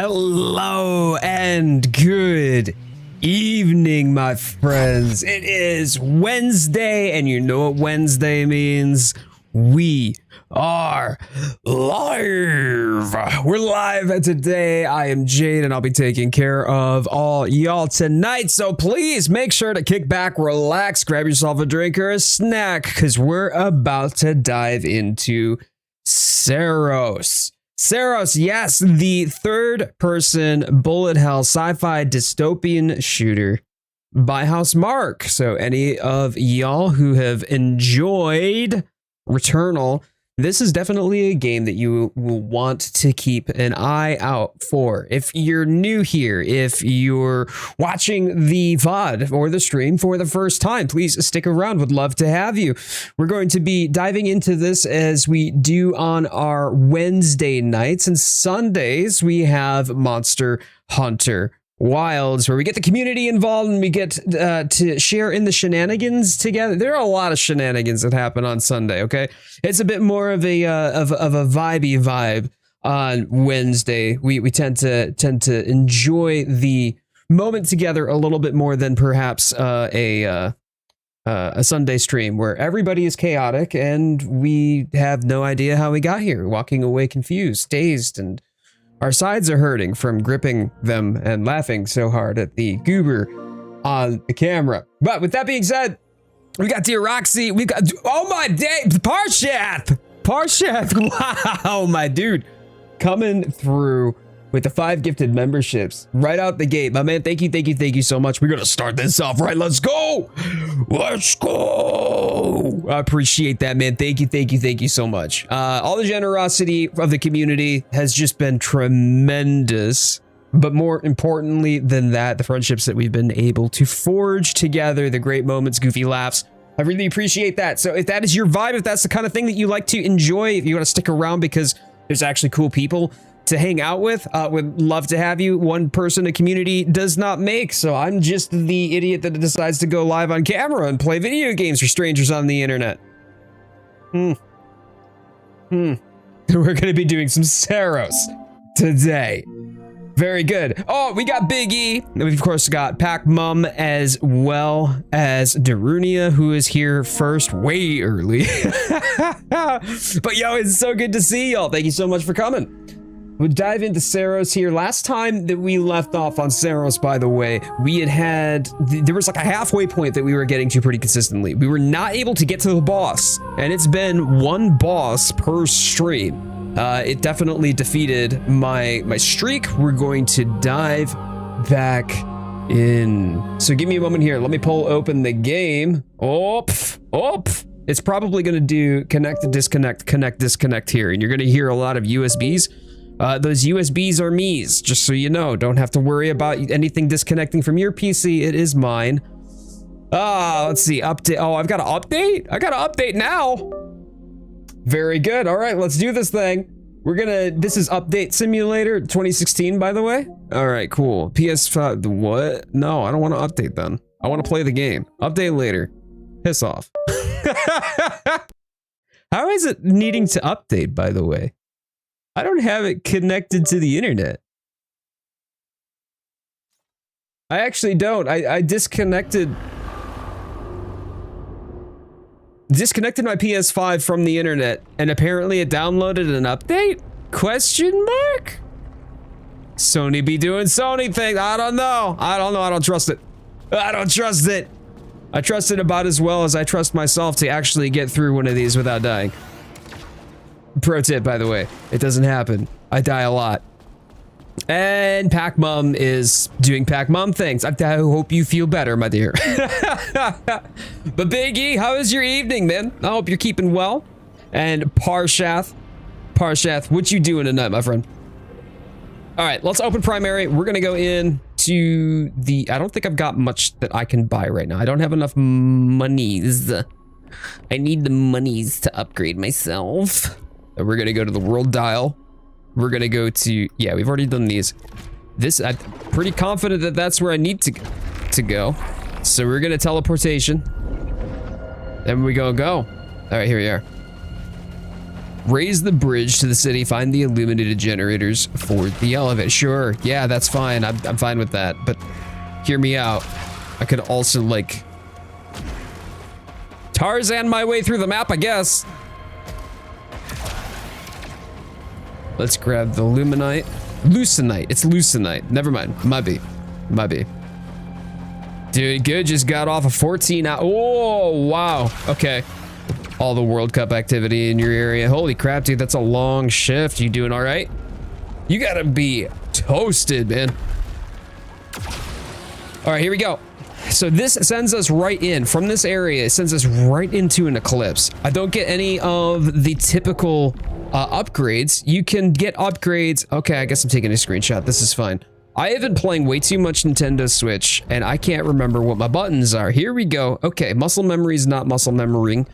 Hello and good evening, my friends. It is Wednesday, and you know what Wednesday means. We are live. We're live today. I am Jade, and I'll be taking care of all y'all tonight. So please make sure to kick back, relax, grab yourself a drink or a snack, because we're about to dive into Saros. Saros, yes, the third-person bullet hell sci-fi dystopian shooter by Housemarque. So any of y'all who have enjoyed Returnal, this is definitely a game that you will want to keep an eye out for. If you're new here, if you're watching the VOD or the stream for the first time, please stick around. Would love to have you. We're going to be diving into this as we do on our Wednesday nights, and Sundays we have Monster Hunter Wilds, where we get the community involved and we get to share in the shenanigans together. There are a lot of shenanigans that happen on Sunday. Okay, it's a bit more of a vibey vibe on Wednesday. We tend to enjoy the moment together a little bit more than perhaps a Sunday stream where everybody is chaotic and we have no idea how we got here, walking away confused, dazed, and our sides are hurting from gripping them and laughing so hard at the goober on the camera. But with that being said, we got Dear Roxy, we got, oh my day, Parshath, wow, my dude, coming through with the 5 gifted memberships right out the gate. My man, thank you so much. We're gonna start this off right. Let's go. I appreciate that, man. Thank you so much. All the generosity of the community has just been tremendous. But more importantly than that, the friendships that we've been able to forge together, the great moments, goofy laughs, I really appreciate that. So if that is your vibe, if that's the kind of thing that you like to enjoy, if you want to stick around because there's actually cool people to hang out with, would love to have you. One person a community does not make, so I'm just the idiot that decides to go live on camera and play video games for strangers on the internet. We're gonna be doing some Saros today. Very good. Oh, we got Big E. We've of course got Pac Mum as well as Darunia, who is here first, way early. But yo, it's so good to see y'all. Thank you so much for coming. We'll dive into Saros here. Last time that we left off on Saros, by the way, there was like a halfway point that we were getting to pretty consistently. We were not able to get to the boss, and it's been one boss per stream. It definitely defeated my streak. We're going to dive back in. So give me a moment here. Let me pull open the game. It's probably going to do connect, disconnect, connect, disconnect here, and you're going to hear a lot of USBs. Those USBs are me's, just so you know. Don't have to worry about anything disconnecting from your PC. It is mine. Let's see. Update. Oh, I've got to update? I got to update now. Very good. All right, let's do this thing. This is Update Simulator 2016, by the way. All right, cool. PS5, what? No, I don't want to update then. I want to play the game. Update later. Piss off. How is it needing to update, by the way? I don't have it connected to the internet. I actually don't. I disconnected my PS5 from the internet, and apparently it downloaded an update? Question mark? Sony be doing Sony things. I don't know. I don't trust it. I don't trust it. I trust it about as well as I trust myself to actually get through one of these without dying. Pro tip, by the way, it doesn't happen. I die a lot. And Pac Mum is doing Pac Mum things. I hope you feel better, my dear. But Big E, how is your evening, man? I hope you're keeping well. And Parshath, what you doing tonight, my friend? All right, let's open primary. We're gonna go in to the, I don't think I've got much that I can buy right now. I don't have enough monies. I need the monies to upgrade myself. We're gonna go to the world dial. We're gonna go to, yeah, we've already done these. I'm pretty confident that that's where I need to go. So we're gonna teleportation. Then we go. All right, here we are. Raise the bridge to the city. Find the illuminated generators for the elevator. Sure. Yeah, that's fine. I'm fine with that. But hear me out. I could also, like, Tarzan my way through the map, I guess. Let's grab the luminite. Lucenite. It's lucenite. Never mind. Might be. Dude, good. Just got off a 14 hour. Oh, wow. Okay. All the World Cup activity in your area. Holy crap, dude. That's a long shift. You doing all right? You gotta be toasted, man. All right, here we go. So this sends us right in. From this area, it sends us right into an eclipse. I don't get any of the typical upgrades. You can get upgrades. Okay, I guess I'm taking a screenshot. This is fine. I have been playing way too much Nintendo Switch, and I can't remember what my buttons are. Here we go. Okay, muscle memory is not muscle memorying.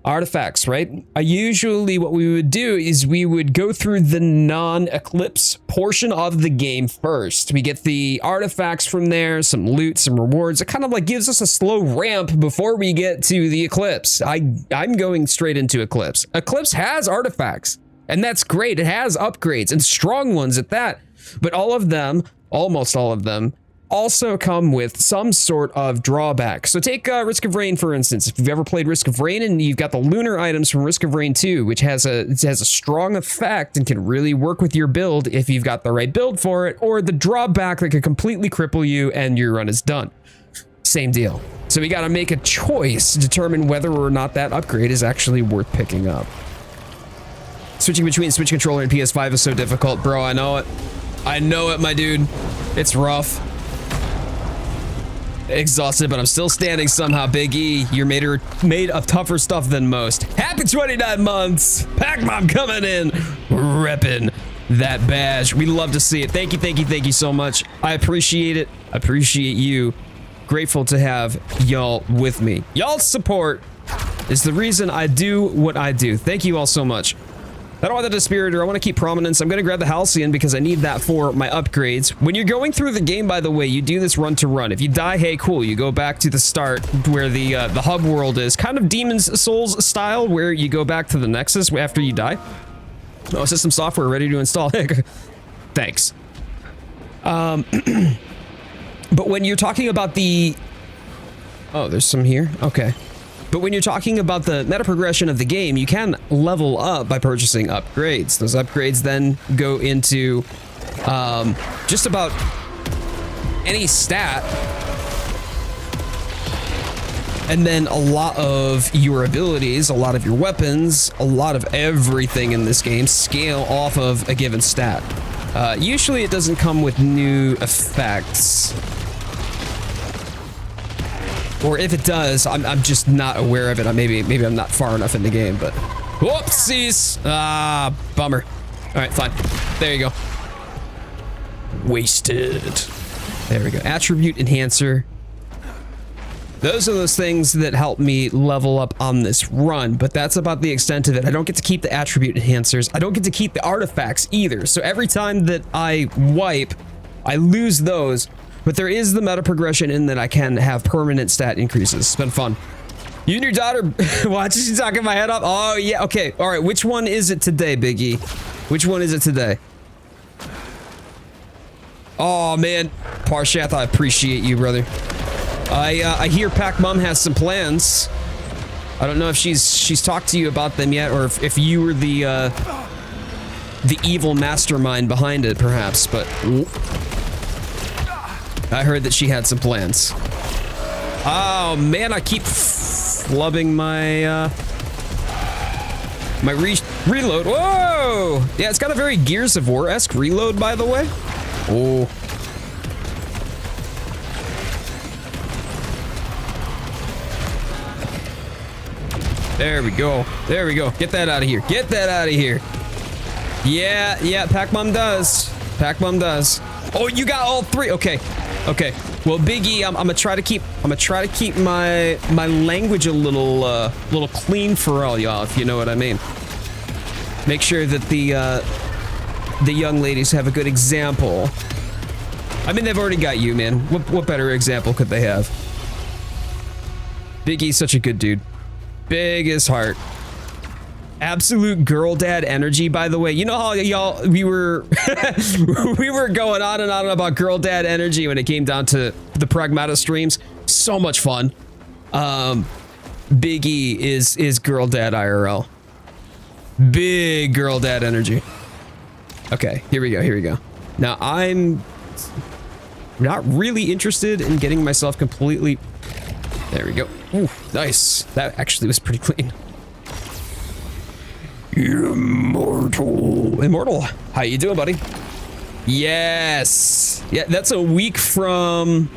Artifacts, right? Usually what we would do is we would go through the non-eclipse portion of the game first. We get the artifacts from there, some loot, some rewards. It kind of like gives us a slow ramp before we get to the eclipse. I'm going straight into eclipse. Eclipse has artifacts, and that's great. It has upgrades, and strong ones at that. But all of them, almost all of them, also come with some sort of drawback. So take Risk of Rain, for instance. If you've ever played Risk of Rain, and you've got the lunar items from Risk of Rain 2, which has a strong effect and can really work with your build if you've got the right build for it, or the drawback that could completely cripple you and your run is done. Same deal. So we gotta make a choice to determine whether or not that upgrade is actually worth picking up. Switching between Switch controller and PS5 is so difficult, bro. I know it. I know it, my dude. It's rough. Exhausted, but I'm still standing somehow. Big E, you're made of tougher stuff than most. Happy 29 months. Pac-Mom coming in, repping that badge. We love to see it. Thank you so much. I appreciate it. I appreciate you. Grateful to have y'all with me. Y'all's support is the reason I do what I do. Thank you all so much. I don't want the Dispiritor. I want to keep Prominence. I'm going to grab the Halcyon because I need that for my upgrades. When you're going through the game, by the way, you do this run to run. If you die, hey, cool. You go back to the start where the hub world is. Kind of Demon's Souls style, where you go back to the Nexus after you die. Oh, system software ready to install. Thanks. But when you're talking about the... Oh, there's some here. Okay. But when you're talking about the meta progression of the game, you can level up by purchasing upgrades. Those upgrades then go into just about any stat. And then a lot of your abilities, a lot of your weapons, a lot of everything in this game scale off of a given stat. Usually it doesn't come with new effects. Or if it does, I'm just not aware of it. Maybe I'm not far enough in the game, but... Whoopsies! Ah, bummer. Alright, fine. There you go. Wasted. There we go. Attribute Enhancer. Those are those things that help me level up on this run, but that's about the extent of it. I don't get to keep the Attribute Enhancers. I don't get to keep the artifacts either. So every time that I wipe, I lose those. But there is the meta progression in that I can have permanent stat increases. It's been fun. You and your daughter, watch, she's talking my head off. Oh, yeah, okay. All right, which one is it today, Big E? Which one is it today? Oh, man. Parshath, I appreciate you, brother. I hear Pac-Mom has some plans. I don't know if she's talked to you about them yet, or if you were the evil mastermind behind it, perhaps, but... I heard that she had some plans. Oh man, I keep flubbing my reload. Whoa! Yeah, it's got a very Gears of War-esque reload, by the way. Oh. There we go. There we go. Get that out of here. Get that out of here. Yeah, Pac-Mom does. Pac-Mom does. Oh, you got all three. Okay. Okay. Well, Big E, I'm gonna try to keep my language a little clean for all y'all, if you know what I mean. Make sure that the young ladies have a good example. I mean, they've already got you, man. What better example could they have? Big E's such a good dude. Big as heart. Absolute girl dad energy, by the way. You know how y'all, we were we were going on and on about girl dad energy when it came down to the Pragmata streams. So much fun. Big E is girl dad IRL. Big girl dad energy. Okay, here we go. Now I'm not really interested in getting myself completely. There we go. Ooh, nice. That actually was pretty clean. Immortal. How you doing, buddy? Yes. Yeah, that's a week from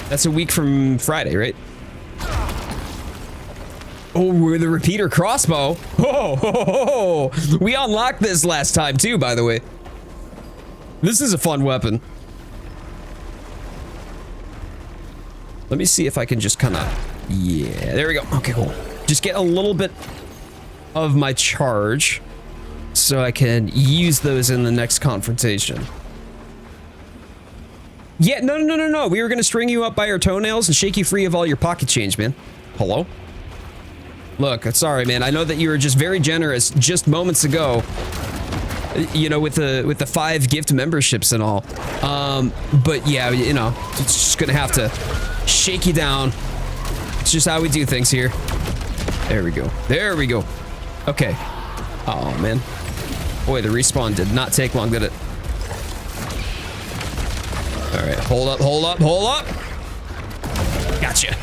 Friday, right? Oh, we're the repeater crossbow. Oh, we unlocked this last time too, by the way. This is a fun weapon. Let me see if I can just kind of, yeah, there we go. Okay, cool. Just get a little bit of my charge so I can use those in the next confrontation. Yeah, no. We were gonna string you up by your toenails and shake you free of all your pocket change, man. Hello? Look, sorry, man. I know that you were just very generous just moments ago, you know, with the 5 gift memberships and all. But yeah, you know, it's just gonna have to shake you down. It's just how we do things here. There we go. There we go. Okay. Oh, man. Boy, the respawn did not take long, did it? All right, hold up. Gotcha.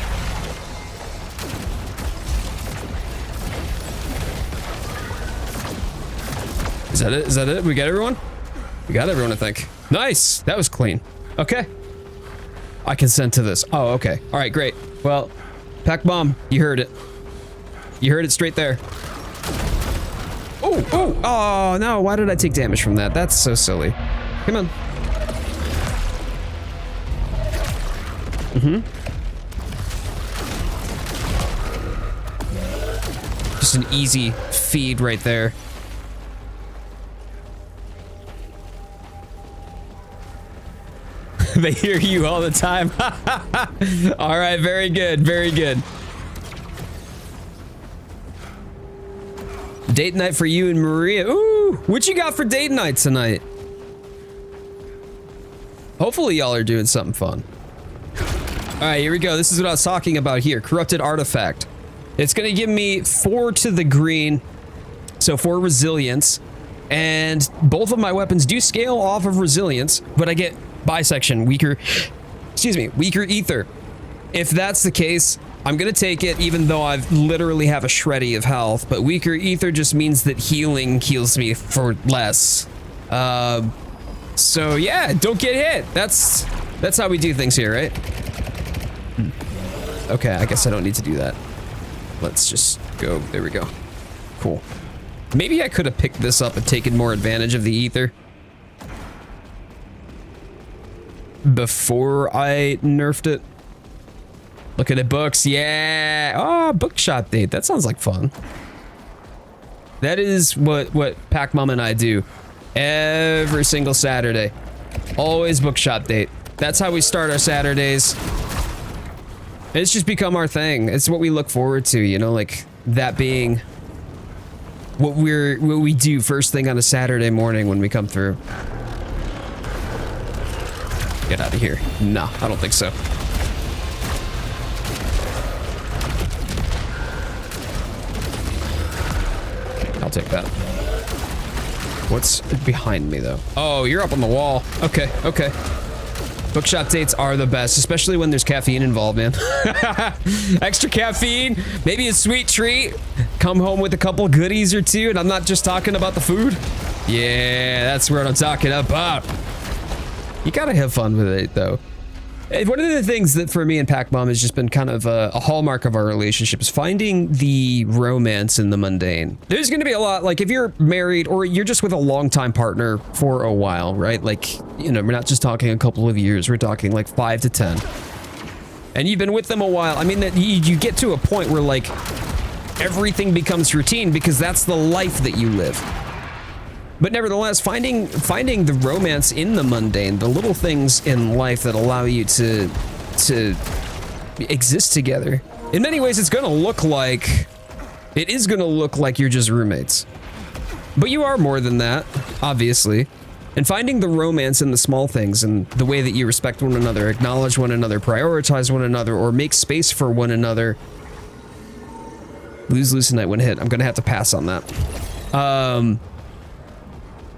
Is that it? We got everyone? We got everyone, I think. Nice. That was clean. Okay. I consent to this. Oh, okay. All right, great. Well, Pack Bomb, you heard it. You heard it straight there. Oh, no. Why did I take damage from that? That's so silly. Come on. Just an easy feed right there. They hear you all the time. All right, very good, very good. Date night for you and Maria. Ooh, what you got for date night tonight? Hopefully y'all are doing something fun. All right, here we go. This is what I was talking about here. Corrupted artifact. It's gonna give me 4 to the green, so 4 resilience, and both of my weapons do scale off of resilience, but I get bisection, weaker ether. If that's the case, I'm gonna take it, even though I literally have a shreddy of health, but weaker ether just means that healing heals me for less. So yeah, don't get hit. That's how we do things here, right? Okay, I guess I don't need to do that. Let's just go. There we go. Cool. Maybe I could have picked this up and taken more advantage of the ether before I nerfed it. Look at the books. Yeah. Oh, bookshop date. That sounds like fun. That is what Pac Mom and I do every single Saturday. Always bookshop date. That's how we start our Saturdays. It's just become our thing. It's what we look forward to, you know, like that being what we do first thing on a Saturday morning when we come through. Get out of here. No, I don't think so. I'll take that. What's behind me though? Oh, you're up on the wall. Okay, okay. Bookshop dates are the best, especially when there's caffeine involved, man. Extra caffeine, maybe a sweet treat. Come home with a couple goodies or two, and I'm not just talking about the food. Yeah, that's what I'm talking about. You gotta have fun with it, though. One of the things that for me and Pac-Mom has just been kind of a hallmark of our relationship is finding the romance in the mundane. There's gonna be a lot, like if you're married or you're just with a longtime partner for a while, right? Like, you know, we're not just talking a couple of years, we're talking like 5 to 10. And you've been with them a while. I mean, you get to a point where like everything becomes routine because that's the life that you live. But nevertheless, finding the romance in the mundane, the little things in life that allow you to exist together. In many ways, it's gonna look like It is going to look like you're just roommates. But you are more than that, obviously. And finding the romance in the small things and the way that you respect one another, acknowledge one another, prioritize one another, or make space for one another. Lose tonight when hit. I'm going to have to pass on that.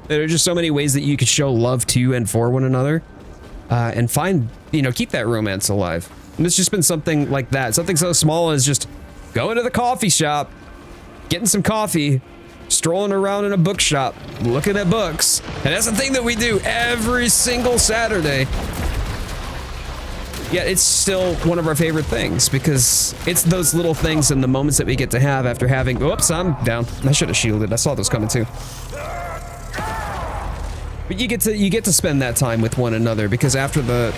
There are just so many ways that you could show love to and for one another. And find, you know, keep that romance alive. And it's just been something like that. Something so small as just going to the coffee shop, getting some coffee, strolling around in a bookshop, looking at books. And that's the thing that we do every single Saturday. Yeah, it's still one of our favorite things because it's those little things and the moments that we get to have after having, whoops, I'm down. I should have shielded. I saw those coming too. But you get to spend that time with one another because after the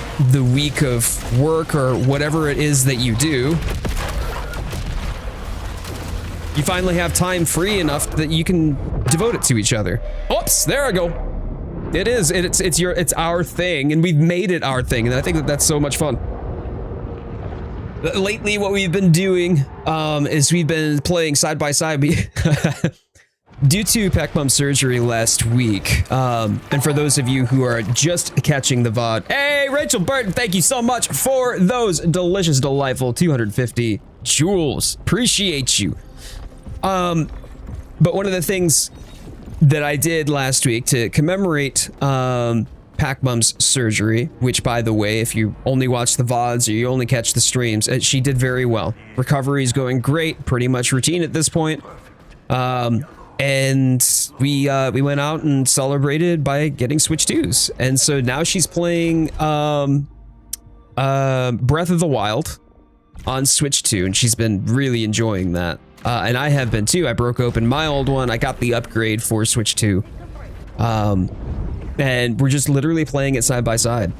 week of work or whatever it is that you do, you finally have time free enough that you can devote it to each other. Oops, there I go. It is. It's our thing, and we've made it our thing, and I think that that's so much fun. Lately, what we've been doing is we've been playing side by side. Due to Pac-Bum surgery last week, and for those of you who are just catching the VOD, hey, Rachel Burton, thank you so much for those delicious, delightful 250 jewels. Appreciate you. But one of the things that I did last week to commemorate Pac-Bum's surgery, which, by the way, if you only watch the VODs or you only catch the streams, she did very well. Recovery is going great, pretty much routine at this point. And we went out and celebrated by getting Switch 2s. And so now she's playing Breath of the Wild on Switch 2, and she's been really enjoying that. And I have been too. I broke open my old one. I got the upgrade for Switch 2. And we're just literally playing it side by side.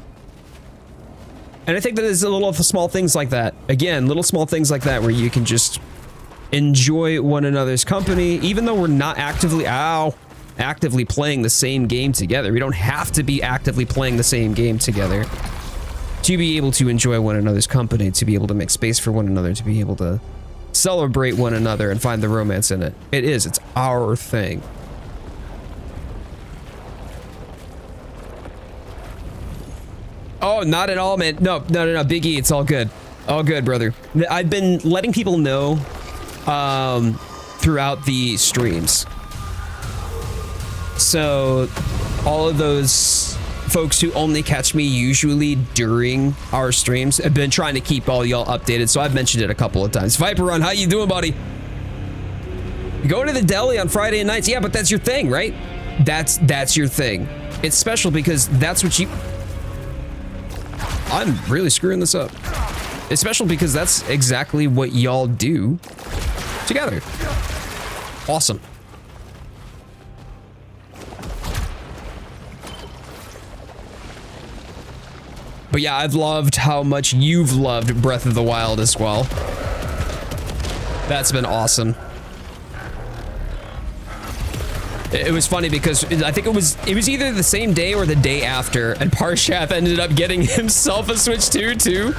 And I think that there's a little small things like that. Again, little small things like that where you can just enjoy one another's company, even though we're not actively playing the same game together. We don't have to be actively playing the same game together to be able to enjoy one another's company, to be able to make space for one another, to be able to celebrate one another and find the romance in it. It's our thing. Oh, not at all, man. No, Big E, it's all good. All good, brother. I've been letting people know throughout the streams. So all of those folks who only catch me usually during our streams have been trying to keep all y'all updated, so I've mentioned it a couple of times. Viper Run, how you doing, buddy? You going to the deli on Friday nights? Yeah, but that's your thing, right? That's your thing. It's special because that's what you... I'm really screwing this up. It's special because that's exactly what y'all do together. Awesome. But yeah, I've loved how much you've loved Breath of the Wild as well. That's been awesome. It was funny because I think it was either the same day or the day after, and Parshath ended up getting himself a Switch 2 too.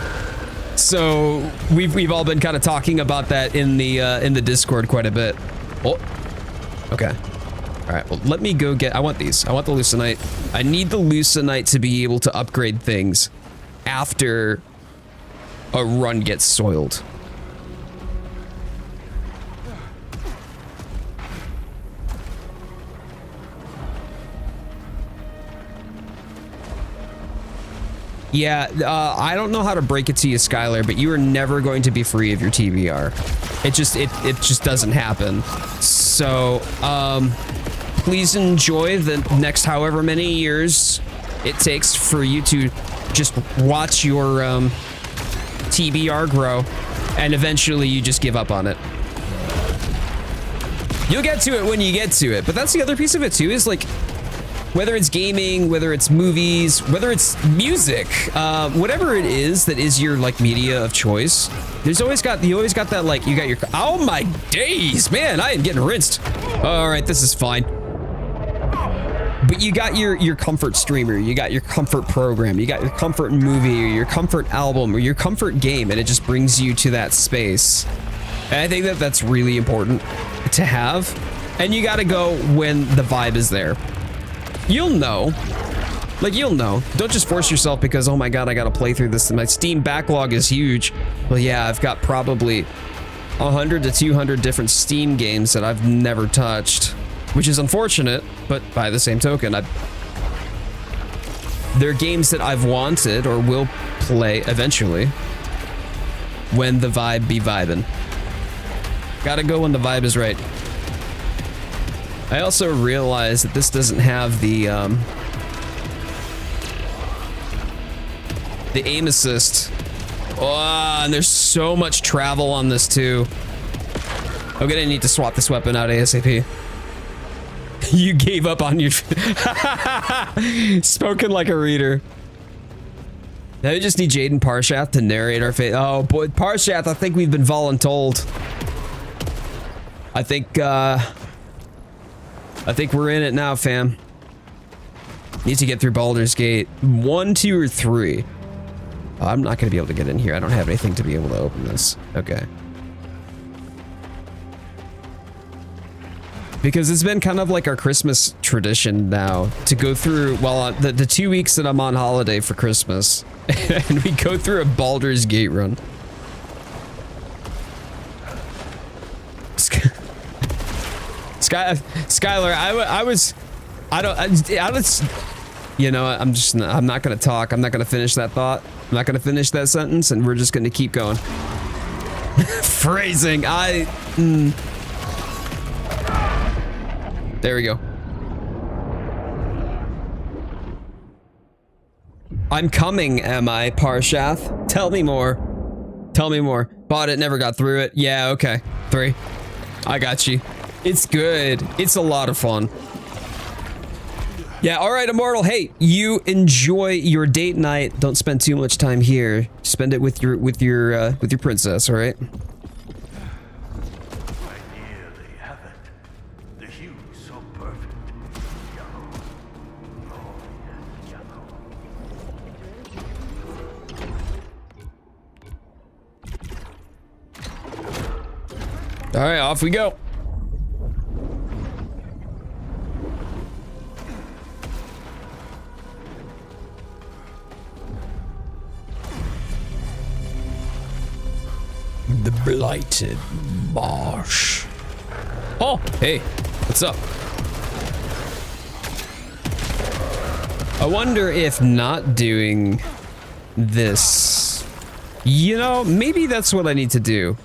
So we've all been kind of talking about that in the Discord quite a bit. Oh, okay. All right. Well, let me go get. I want these. I want the Lucenite. I need the Lucenite to be able to upgrade things after a run gets soiled. Yeah, I don't know how to break it to you, Skylar, but you are never going to be free of your TBR. It just doesn't happen. So, please enjoy the next however many years it takes for you to just watch your TBR grow, and eventually you just give up on it. You'll get to it when you get to it, but that's the other piece of it too, is like, whether it's gaming, whether it's movies, whether it's music, whatever it is that is your like media of choice, you always got that, like, you got your, oh my days, man, I am getting rinsed. All right, this is fine. But you got your comfort streamer, you got your comfort program, you got your comfort movie, or your comfort album, or your comfort game, and it just brings you to that space. And I think that that's really important to have. And you gotta go when the vibe is there. You'll know. Like, you'll know. Don't just force yourself because, oh my god, I gotta play through this. My Steam backlog is huge. Well, yeah, I've got probably 100 to 200 different Steam games that I've never touched, which is unfortunate, but by the same token, they're games that I've wanted or will play eventually when the vibe be vibin'. Gotta go when the vibe is right. I also realized that this doesn't have the aim assist. Oh, and there's so much travel on this too. I'm gonna need to swap this weapon out ASAP. You gave up on your... Spoken like a reader. Now we just need Jaden Parshath to narrate our fate. Oh boy, Parshath, I think we've been voluntold. I think we're in it now, fam. Need to get through Baldur's Gate 1, 2, or 3. Oh, I'm not gonna be able to get in here. I don't have anything to be able to open this. Okay. Because it's been kind of like our Christmas tradition now to go through, well, the 2 weeks that I'm on holiday for Christmas, and we go through a Baldur's Gate run. Skylar, you know, I'm not gonna talk. I'm not gonna finish that thought. I'm not gonna finish that sentence, and we're just gonna keep going. Phrasing, There we go. I'm coming, am I, Parshath? Tell me more. Tell me more. Bought it, never got through it. Yeah, okay. 3. I got you. It's good. It's a lot of fun. Yeah, all right, Immortal. Hey, you enjoy your date night. Don't spend too much time here. Spend it with your princess, all right? All right, off we go. The blighted marsh. Oh, hey, what's up? I wonder if not doing this, you know, maybe that's what I need to do.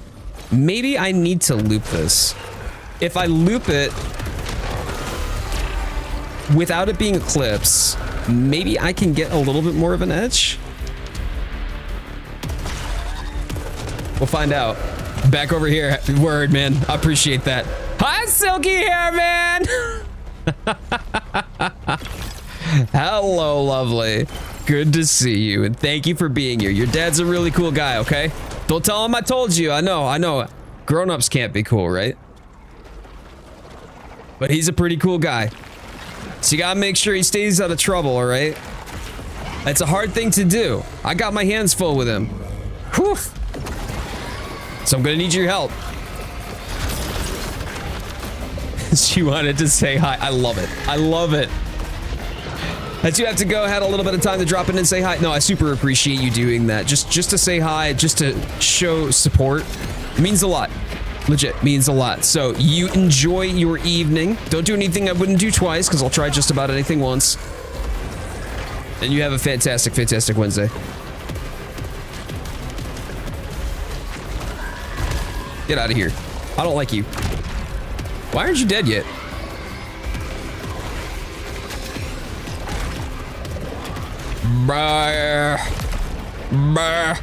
Maybe I need to loop this. If I loop it without it being Eclipse, maybe I can get a little bit more of an edge. We'll find out. Back over here. Word, man. I appreciate that. Hi, Silky Hair Man! Hello, lovely. Good to see you, and thank you for being here. Your dad's a really cool guy, okay? Don't tell him I told you. I know. Grown-ups can't be cool, right? But he's a pretty cool guy. So you gotta make sure he stays out of trouble, all right? It's a hard thing to do. I got my hands full with him. Whew. So I'm gonna need your help. She wanted to say hi. I love it. I love it. That you have to go, had a little bit of time to drop in and say hi. No, I super appreciate you doing that. Just to say hi, just to show support. It means a lot. Legit, means a lot. So you enjoy your evening. Don't do anything I wouldn't do twice, because I'll try just about anything once. And you have a fantastic, fantastic Wednesday. Get out of here. I don't like you. Why aren't you dead yet? Brr. Brr.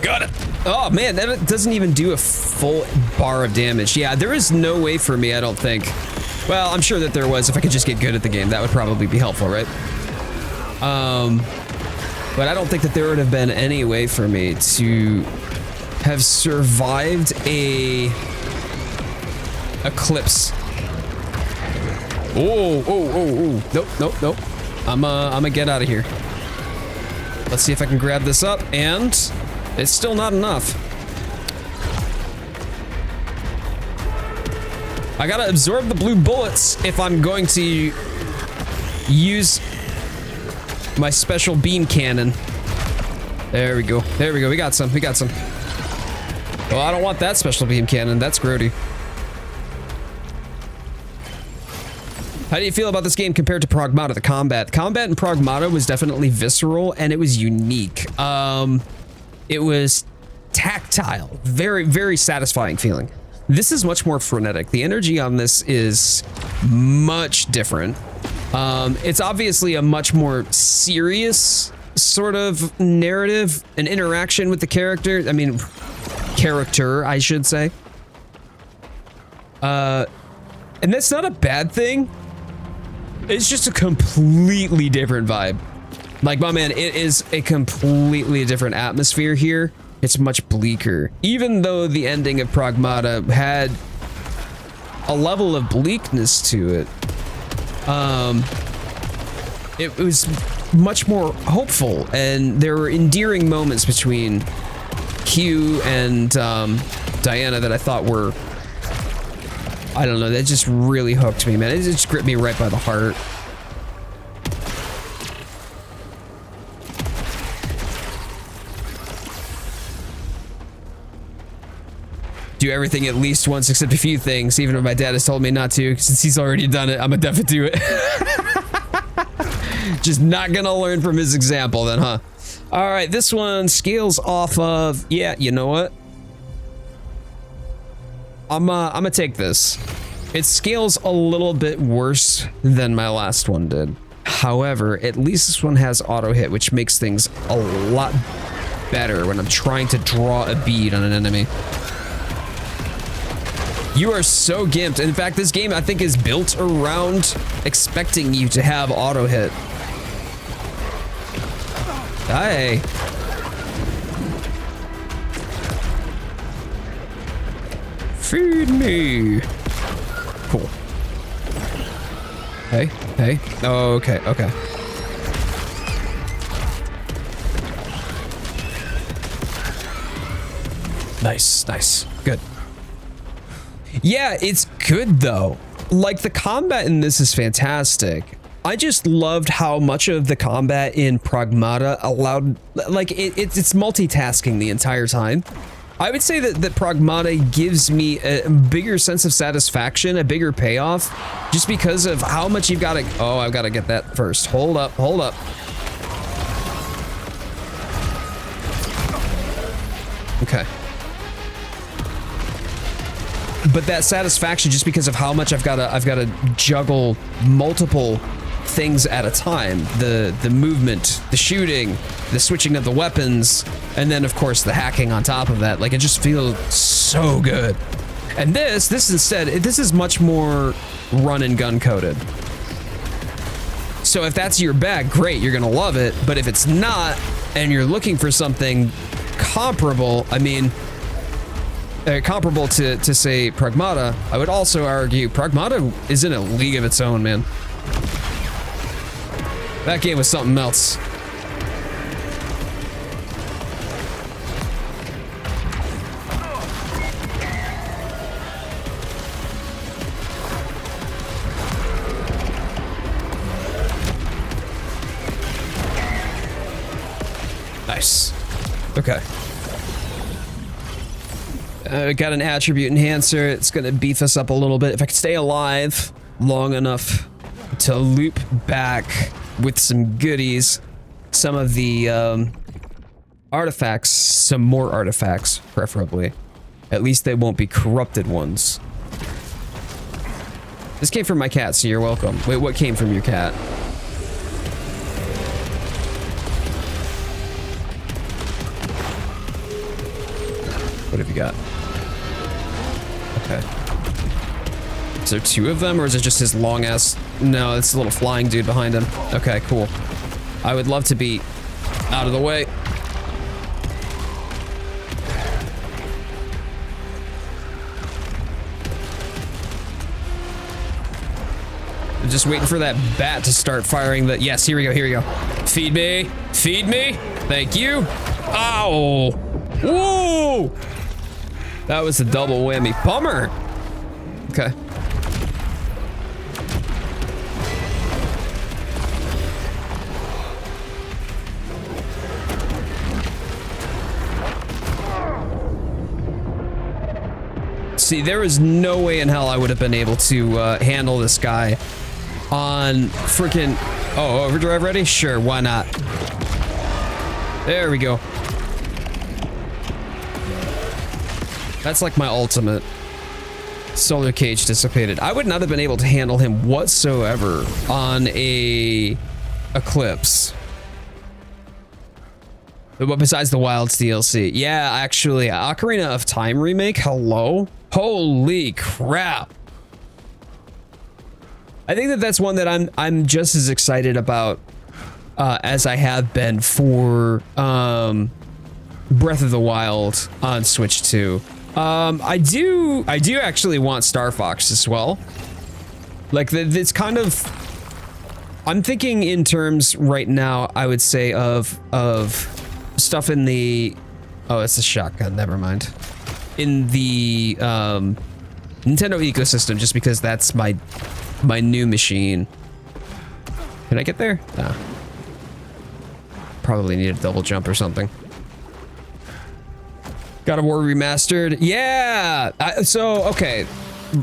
Got it. Oh man, that doesn't even do a full bar of damage. Yeah, there is no way for me, I don't think. Well, I'm sure that there was. If I could just get good at the game, that would probably be helpful, right? But I don't think that there would have been any way for me to have survived a eclipse. Oh. Nope. I'm gonna get out of here. Let's see if I can grab this up, and it's still not enough. I gotta absorb the blue bullets if I'm going to use my special beam cannon. There we go. There we go. We got some. We got some. Well, I don't want that special beam cannon. That's grody. How do you feel about this game compared to Pragmata, the combat? The combat in Pragmata was definitely visceral and it was unique. It was tactile, very, very satisfying feeling. This is much more frenetic. The energy on this is much different. It's obviously a much more serious sort of narrative, an interaction with the character. I mean, character, I should say. And that's not a bad thing. It's just a completely different vibe. Like, my man, it is a completely different atmosphere here. It's much bleaker. Even though the ending of Pragmata had a level of bleakness to it, it was much more hopeful, and there were endearing moments between Q and Diana that I thought were, I don't know, that just really hooked me, man. It just gripped me right by the heart. Do everything at least once except a few things, even if my dad has told me not to. Since he's already done it, I'm gonna definitely do it. Just not gonna learn from his example then, huh? All right, this one scales off of, yeah, you know what? I'm gonna take this. It scales a little bit worse than my last one did. However, at least this one has auto hit, which makes things a lot better when I'm trying to draw a bead on an enemy. You are so gimped. In fact, this game I think is built around expecting you to have auto hit. Hey. Feed me. Cool. Hey, hey. Oh, okay, okay. Nice, nice. Good. Yeah, it's good though. Like, the combat in this is fantastic. I just loved how much of the combat in Pragmata allowed, like, it's multitasking the entire time. I would say that Pragmata gives me a bigger sense of satisfaction, a bigger payoff, just because of how much you've got to, oh, I've got to get that first. Hold up, hold up. Okay. But that satisfaction, just because of how much I've got to juggle multiple things at a time, the movement, the shooting, the switching of the weapons, and then of course the hacking on top of that, like, it just feels so good. And this instead, this is much more run and gun coded. So if that's your bag, great, you're gonna love it. But if it's not, and you're looking for something comparable, I mean, comparable to say Pragmata, I would also argue Pragmata is in a league of its own, man. That game was something else. Nice. Okay. Got an attribute enhancer. It's gonna beef us up a little bit. If I could stay alive long enough to loop back with some goodies, some of the artifacts, some more artifacts, preferably. At least they won't be corrupted ones. This came from my cat, so you're welcome. Wait, what came from your cat? What have you got? Okay. Is there two of them, or is it just his long ass? No, it's a little flying dude behind him. Okay, cool. I would love to be out of the way. I'm just waiting for that bat to start firing the, yes, here we go, here we go. Feed me, feed me. Thank you. Ow. Whoa. That was a double whammy. Bummer. Okay. See, there is no way in hell I would have been able to handle this guy on freaking... Oh, overdrive ready? Sure, why not? There we go. That's like my ultimate. Solar cage dissipated. I would not have been able to handle him whatsoever on a Eclipse. But besides the Wilds DLC. Yeah, actually, Ocarina of Time remake, hello? Holy crap. I think that that's one that I'm just as excited about as I have been for Breath of the Wild on Switch 2. I do actually want Star Fox as well. Like it's kind of, I'm thinking in terms right now, I would say of stuff in the, oh, it's a shotgun, never mind. In the Nintendo ecosystem, just because that's my new machine. Can I get there? Nah. Probably need a double jump or something. God of War Remastered. Yeah! So, okay.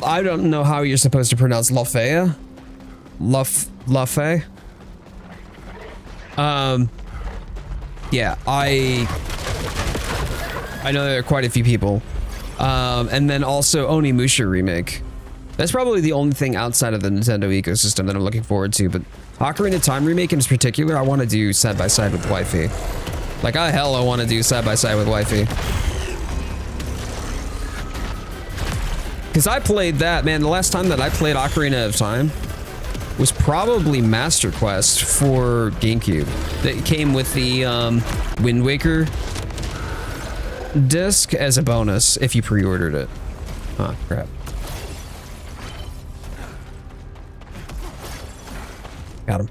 I don't know how you're supposed to pronounce Lafayette. Lafay? Yeah, I know there are quite a few people. And then also Onimusha remake. That's probably the only thing outside of the Nintendo ecosystem that I'm looking forward to, but Ocarina of Time remake in particular, I want to do side by side with Wifey. Like, I want to do side by side with Wifey. Because I played that, man, the last time that I played Ocarina of Time was probably Master Quest for GameCube. That came with the Wind Waker disc as a bonus if you pre-ordered it. Oh, crap. Got him.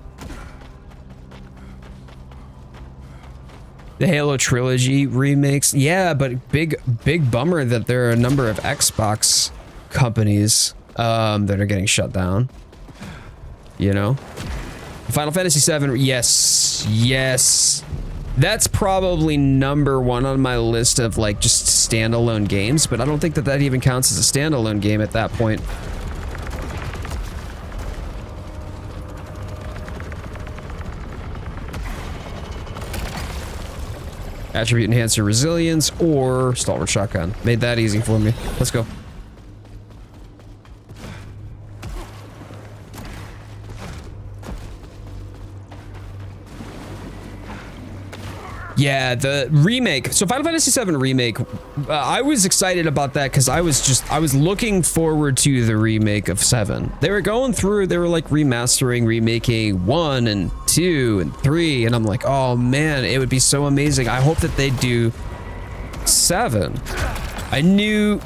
The Halo trilogy remakes. Yeah, but big bummer that there are a number of Xbox companies that are getting shut down. You know? Final Fantasy VII, yes. That's probably #1 on my list of like just standalone games, but I don't think that that even counts as a standalone game at that point. Attribute Enhancer Resilience or Stalwart Shotgun. Made that easy for me. Let's go. Yeah, the remake. So Final Fantasy VII remake, I was excited about that because I was looking forward to the remake of 7. They were going through, they were like remastering, remaking 1 and 2 and 3, and I'm like, oh man, it would be so amazing. I hope that they do 7. I knew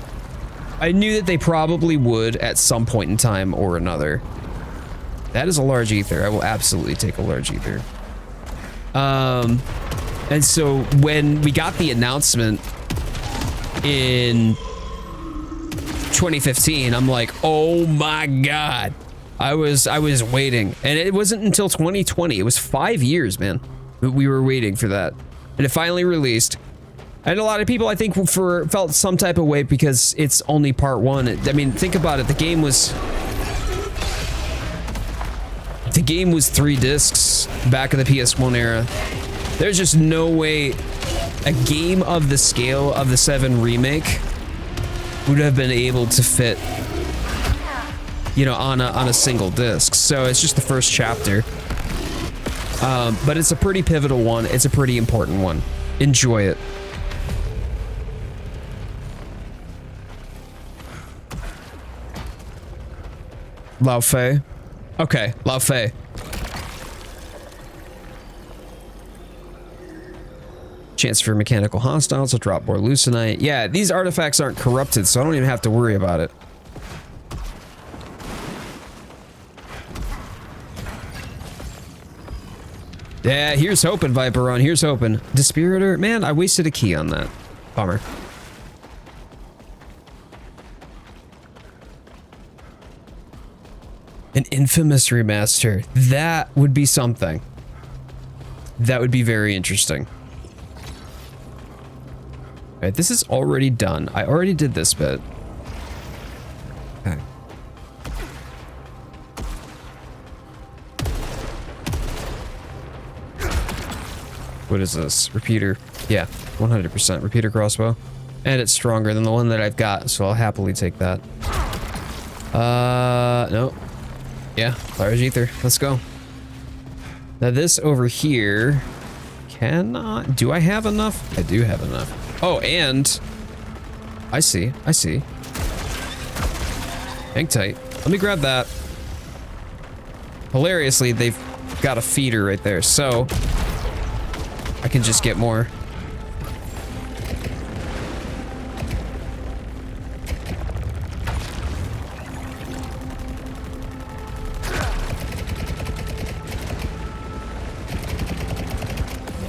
that they probably would at some point in time or another. That is a large ether. I will absolutely take a large ether. And so when we got the announcement in 2015, I'm like, oh my God. I was waiting, and it wasn't until 2020. It was 5 years, man. We were waiting for that, and it finally released. And a lot of people, I think, felt some type of way because it's only part 1. I mean, think about it. The game was 3 discs back in the PS1 era. There's just no way a game of the scale of the 7 remake would have been able to fit, you know, on a single disc. So it's just the first chapter. But it's a pretty pivotal one. It's a pretty important one. Enjoy it. Lao Fei. Okay, Lao Fei. Chance for mechanical hostiles will drop more Lucenite. Yeah, these artifacts aren't corrupted, so I don't even have to worry about it. Yeah, here's hoping, Viperon. Here's hoping. Dispiritor? Man, I wasted a key on that. Bummer. An infamous remaster. That would be something. That would be very interesting. Alright, this is already done. I already did this bit. What is this? Repeater. Yeah, 100% repeater crossbow. And it's stronger than the one that I've got, so I'll happily take that. No. Yeah, fire's ether. Let's go. Now this over here cannot... Do I have enough? I do have enough. Oh, and... I see. Hang tight. Let me grab that. Hilariously, they've got a feeder right there, so... I can just get more.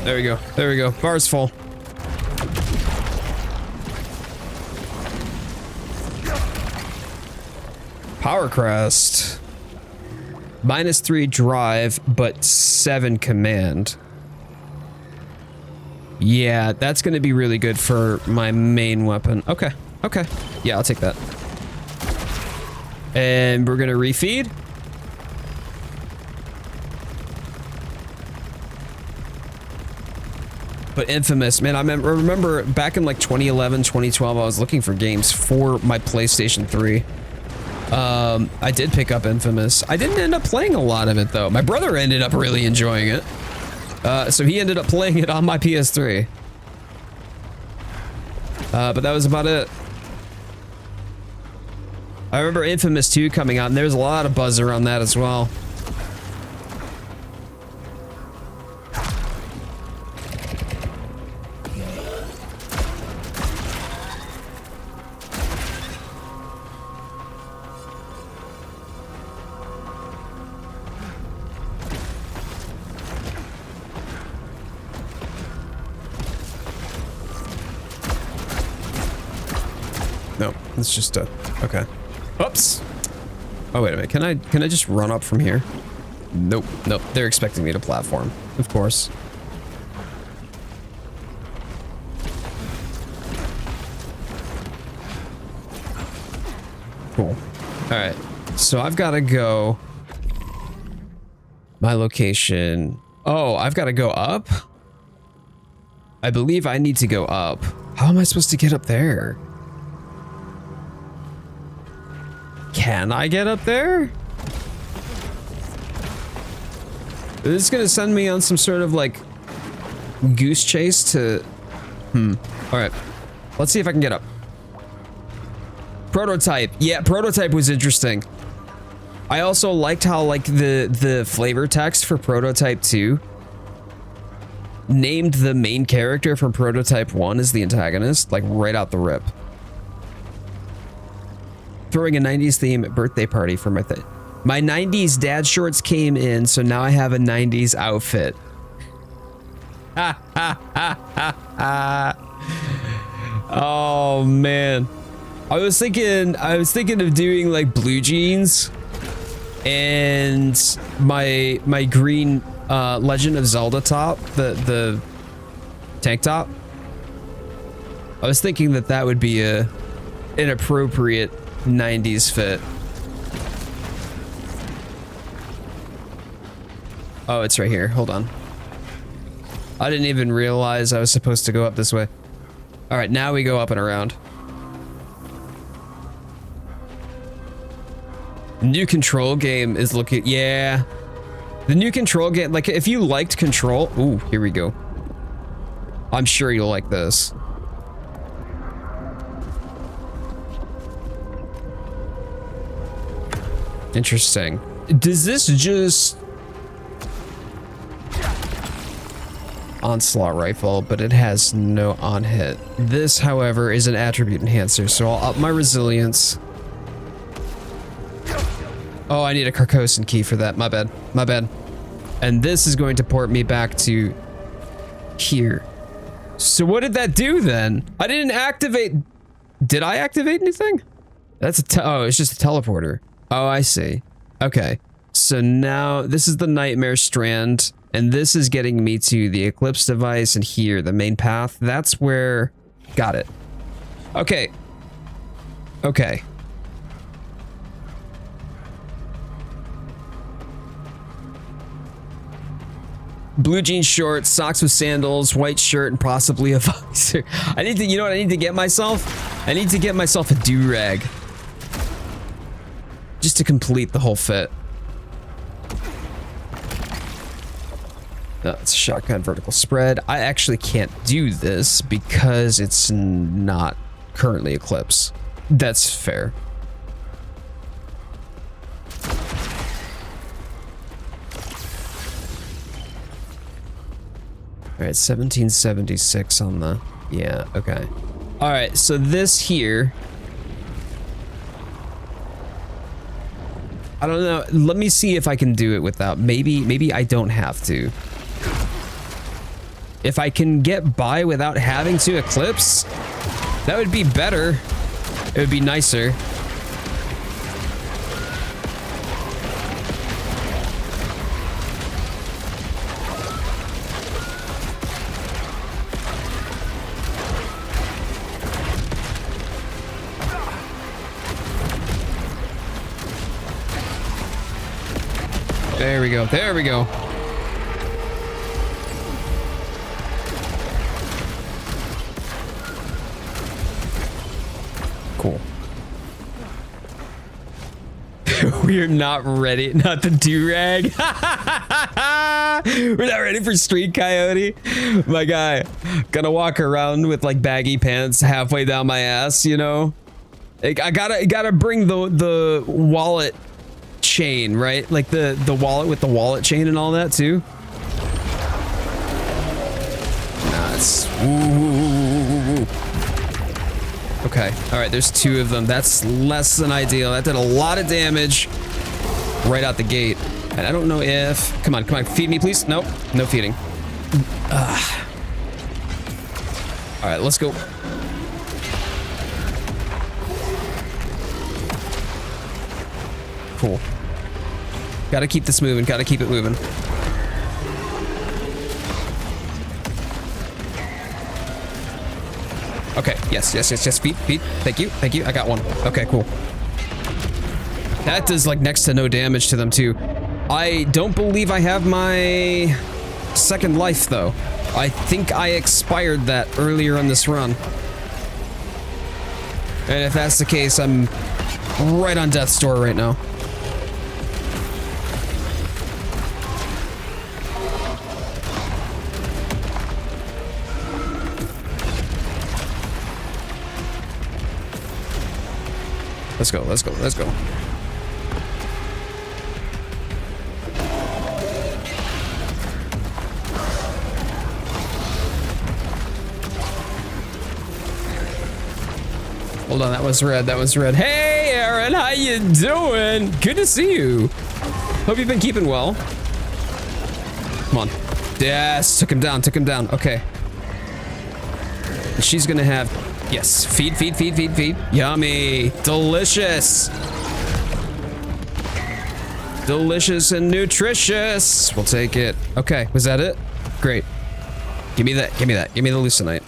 There we go. There we go. Bar's full. Power crest. -3 drive, but 7 command. Yeah, that's gonna be really good for my main weapon. Okay, okay. Yeah, I'll take that. And we're gonna refeed. But Infamous, man, I remember back in like 2011, 2012, I was looking for games for my PlayStation 3. I did pick up Infamous. I didn't end up playing a lot of it though. My brother ended up really enjoying it. So he ended up playing it on my PS3. But that was about it. I remember Infamous 2 coming out, and there's a lot of buzz around that as well. No, it's just a... Okay. Oops! Oh, wait a minute. Can I just run up from here? Nope. Nope. They're expecting me to platform. Of course. Cool. Alright. So I've got to go... My location... Oh, I've got to go up? I believe I need to go up. How am I supposed to get up there? Can I get up there? Is this gonna send me on some sort of like goose chase to... Alright. Let's see if I can get up. Prototype. Yeah, Prototype was interesting. I also liked how like the flavor text for Prototype 2 named the main character from Prototype 1 as the antagonist, like right out the rip. Throwing a 90s theme birthday party for my my 90s dad shorts came in, so now I have a 90s outfit. Ha ha ha ha ha. Oh man. I was thinking of doing like blue jeans and my green Legend of Zelda top, the tank top. I was thinking that would be an appropriate 90s fit. Oh, it's right here. Hold on. I didn't even realize I was supposed to go up this way. All right, now we go up and around. New Control game is looking... Yeah. The new Control game... Like, if you liked Control... Ooh, here we go. I'm sure you'll like this. Interesting. Does this just... Onslaught rifle, but it has no on-hit. This, however, is an attribute enhancer, so I'll up my resilience. Oh, I need a Carcosan key for that. My bad. My bad. And this is going to port me back to here. So what did that do then? I didn't activate... Did I activate anything? That's a... Oh, it's just a teleporter. Oh, I see. Okay. So now this is the Nightmare Strand, and this is getting me to the Eclipse device, and here, the main path. That's where... Got it. Okay. Okay. blue jean shorts, socks with sandals, white shirt, and possibly a visor. I need to, you know what I need to get myself? I need to get myself a do-rag. Just to complete the whole fit. It's a shotgun vertical spread. I actually can't do this because it's not currently Eclipse. That's fair. All right, 1776 on the, yeah, okay. All right, so this here, I don't know. Let me see if I can do it without, maybe I don't have to. If I can get by without having to Eclipse, that would be better. It would be nicer. There we go. There we go. Cool. We're not ready. Not the do-rag. We're not ready for Street Coyote. My guy. Gonna walk around with like baggy pants halfway down my ass, you know? I gotta bring the wallet chain, right? Like the wallet with the wallet chain and all that too. Nah, it's... Ooh. Okay, all right, there's two of them. That's less than ideal. That did a lot of damage right out the gate. And I don't know if... Come on, feed me, please. Nope, no feeding. All right, let's go. Cool. Gotta keep this moving, gotta keep it moving. Okay, yes, feed. Thank you, I got one. Okay, cool. That does like next to no damage to them too. I don't believe I have my second life though. I think I expired that earlier on this run. And if that's the case, I'm right on death's door right now. Let's go, let's go, let's go. Hold on, that was red, that was red. Hey, Aaron, how you doing? Good to see you. Hope you've been keeping well. Come on. Yes, took him down, okay. And she's gonna have... Yes, feed. Yummy, delicious. Delicious and nutritious. We'll take it. Okay, was that it? Great. Give me that, give me the leucinite.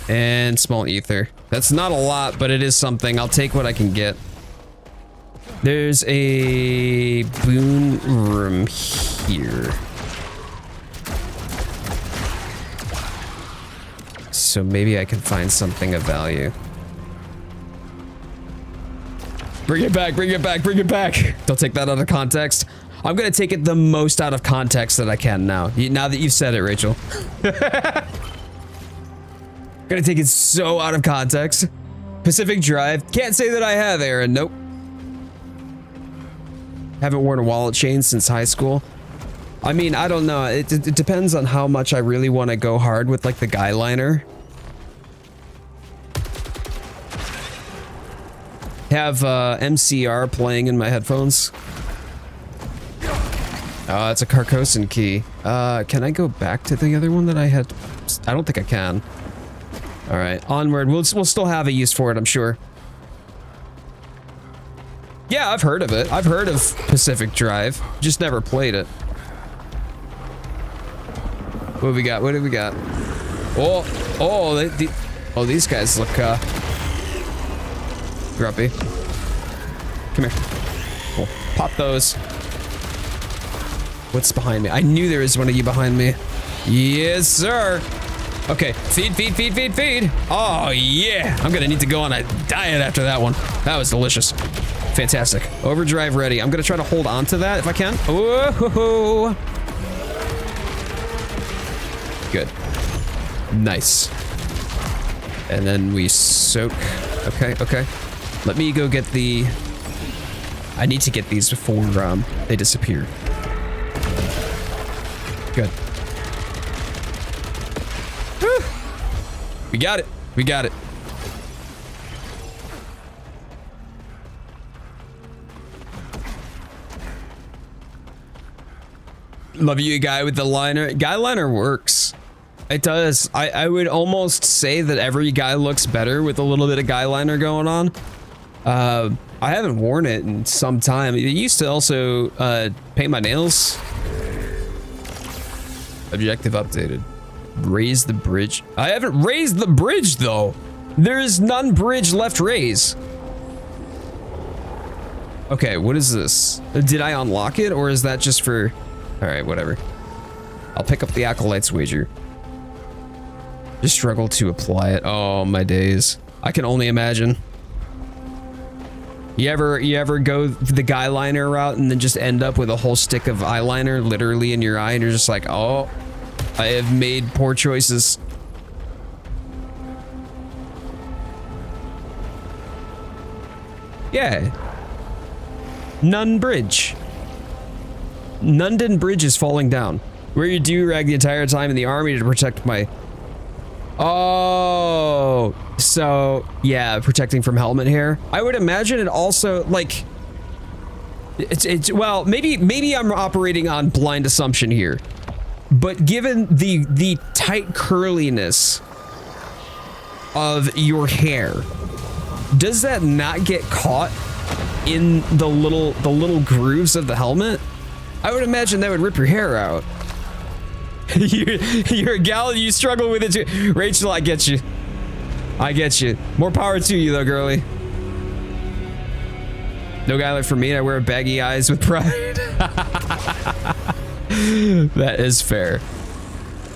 And small ether. That's not a lot, but it is something. I'll take what I can get. There's a boon room here. So maybe I can find something of value. Bring it back. Don't take that out of context. I'm gonna take it the most out of context that I can now. Now that you've said it, Rachel. Gonna take it so out of context. Pacific Drive. Can't say that I have, Aaron. Nope. Haven't worn a wallet chain since high school. I mean, I don't know. It depends on how much I really want to go hard with like the guy liner. Have MCR playing in my headphones. Oh, it's a Carcosan key. Can I go back to the other one that I had? I don't think I can. All right, onward. We'll still have a use for it, I'm sure. Yeah, I've heard of it. I've heard of Pacific Drive. Just never played it. What do we got? What do we got? Oh, these guys look grumpy. Come here. Cool. Pop those. What's behind me? I knew there was one of you behind me. Yes, sir. Okay, feed, feed, feed, feed, feed. Oh, yeah. I'm gonna need to go on a diet after that one. That was delicious. Fantastic. Overdrive ready. I'm gonna try to hold on to that if I can. Whoa. Good. Nice. And then we soak. Okay, okay. Let me go get the... I need to get these before they disappear. Good. Whew. We got it. We got it. Love you, guy with the liner. Guy liner works. It does. I would almost say that every guy looks better with a little bit of guy liner going on. I haven't worn it in some time. It used to also paint my nails. Objective updated. Raise the bridge. I haven't raised the bridge though. There is none bridge left raise. Okay, what is this? Did I unlock it or is that just for... All right, whatever. I'll pick up the Acolyte's wager. Just struggle to apply it. Oh, my days. I can only imagine. You ever go the guy liner route and then just end up with a whole stick of eyeliner literally in your eye and you're just like, oh, I have made poor choices. Yeah. None bridge. Nunden Bridge is falling down. Wear your do-rag the entire time in the army to protect my... Oh, so yeah, protecting from helmet hair. I would imagine it also like it's well, maybe I'm operating on blind assumption here, but given the tight curliness of your hair, does that not get caught in the little grooves of the helmet? I would imagine that would rip your hair out. You're a gal, you struggle with it too. Rachel, I get you. I get you. More power to you though, girly. No guy like for me, I wear baggy eyes with pride. That is fair.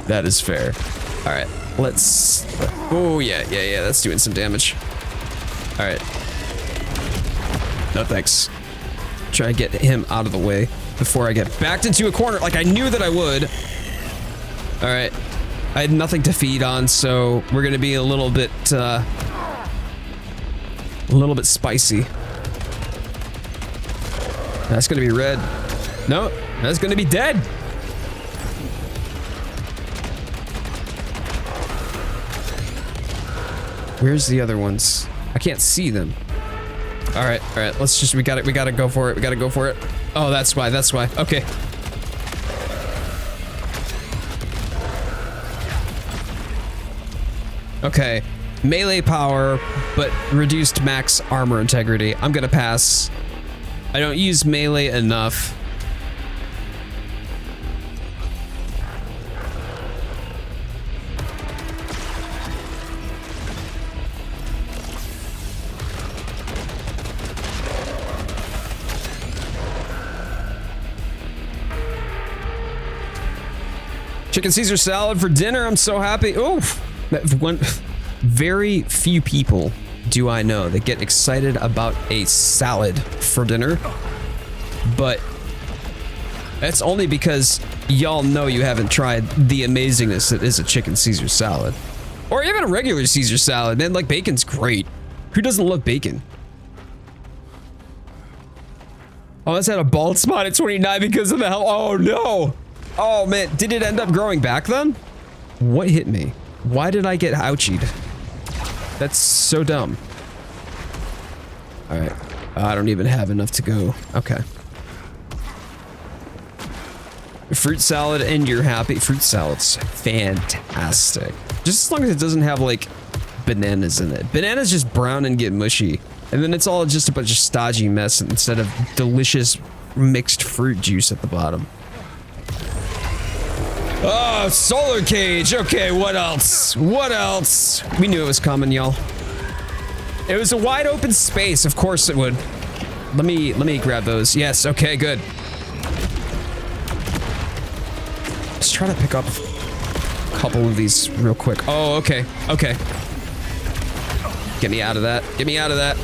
That is fair. All right, let's... Oh, yeah, that's doing some damage. All right. No thanks. Try to get him out of the way before I get backed into a corner like I knew that I would. All right, I had nothing to feed on, so we're gonna be a little bit spicy. That's gonna be red. No, that's gonna be dead. Where's the other ones? I can't see them. All right, let's just, we gotta go for it. We gotta go for it. Oh, that's why, okay. Okay, melee power, but reduced max armor integrity. I'm gonna pass. I don't use melee enough. Chicken Caesar salad for dinner. I'm so happy. Oof. Very few people do I know that get excited about a salad for dinner, but that's only because y'all know you haven't tried the amazingness that is a chicken Caesar salad, or even a regular Caesar salad. Man, like bacon's great. Who doesn't love bacon? Oh, that's had a bald spot at 29 because of the hell. Oh no. Oh man, did it end up growing back then? What hit me? Why did I get ouchied? That's so dumb. All right, I don't even have enough to go. Okay. Fruit salad and you're happy. Fruit salad's fantastic. Just as long as it doesn't have like bananas in it. Bananas just brown and get mushy. And then it's all just a bunch of stodgy mess instead of delicious mixed fruit juice at the bottom. Oh, solar cage. Okay, what else? What else? We knew it was coming, y'all. It was a wide open space. Of course it would. Let me grab those. Yes, okay, good. try to pick up a couple of these real quick. Oh, okay. Okay. Get me out of that. Get me out of that.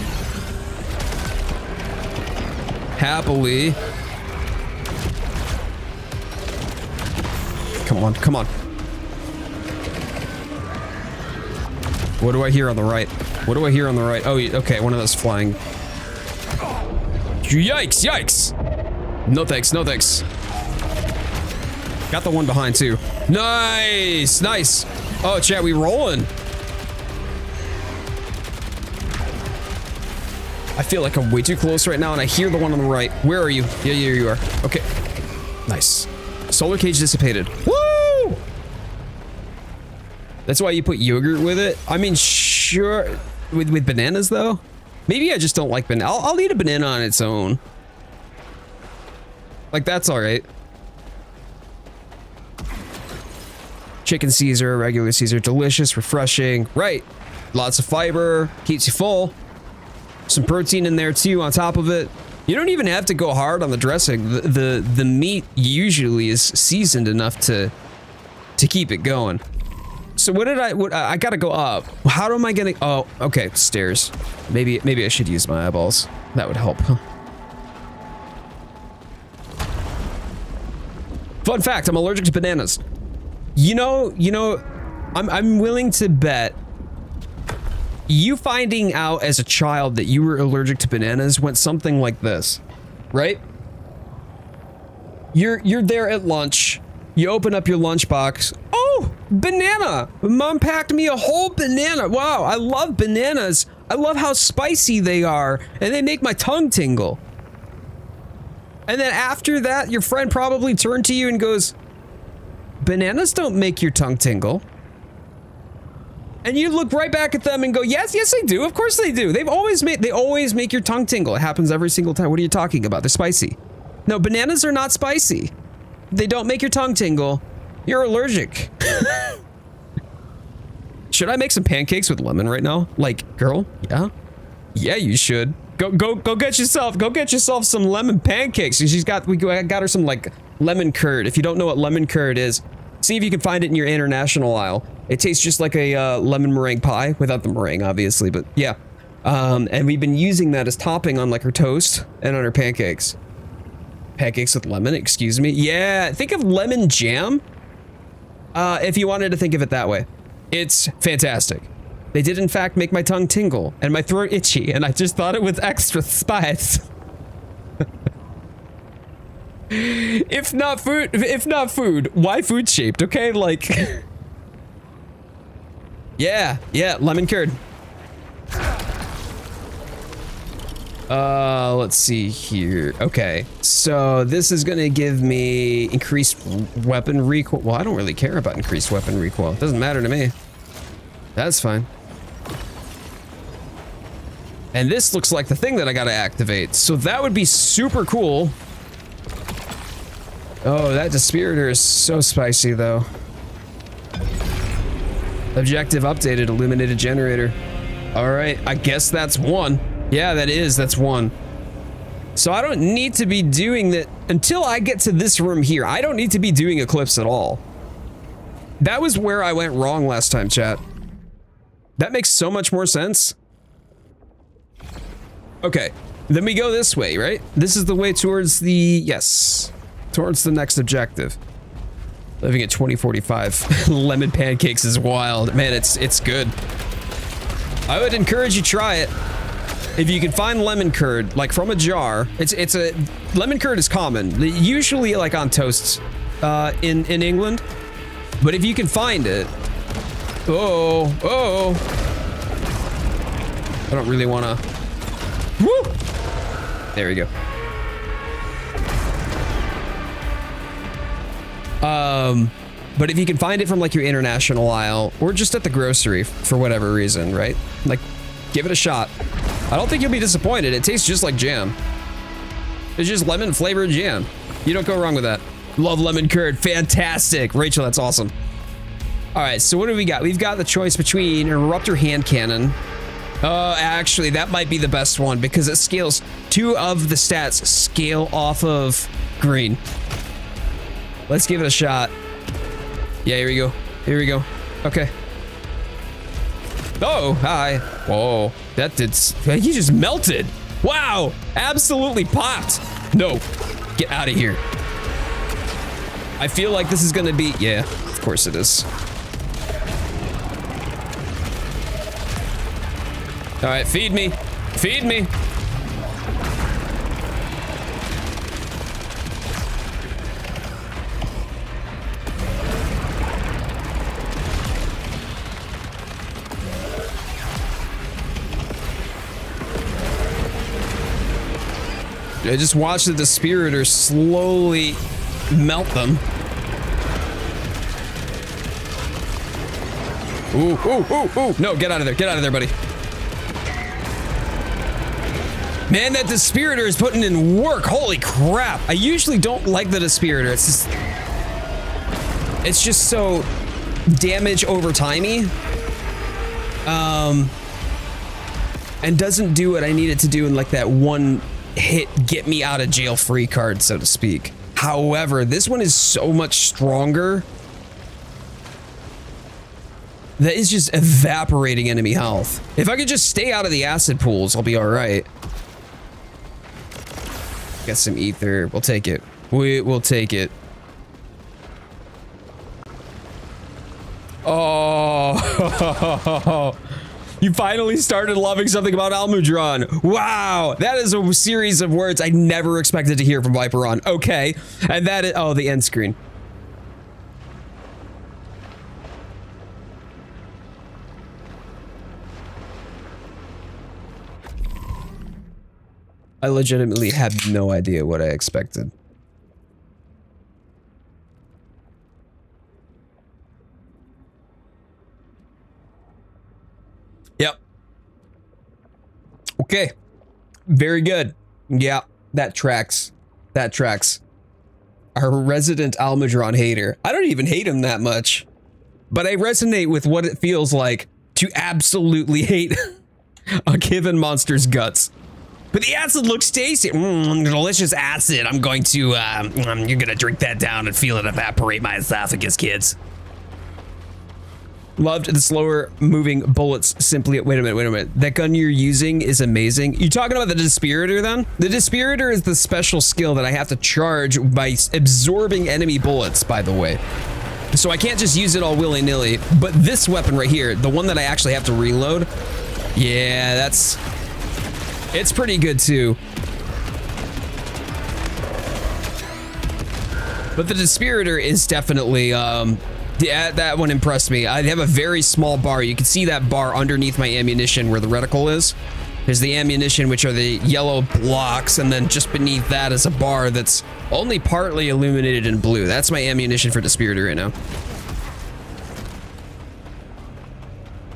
Happily. Come on, come on. What do I hear on the right? What do I hear on the right? Oh, okay, one of those flying. Yikes, yikes. No thanks, no thanks. Got the one behind too. Nice, nice. Oh, chat, we rolling. I feel like I'm way too close right now and I hear the one on the right. Where are you? Yeah, here you are. Okay. Nice. Solar cage dissipated. Woo! That's why you put yogurt with it? I mean, sure. With bananas, though? Maybe I just don't like banana. I'll eat a banana on its own. Like, that's alright. Chicken Caesar, regular Caesar, delicious, refreshing. Right. Lots of fiber, keeps you full. Some protein in there too on top of it. You don't even have to go hard on the dressing. The meat usually is seasoned enough to keep it going. So what did I gotta go up. How am I gonna, oh, okay, stairs. Maybe I should use my eyeballs. That would help, huh? Fun fact, I'm allergic to bananas. You know, I'm willing to bet you finding out as a child that you were allergic to bananas went something like this, right? You're there at lunch. You open up your lunchbox. Oh, banana! Mom packed me a whole banana. Wow, I love bananas. I love how spicy they are, and they make my tongue tingle. And then after that, your friend probably turned to you and goes, "Bananas don't make your tongue tingle." And you look right back at them and go, yes, yes, they do. Of course they do. They always make your tongue tingle. It happens every single time. What are you talking about? They're spicy. No, bananas are not spicy. They don't make your tongue tingle. You're allergic. Should I make some pancakes with lemon right now? Like, girl? Yeah? Yeah, you should. Go get yourself some lemon pancakes. We got her some like lemon curd. If you don't know what lemon curd is, see if you can find it in your international aisle. It tastes just like a lemon meringue pie, without the meringue, obviously, but yeah. And we've been using that as topping on like her toast and on her pancakes. Pancakes with lemon, excuse me. Yeah, think of lemon jam. If you wanted to think of it that way. It's fantastic. They did in fact make my tongue tingle and my throat itchy, and I just thought it was extra spice. If not food, why food shaped? Okay, like, yeah, lemon curd. Let's see here. Okay, so this is gonna give me increased weapon recoil. Well, I don't really care about increased weapon recoil. It doesn't matter to me. That's fine. And this looks like the thing that I gotta activate. So that would be super cool. Oh, that Dispiritor is so spicy, though. Objective updated, illuminated generator. All right, I guess that's one. Yeah, that's one. So I don't need to be doing that until I get to this room here. I don't need to be doing Eclipse at all. That was where I went wrong last time, chat. That makes so much more sense. Okay, then we go this way, right? This is the way towards the, yes. Towards the next objective. Living at 2045. Lemon pancakes is wild. Man, it's good. I would encourage you try it. If you can find lemon curd, like from a jar, lemon curd is common. Usually like on toasts in England. But if you can find it. Oh. I don't really wanna. Woo! There we go. But if you can find it from like your international aisle or just at the grocery for whatever reason, right? Like, give it a shot. I don't think you'll be disappointed. It tastes just like jam. It's just lemon flavored jam. You don't go wrong with that. Love lemon curd. Fantastic. Rachel, that's awesome. All right, so what do we got? We've got the choice between Eruptor Hand Cannon. Actually, that might be the best one because it scales. Two of the stats scale off of green. Let's give it a shot. Yeah, here we go. Here we go. Okay. Oh, hi. Whoa, that did. He just melted. Wow, absolutely popped. No, get out of here. I feel like this is gonna be. Yeah, of course it is. All right, feed me. Feed me. I just watched the Dispiritor slowly melt them. Ooh, ooh, ooh, ooh. No, get out of there. Get out of there, buddy. Man, that Dispiritor is putting in work. Holy crap. I usually don't like the Dispiritor. It's just so damage over timey. And doesn't do what I need it to do in like that one hit get me out of jail free card, so to speak. However, this one is so much stronger that is just evaporating enemy health. If I could just stay out of the acid pools, I'll be all right. Got some ether. We'll take it. We will take it. Oh, you finally started loving something about Almudron. Wow, that is a series of words I never expected to hear from Viperon. Okay, and that is, oh, the end screen. I legitimately had no idea what I expected. Yep. Okay. Very good. Yeah, that tracks. That tracks. Our resident Almudron hater. I don't even hate him that much, but I resonate with what it feels like to absolutely hate a given monster's guts. But the acid looks tasty. Delicious acid. I'm going to, you're gonna drink that down and feel it evaporate my esophagus, kids. Loved the slower moving bullets simply. Wait a minute. That gun you're using is amazing. You talking about the Dispiritor then? The Dispiritor is the special skill that I have to charge by absorbing enemy bullets, by the way. So I can't just use it all willy-nilly. But this weapon right here, the one that I actually have to reload, yeah, it's pretty good too. But the Dispiritor is definitely, yeah, that one impressed me. I have a very small bar. You can see that bar underneath my ammunition where the reticle is. There's the ammunition, which are the yellow blocks, and then just beneath that is a bar that's only partly illuminated in blue. That's my ammunition for Dispiritor right now.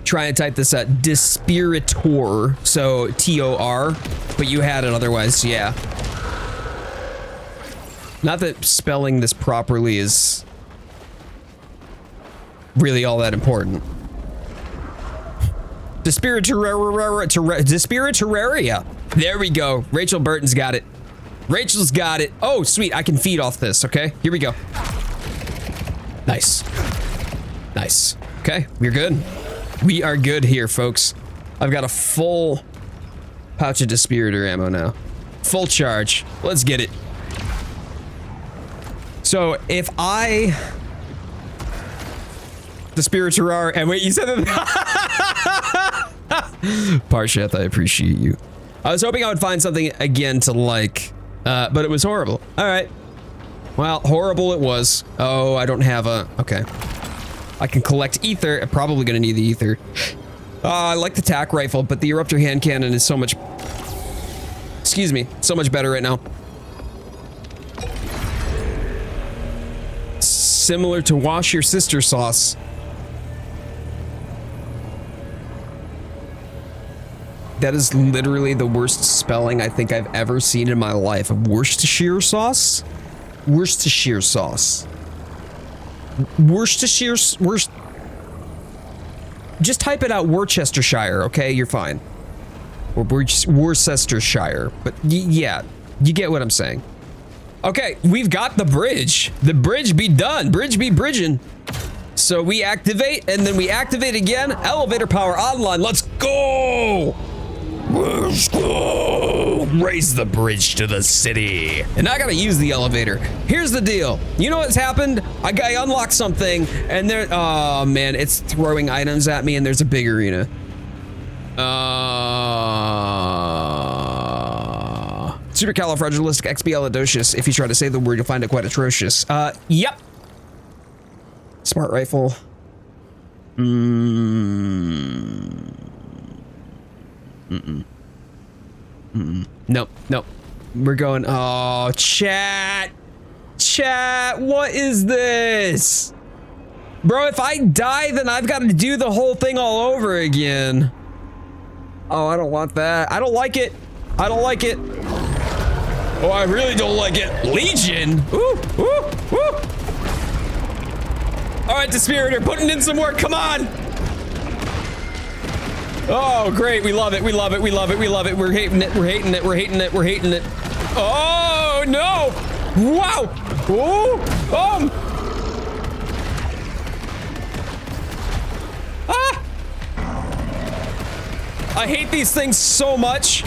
Try and type this at Dispiritor, so T-O-R, but you had it otherwise, yeah. Not that spelling this properly is really all that important. Dispiritoraria. There we go. Rachel Burton's got it. Rachel's got it. Oh, sweet. I can feed off this. Okay, here we go. Nice. Nice. Okay, we're good. We are good here, folks. I've got a full pouch of Dispiritor ammo now. Full charge. Let's get it. So if I... Dispiritor, and wait, you said that? Parsheth, I appreciate you. I was hoping I would find something again to like, but it was horrible. All right. Well, horrible it was. Oh, I don't have a... Okay. I can collect ether. I'm probably going to need the ether. I like the tac rifle, but the eruptor hand cannon is so much... Excuse me. So much better right now. Similar to wash your sister sauce. That is literally the worst spelling I think I've ever seen in my life. Worcestershire sauce? Worcestershire sauce. Worcestershire... Just type it out Worcestershire, okay? You're fine. Or Worcestershire. But yeah, you get what I'm saying. Okay, we've got the bridge. The bridge be done. Bridge be bridging. So we activate, and then we activate again. Elevator power online. Let's go! Let's go! Raise the bridge to the city. And I gotta use the elevator. Here's the deal. You know what's happened? I unlocked something, and there, oh man, it's throwing items at me, and there's a big arena. Supercalifragilisticexpialidocious. If you try to say the word, you'll find it quite atrocious. Yep. Smart rifle. Nope, nope. We're going, oh, chat. Chat, what is this? Bro, if I die, then I've got to do the whole thing all over again. Oh, I don't want that. I don't like it. I don't like it. Oh, I really don't like it. Legion? Ooh, ooh, ooh. All right, Dispiritor, putting in some work. Come on. Oh, great. We love it. We love it. We love it. We love it. We're hating it. We're hating it. We're hating it. We're hating it. Oh, no. Wow. Oh, I hate these things so much.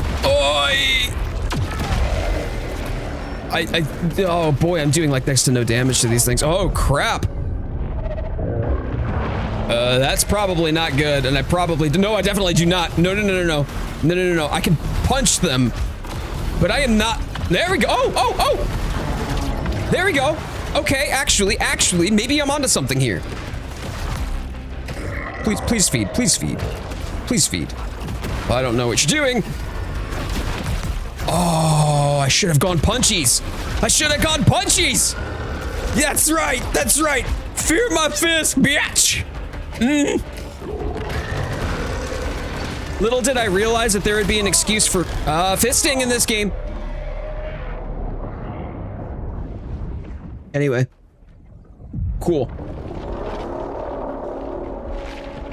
Oh boy, I'm doing like next to no damage to these things. Oh crap. That's probably not good, and I definitely do not. No. I can punch them, but I am not. There we go. Oh. There we go. Okay, actually, maybe I'm onto something here. Please feed. I don't know what you're doing. Oh, I should have gone punchies. That's right. Fear my fist, bitch. Little did I realize that there would be an excuse for fisting in this game. Anyway. Cool.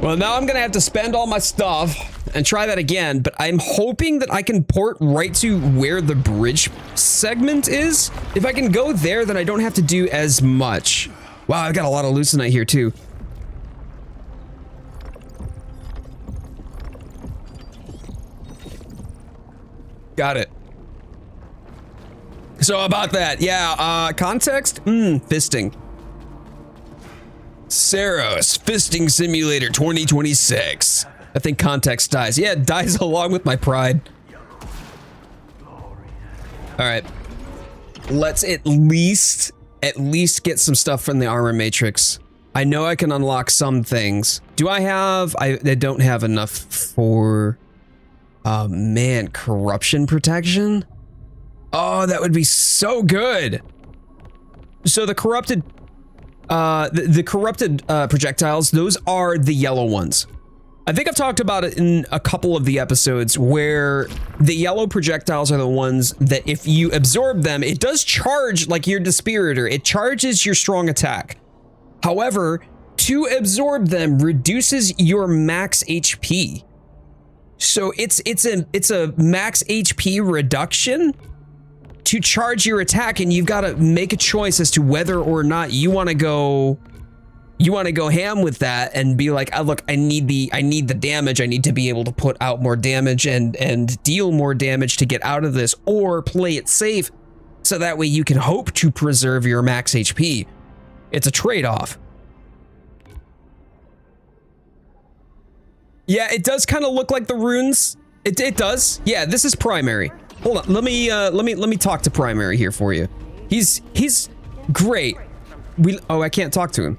Well, now I'm gonna have to spend all my stuff and try that again, but I'm hoping that I can port right to where the bridge segment is. If I can go there, then I don't have to do as much. Wow, I've got a lot of leucinite here too. Got it. So about that, yeah, context? Fisting. Saros, Fisting Simulator 2026. I think context dies. Yeah, it dies along with my pride. Alright. Let's at least get some stuff from the armor matrix. I know I can unlock some things. Do I have... I don't have enough for... man, corruption protection? Oh, that would be so good! So the corrupted... the corrupted projectiles, those are the yellow ones. I think I've talked about it in a couple of the episodes where the yellow projectiles are the ones that if you absorb them, it does charge like your Dispiritor. It charges your strong attack. However, to absorb them reduces your max HP. So it's a max HP reduction to charge your attack, and you've got to make a choice as to whether or not you want to go ham with that and be like, oh, look, I need the damage. I need to be able to put out more damage and deal more damage to get out of this, or play it safe so that way you can hope to preserve your max HP. It's a trade-off. Yeah, it does kind of look like the runes. It does. Yeah, this is primary. Hold on, let me talk to primary here for you. He's great. I can't talk to him.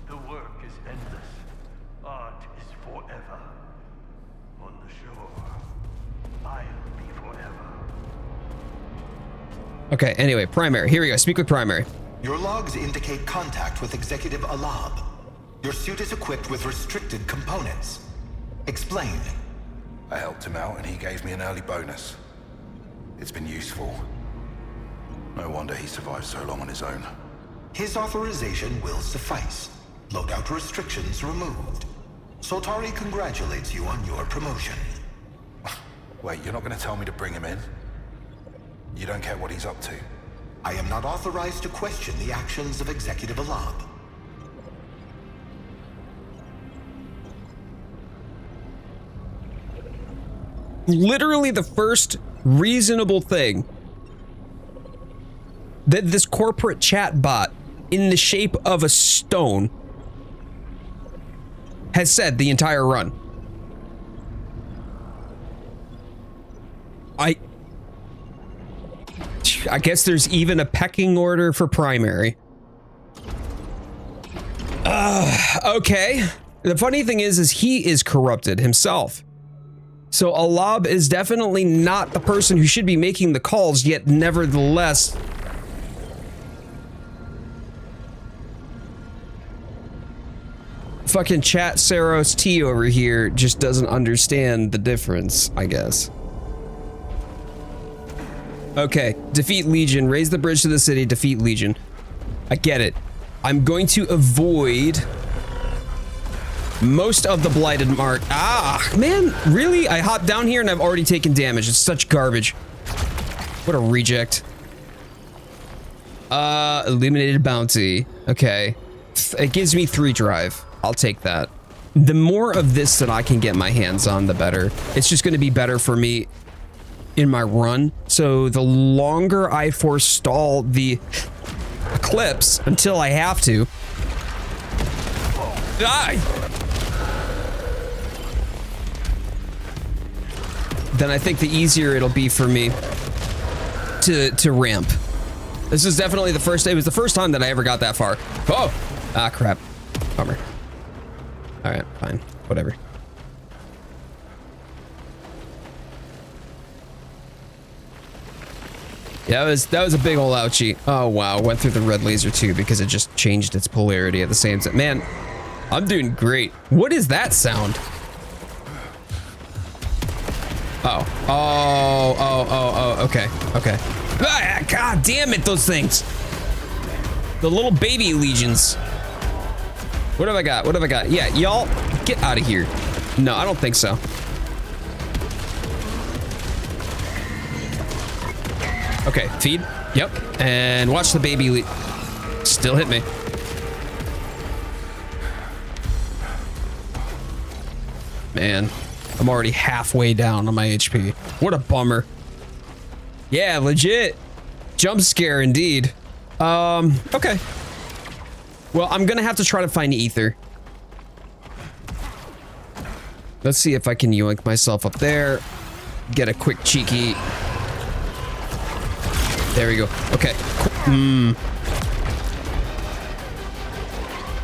The work is endless. Art is forever. On the shore, I'll be forever. Okay, anyway, primary. Here we go. Speak with primary. Your logs indicate contact with Executive Alab. Your suit is equipped with restricted components. Explain. I helped him out and he gave me an early bonus. It's been useful. No wonder he survived so long on his own. His authorization will suffice. Loadout restrictions removed. Soltari congratulates you on your promotion. Wait, you're not going to tell me to bring him in? You don't care what he's up to? I am not authorized to question the actions of Executive Alab. Literally the first reasonable thing that this corporate chat bot in the shape of a stone has said the entire run. I guess there's even a pecking order for primary. Okay. The funny thing is he is corrupted himself. So Alab is definitely not the person who should be making the calls, yet nevertheless. Fucking chat Saros T over here just doesn't understand the difference, I guess. Okay, defeat Legion, raise the bridge to the city, defeat Legion. I get it. I'm going to avoid most of the blighted mark. Ah, man, really? I hopped down here and I've already taken damage. It's such garbage. What a reject. Illuminated bounty. Okay. It gives me 3 drive. I'll take that. The more of this that I can get my hands on, the better. It's just going to be better for me in my run. So the longer I forestall the eclipse until I have to. Die! Then I think the easier it'll be for me to ramp. This is definitely the first. It was the first time that I ever got that far. Oh! Ah, crap. Bummer. All right, fine. Whatever. Yeah, that was a big ol' ouchie. Oh, wow. Went through the red laser too because it just changed its polarity at the same time. Man, I'm doing great. What is that sound? Oh, okay, okay. Ah, God damn it, those things. The little baby legions. What have I got? What have I got? Yeah, y'all get out of here. No, I don't think so. Okay, feed. Yep. And watch the baby still hit me. Man, I'm already halfway down on my HP. What a bummer. Yeah, legit. Jump scare indeed. Okay. Well, I'm gonna have to try to find ether. Let's see if I can yoink myself up there. Get a quick cheeky. There we go. Okay.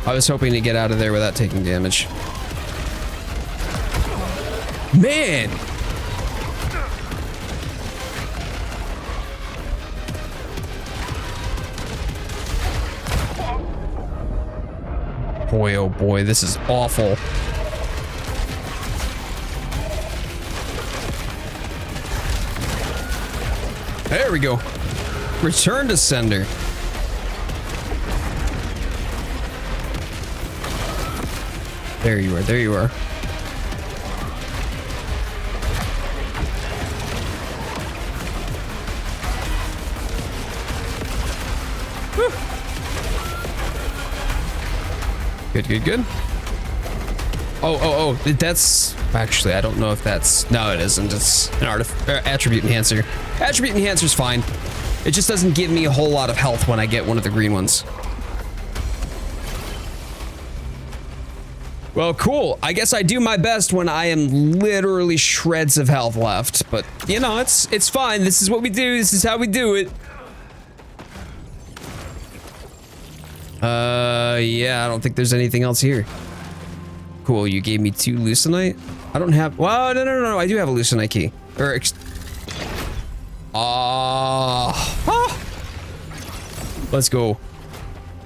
I was hoping to get out of there without taking damage. Man! Boy, oh boy, this is awful. There we go. Return to sender. There you are, there you are. Whew. Good, good, good. Oh, that's actually, I don't know if that's, no, it isn't. It's an attribute enhancer. Attribute enhancer's fine. It just doesn't give me a whole lot of health when I get one of the green ones. Well, cool. I guess I do my best when I am literally shreds of health left, but you know, it's fine. This is what we do. This is how we do it. Yeah, I don't think there's anything else here. Cool, you gave me 2 Lucenite? I don't have, well, no, I do have a Lucenite key. Or, let's go.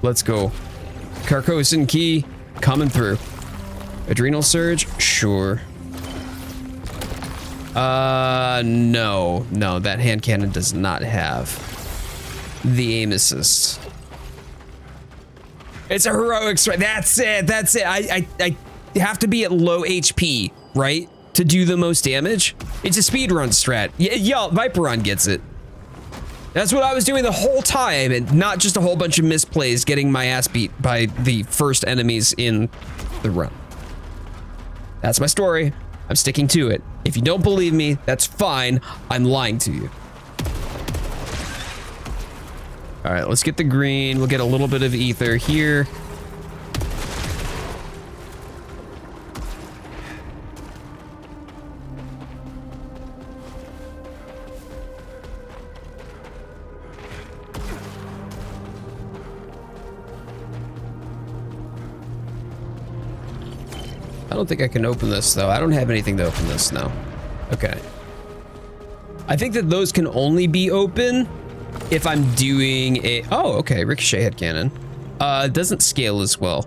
Let's go. Carcosan key coming through. Adrenal surge? Sure. No, that hand cannon does not have the aim assist. It's a heroic strike. That's it. I have to be at low HP, right? To do the most damage. It's a speedrun strat. Yeah, y'all, Viperon gets it. That's what I was doing the whole time, and not just a whole bunch of misplays getting my ass beat by the first enemies in the run. That's my story. I'm sticking to it. If you don't believe me, that's fine. I'm lying to you. All right, let's get the green. We'll get a little bit of ether here. I don't think I can open this though. I don't have anything to open this now. Okay. I think that those can only be open if I'm doing a, oh, okay, ricochet head cannon. It doesn't scale as well.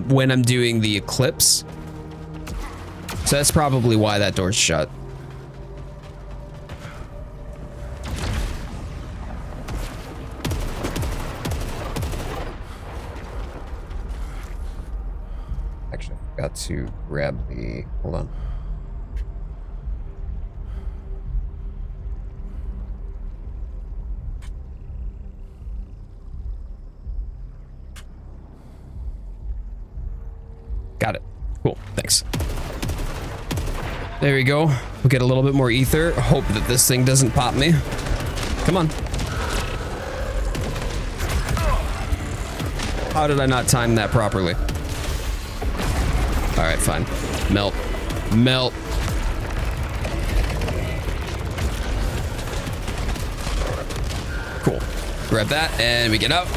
When I'm doing the eclipse. So that's probably why that door's shut. Actually, I forgot to grab the, hold on. Got it. Cool. Thanks. There we go. We'll get a little bit more ether. Hope that this thing doesn't pop me. Come on. How did I not time that properly? All right, fine. Melt. Melt. Cool. Grab that and we get out.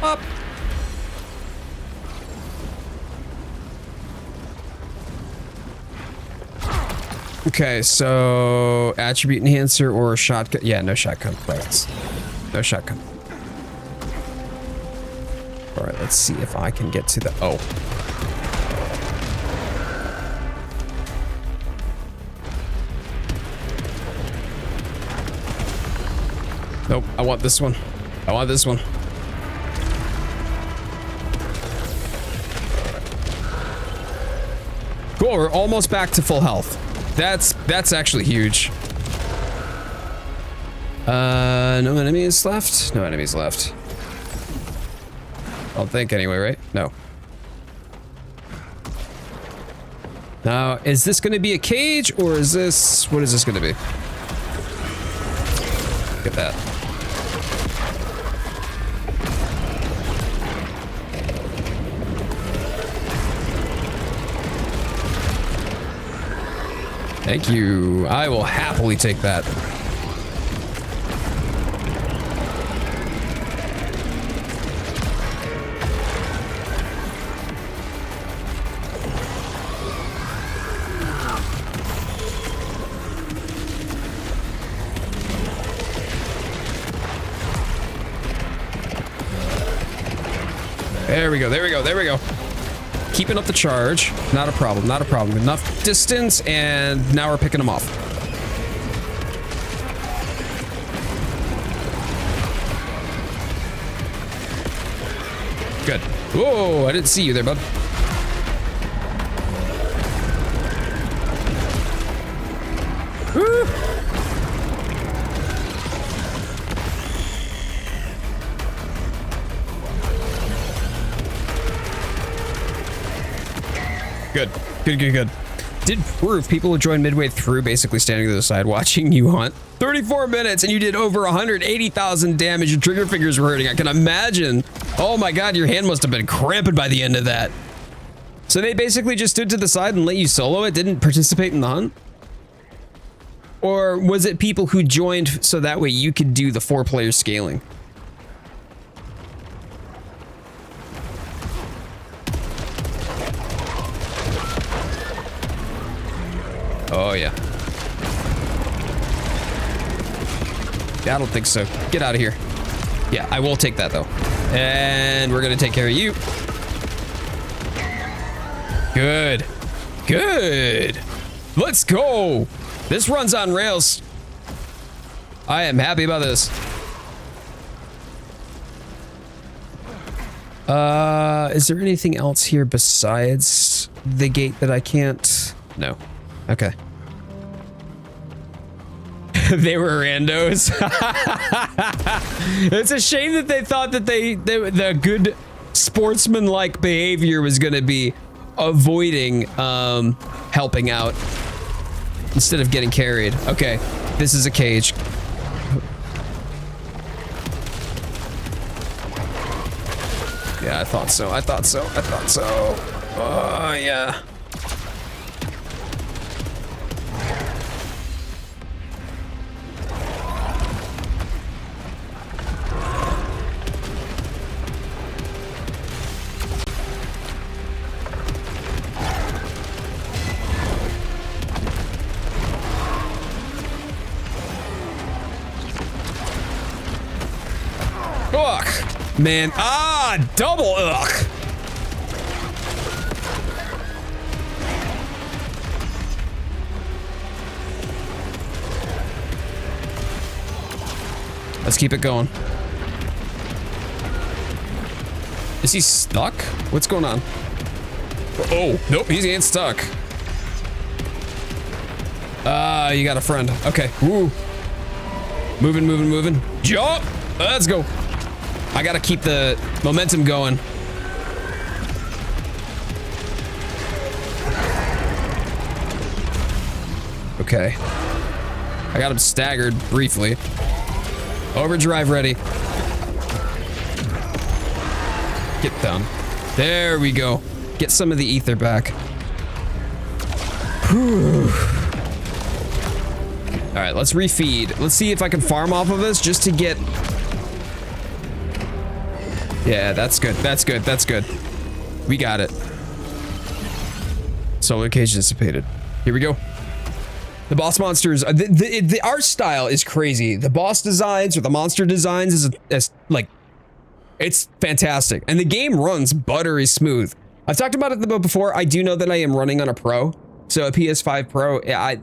Up. Okay, so attribute enhancer or shotgun. Yeah, no shotgun credits. No shotgun. All right, let's see if I can get to the, oh. Nope, I want this one. I want this one. Cool, we're almost back to full health. That's actually huge. No enemies left? No enemies left. I don't think anyway, right? No. Now, is this gonna be a cage or is this, what is this gonna be? Look at that. Thank you. I will happily take that. There we go, there we go, there we go. Keeping up the charge. Not a problem, not a problem. Enough distance, and now we're picking them off. Good. Whoa, I didn't see you there, bud. Woo. Good. Good, good, good. Did prove people who joined midway through basically standing to the side watching you hunt. 34 minutes and you did over 180,000 damage. Your trigger fingers were hurting. I can imagine. Oh my god, your hand must have been cramping by the end of that. So they basically just stood to the side and let you solo it, didn't participate in the hunt? Or was it people who joined so that way you could do the 4-player scaling? Oh, yeah. I don't think so. Get out of here. Yeah, I will take that, though. And we're going to take care of you. Good. Good. Let's go. This runs on rails. I am happy about this. Is there anything else here besides the gate that I can't? No. Okay. They were randos. It's a shame that they thought that the good sportsman-like behavior was gonna be avoiding helping out instead of getting carried. Okay, this is a cage. Yeah, I thought so. I thought so. I thought so. Oh, yeah. Ugh, man. Ah, double ugh. Let's keep it going. Is he stuck? What's going on? Oh, nope, he ain't stuck. You got a friend. Okay, woo. Moving, moving, moving. Jump! Let's go. I gotta keep the momentum going. Okay. I got him staggered briefly. Overdrive ready. Get down. There we go. Get some of the ether back. Whew. All right, let's refeed. Let's see if I can farm off of this just to get... Yeah, that's good. That's good. That's good. We got it. Solar cage dissipated. Here we go. The boss monsters, the art style is crazy. The boss designs or the monster designs is like, it's fantastic. And the game runs buttery smooth. I've talked about it before. I do know that I am running on a Pro. So a PS5 Pro, I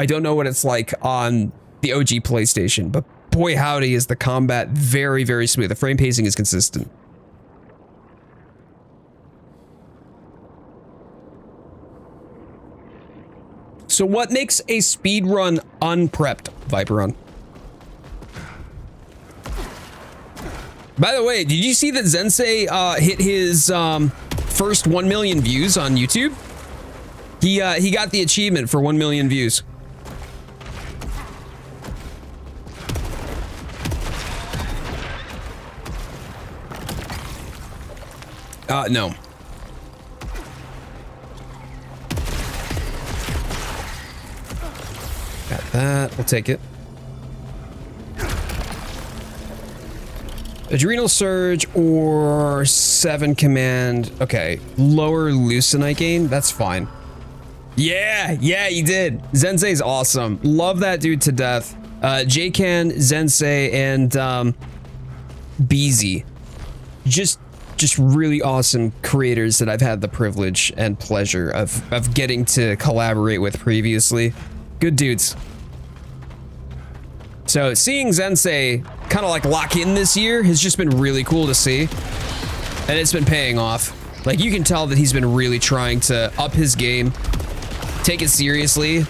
don't know what it's like on the OG PlayStation, but boy howdy is the combat very, very smooth. The frame pacing is consistent. So what makes a speedrun unprepped, Viperon? By the way, did you see that Zensei hit his first 1 million views on YouTube? He got the achievement for 1 million views. No. Got that. We'll take it. Adrenal Surge or 7 command. Okay. Lower Leucinite gain. That's fine. Yeah. Yeah, you did. Zensei's awesome. Love that dude to death. J-Can, Zensei, and BZ. Just really awesome creators that I've had the privilege and pleasure of getting to collaborate with previously. Good dudes. So seeing Zensei kind of like lock in this year has just been really cool to see. And it's been paying off. Like you can tell that he's been really trying to up his game, take it seriously.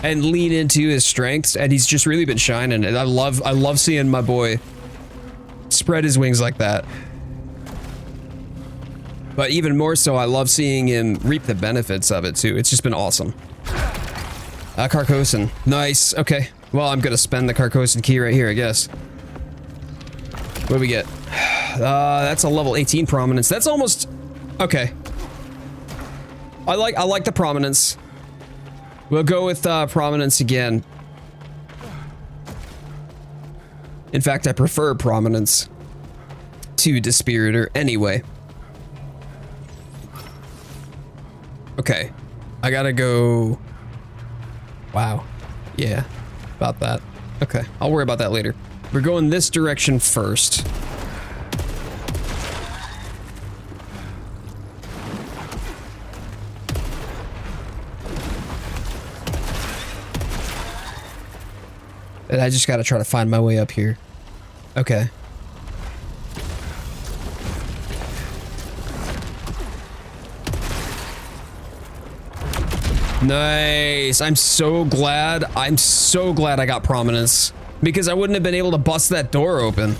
And lean into his strengths, and he's just really been shining. And I love seeing my boy spread his wings like that. But even more so, I love seeing him reap the benefits of it too. It's just been awesome. Carcosan, nice. Okay, well I'm gonna spend the Carcosan key right here, I guess. What do we get? That's a level 18 prominence. That's almost okay. I like the prominence. We'll go with prominence again. In fact, I prefer prominence to Dispiritor anyway. Okay, I gotta go. Wow, yeah, about that. Okay, I'll worry about that later. We're going this direction first. And I just gotta try to find my way up here. Okay. Nice. I'm so glad I got prominence, because I wouldn't have been able to bust that door open.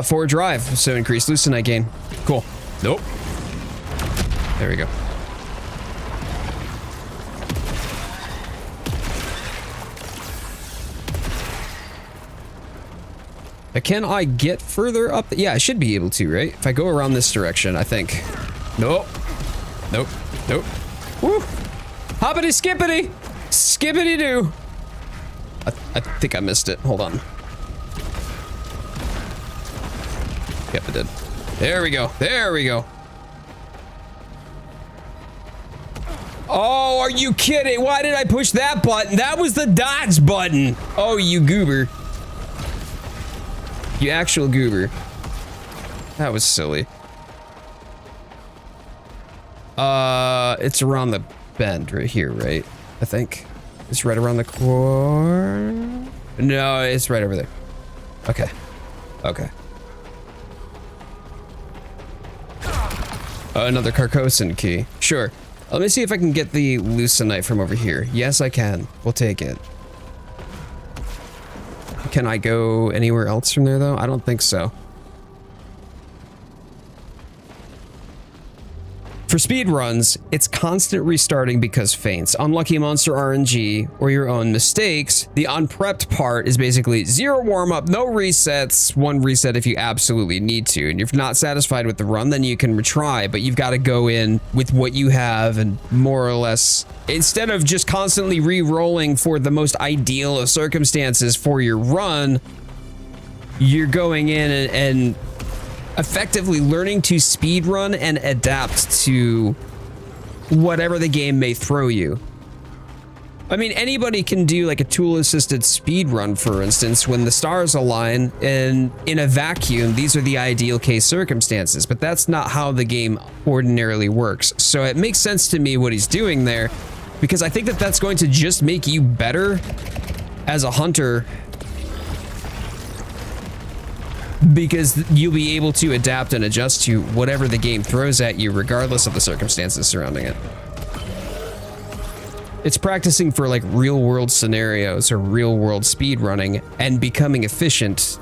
Forward drive, so increased Lucenite gain. Cool. Nope. There we go. Can I get further up? Yeah, I should be able to, right? If I go around this direction, I think. Nope. Nope. Nope. Woo! Hoppity skippity! Skippity doo! I think I missed it. Hold on. Yep, I did. There we go. There we go. Oh, are you kidding? Why did I push that button? That was the dodge button. Oh, you goober. You actual goober. That was silly. It's around the bend right here, right? I think. It's right around the corner. No, it's right over there. Okay. Okay. Another Carcosan key. Sure. Let me see if I can get the Lucenite from over here. Yes, I can. We'll take it. Can I go anywhere else from there, though? I don't think so. For speed runs, it's constant restarting because feints, unlucky monster RNG, or your own mistakes. The unprepped part is basically 0 warm-up, no resets, 1 reset if you absolutely need to. And if you're not satisfied with the run, then you can retry, but you've got to go in with what you have and more or less, instead of just constantly re-rolling for the most ideal of circumstances for your run, you're going in and effectively learning to speedrun and adapt to whatever the game may throw you. I mean, anybody can do like a tool-assisted speedrun, for instance, when the stars align, and in a vacuum, these are the ideal case circumstances, but that's not how the game ordinarily works. So it makes sense to me what he's doing there, because I think that that's going to just make you better as a hunter, because you'll be able to adapt and adjust to whatever the game throws at you, regardless of the circumstances surrounding it. It's practicing for like real world scenarios or real world speed running and becoming efficient.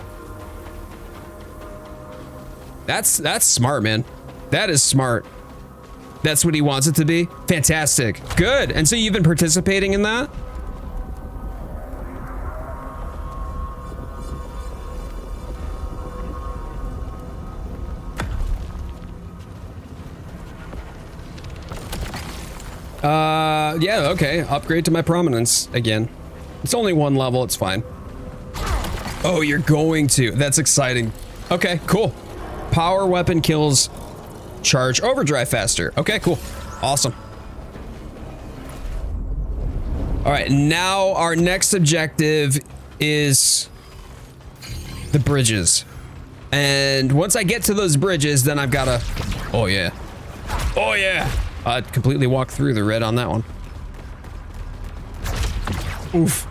That's smart, man. That is smart. That's what he wants it to be. Fantastic. Good. And so you've been participating in that? Yeah, okay. Upgrade to my prominence again. It's only 1 level, it's fine. Oh, you're going to. That's exciting. Okay, cool. Power weapon kills charge overdrive faster. Okay, cool. Awesome. All right, now our next objective is the bridges. And once I get to those bridges, then I've got to... Oh, yeah. Oh, yeah. I completely walked through the red on that one. Oof.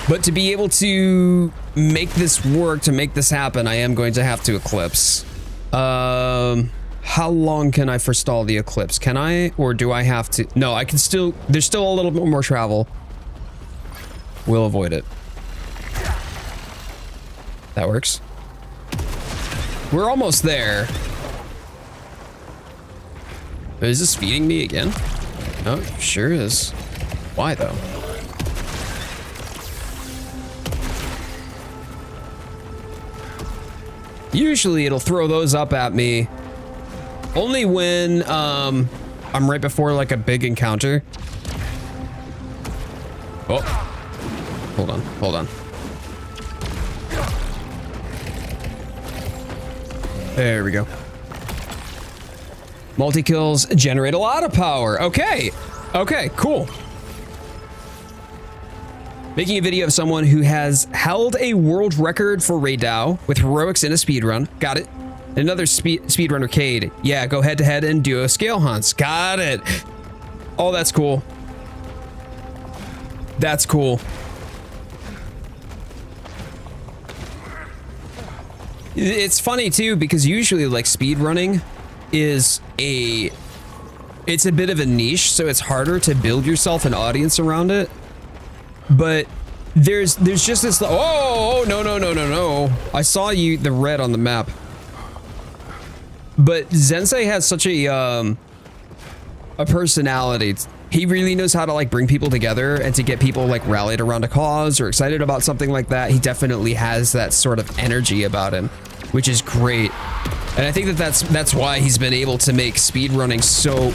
But to be able to make this work, to make this happen, I am going to have to eclipse. How long can I forestall the eclipse? Can I, or do I have to? No, I can still, there's still a little bit more travel. We'll avoid it. That works. We're almost there. Is this feeding me again? Oh, sure is. Why though? Usually it'll throw those up at me only when I'm right before like a big encounter. Oh, hold on, hold on. There we go. Multi-kills generate a lot of power. Okay. Okay, cool. Making a video of someone who has held a world record for Raidao with heroics in a speedrun. Got it. Another speedrun arcade. Yeah, go head to head and duo scale hunts. Got it. Oh, that's cool. That's cool. It's funny too, because usually like speedrunning is it's a bit of a niche, so it's harder to build yourself an audience around it. But there's just this, oh, no. I saw the red on the map. But Zensei has such a personality. He really knows how to like bring people together and to get people like rallied around a cause or excited about something like that. He definitely has that sort of energy about him, which is great. And I think that that's why he's been able to make speedrunning so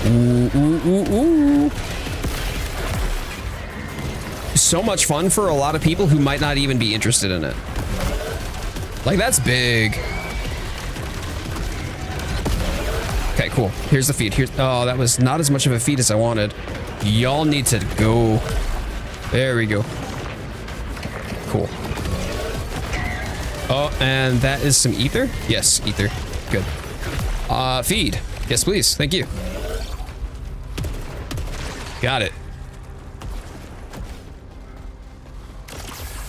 so much fun for a lot of people who might not even be interested in it. Like, that's big. Okay, cool. Here's the feed. Oh, that was not as much of a feed as I wanted. Y'all need to go. There we go. Cool. Oh, and that is some ether? Yes, ether. Good. Feed. Yes, please. Thank you. Got it.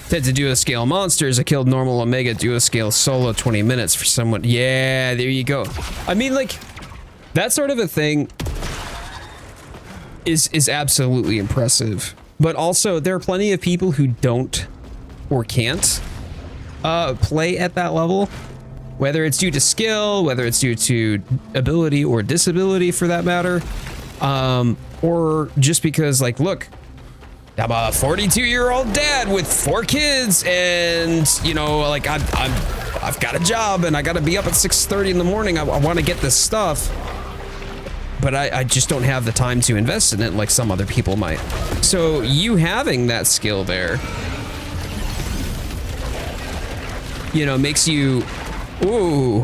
Said to duo-scale monsters, I killed normal Omega duo-scale solo 20 minutes for someone. Yeah, there you go. I mean, like, that sort of a thing is absolutely impressive. But also, there are plenty of people who don't or can't play at that level. Whether it's due to skill, whether it's due to ability or disability for that matter. Or just because, like, look, I'm a 42-year-old dad with 4 kids, and you know, like I've got a job and I got to be up at 6:30 in the morning. I want to get this stuff, but I just don't have the time to invest in it like some other people might. So you having that skill there, you know, makes you, ooh,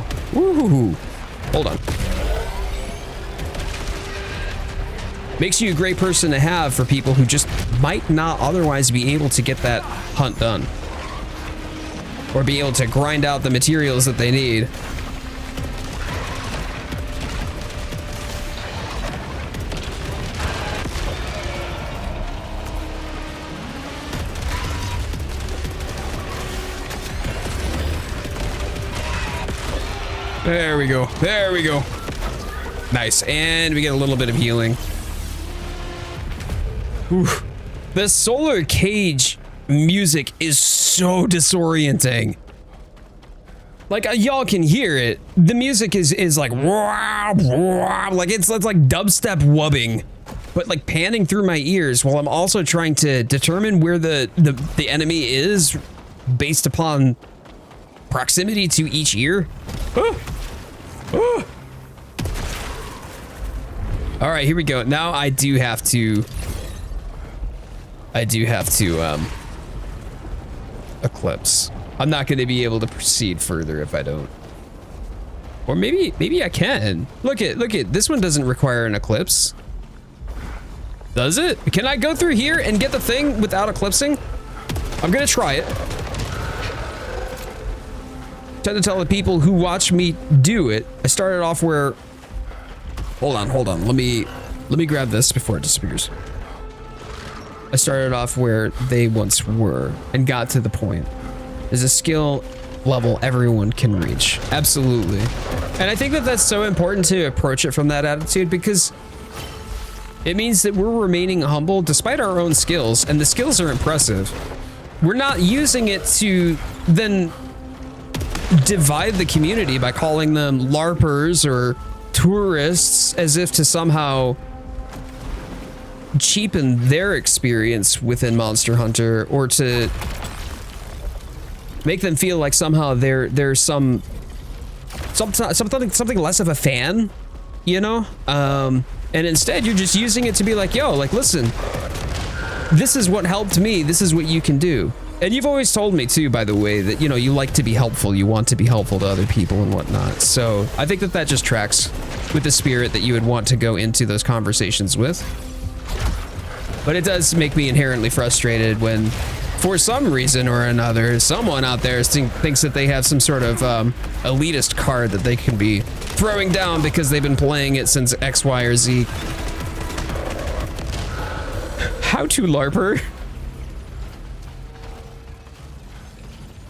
hold on. Makes you a great person to have for people who just might not otherwise be able to get that hunt done. Or be able to grind out the materials that they need. There we go. There we go. Nice. And we get a little bit of healing. Oof. The solar cage music is so disorienting. Like, y'all can hear it. The music is like, like it's like dubstep wubbing, but like panning through my ears while I'm also trying to determine where the enemy is based upon proximity to each ear. All right, here we go. Now I do have to eclipse. I'm not going to be able to proceed further if I don't. Or maybe I can. Look at this one doesn't require an eclipse. Does it? Can I go through here and get the thing without eclipsing? I'm going to try it. Tend to tell the people who watch me do it. I started off where, hold on. Let me grab this before it disappears. I started off where they once were and got to the point. There's a skill level everyone can reach. Absolutely. And I think that that's so important to approach it from that attitude, because it means that we're remaining humble despite our own skills, and the skills are impressive. We're not using it to then divide the community by calling them LARPers or tourists as if to somehow cheapen their experience within Monster Hunter, or to make them feel like somehow there's something less of a fan, you know? And instead you're just using it to be like, yo, like, listen, this is what helped me, this is what you can do. And you've always told me too, by the way, that, you know, you like to be helpful, you want to be helpful to other people and whatnot. So I think that just tracks with the spirit that you would want to go into those conversations with. But it does make me inherently frustrated when for some reason or another, someone out there thinks that they have some sort of elitist card that they can be throwing down because they've been playing it since X, Y, or Z. How to LARPer?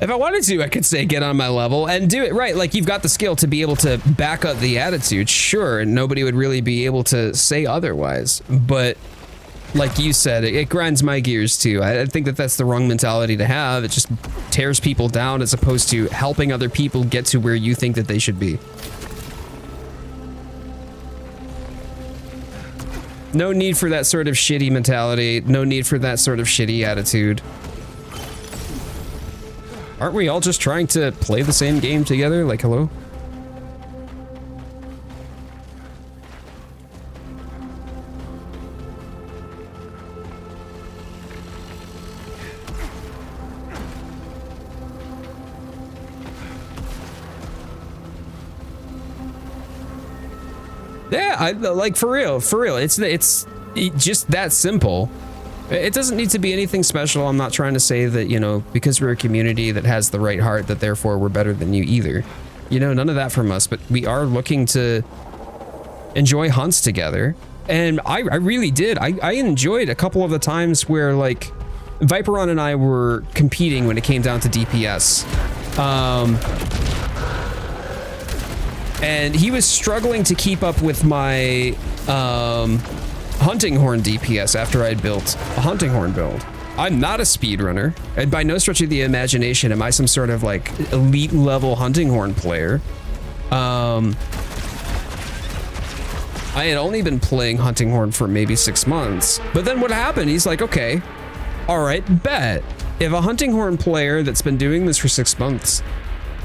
If I wanted to, I could say get on my level and do it right. Like, you've got the skill to be able to back up the attitude, sure, and nobody would really be able to say otherwise. But like you said, it grinds my gears too. I think that that's the wrong mentality to have. It just tears people down as opposed to helping other people get to where you think that they should be. No need for that sort of shitty mentality. No need for that sort of shitty attitude. Aren't we all just trying to play the same game together? Like, hello? Yeah, I like for real. It's just that simple. It doesn't need to be anything special. I'm not trying to say that, you know, because we're a community that has the right heart, that therefore we're better than you either. You know, none of that from us, but we are looking to enjoy hunts together. And I really did. I enjoyed a couple of the times where, like, Viperon and I were competing when it came down to DPS. And he was struggling to keep up with my hunting horn DPS after I'd built a hunting horn build. I'm not a speedrunner, and by no stretch of the imagination am I some sort of like elite level hunting horn player. I had only been playing hunting horn for maybe 6 months, but then what happened? He's like, okay, all right, bet. If a hunting horn player that's been doing this for 6 months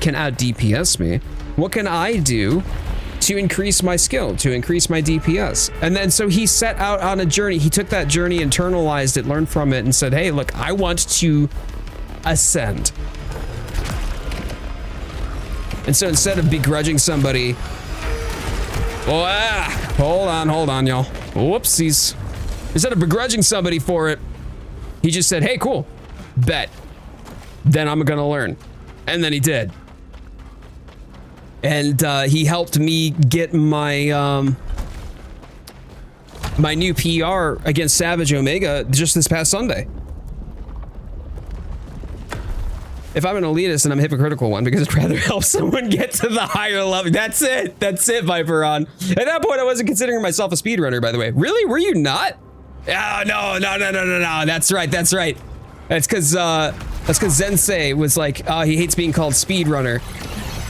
can out DPS me, what can I do to increase my skill, to increase my DPS? And then so he set out on a journey. He took that journey, internalized it, learned from it, and said, hey, look, I want to ascend. And so instead of begrudging somebody, hold on, y'all. Whoopsies. Instead of begrudging somebody for it, he just said, hey, cool, bet. Then I'm gonna learn. And then he did. And he helped me get my my new PR against Savage Omega just this past Sunday. If I'm an elitist and I'm a hypocritical one because I'd rather help someone get to the higher level. That's it, Viperon. At that point, I wasn't considering myself a speedrunner, by the way. Really? Were you not? Oh, no. That's right. That's because Zensei was like, he hates being called speedrunner.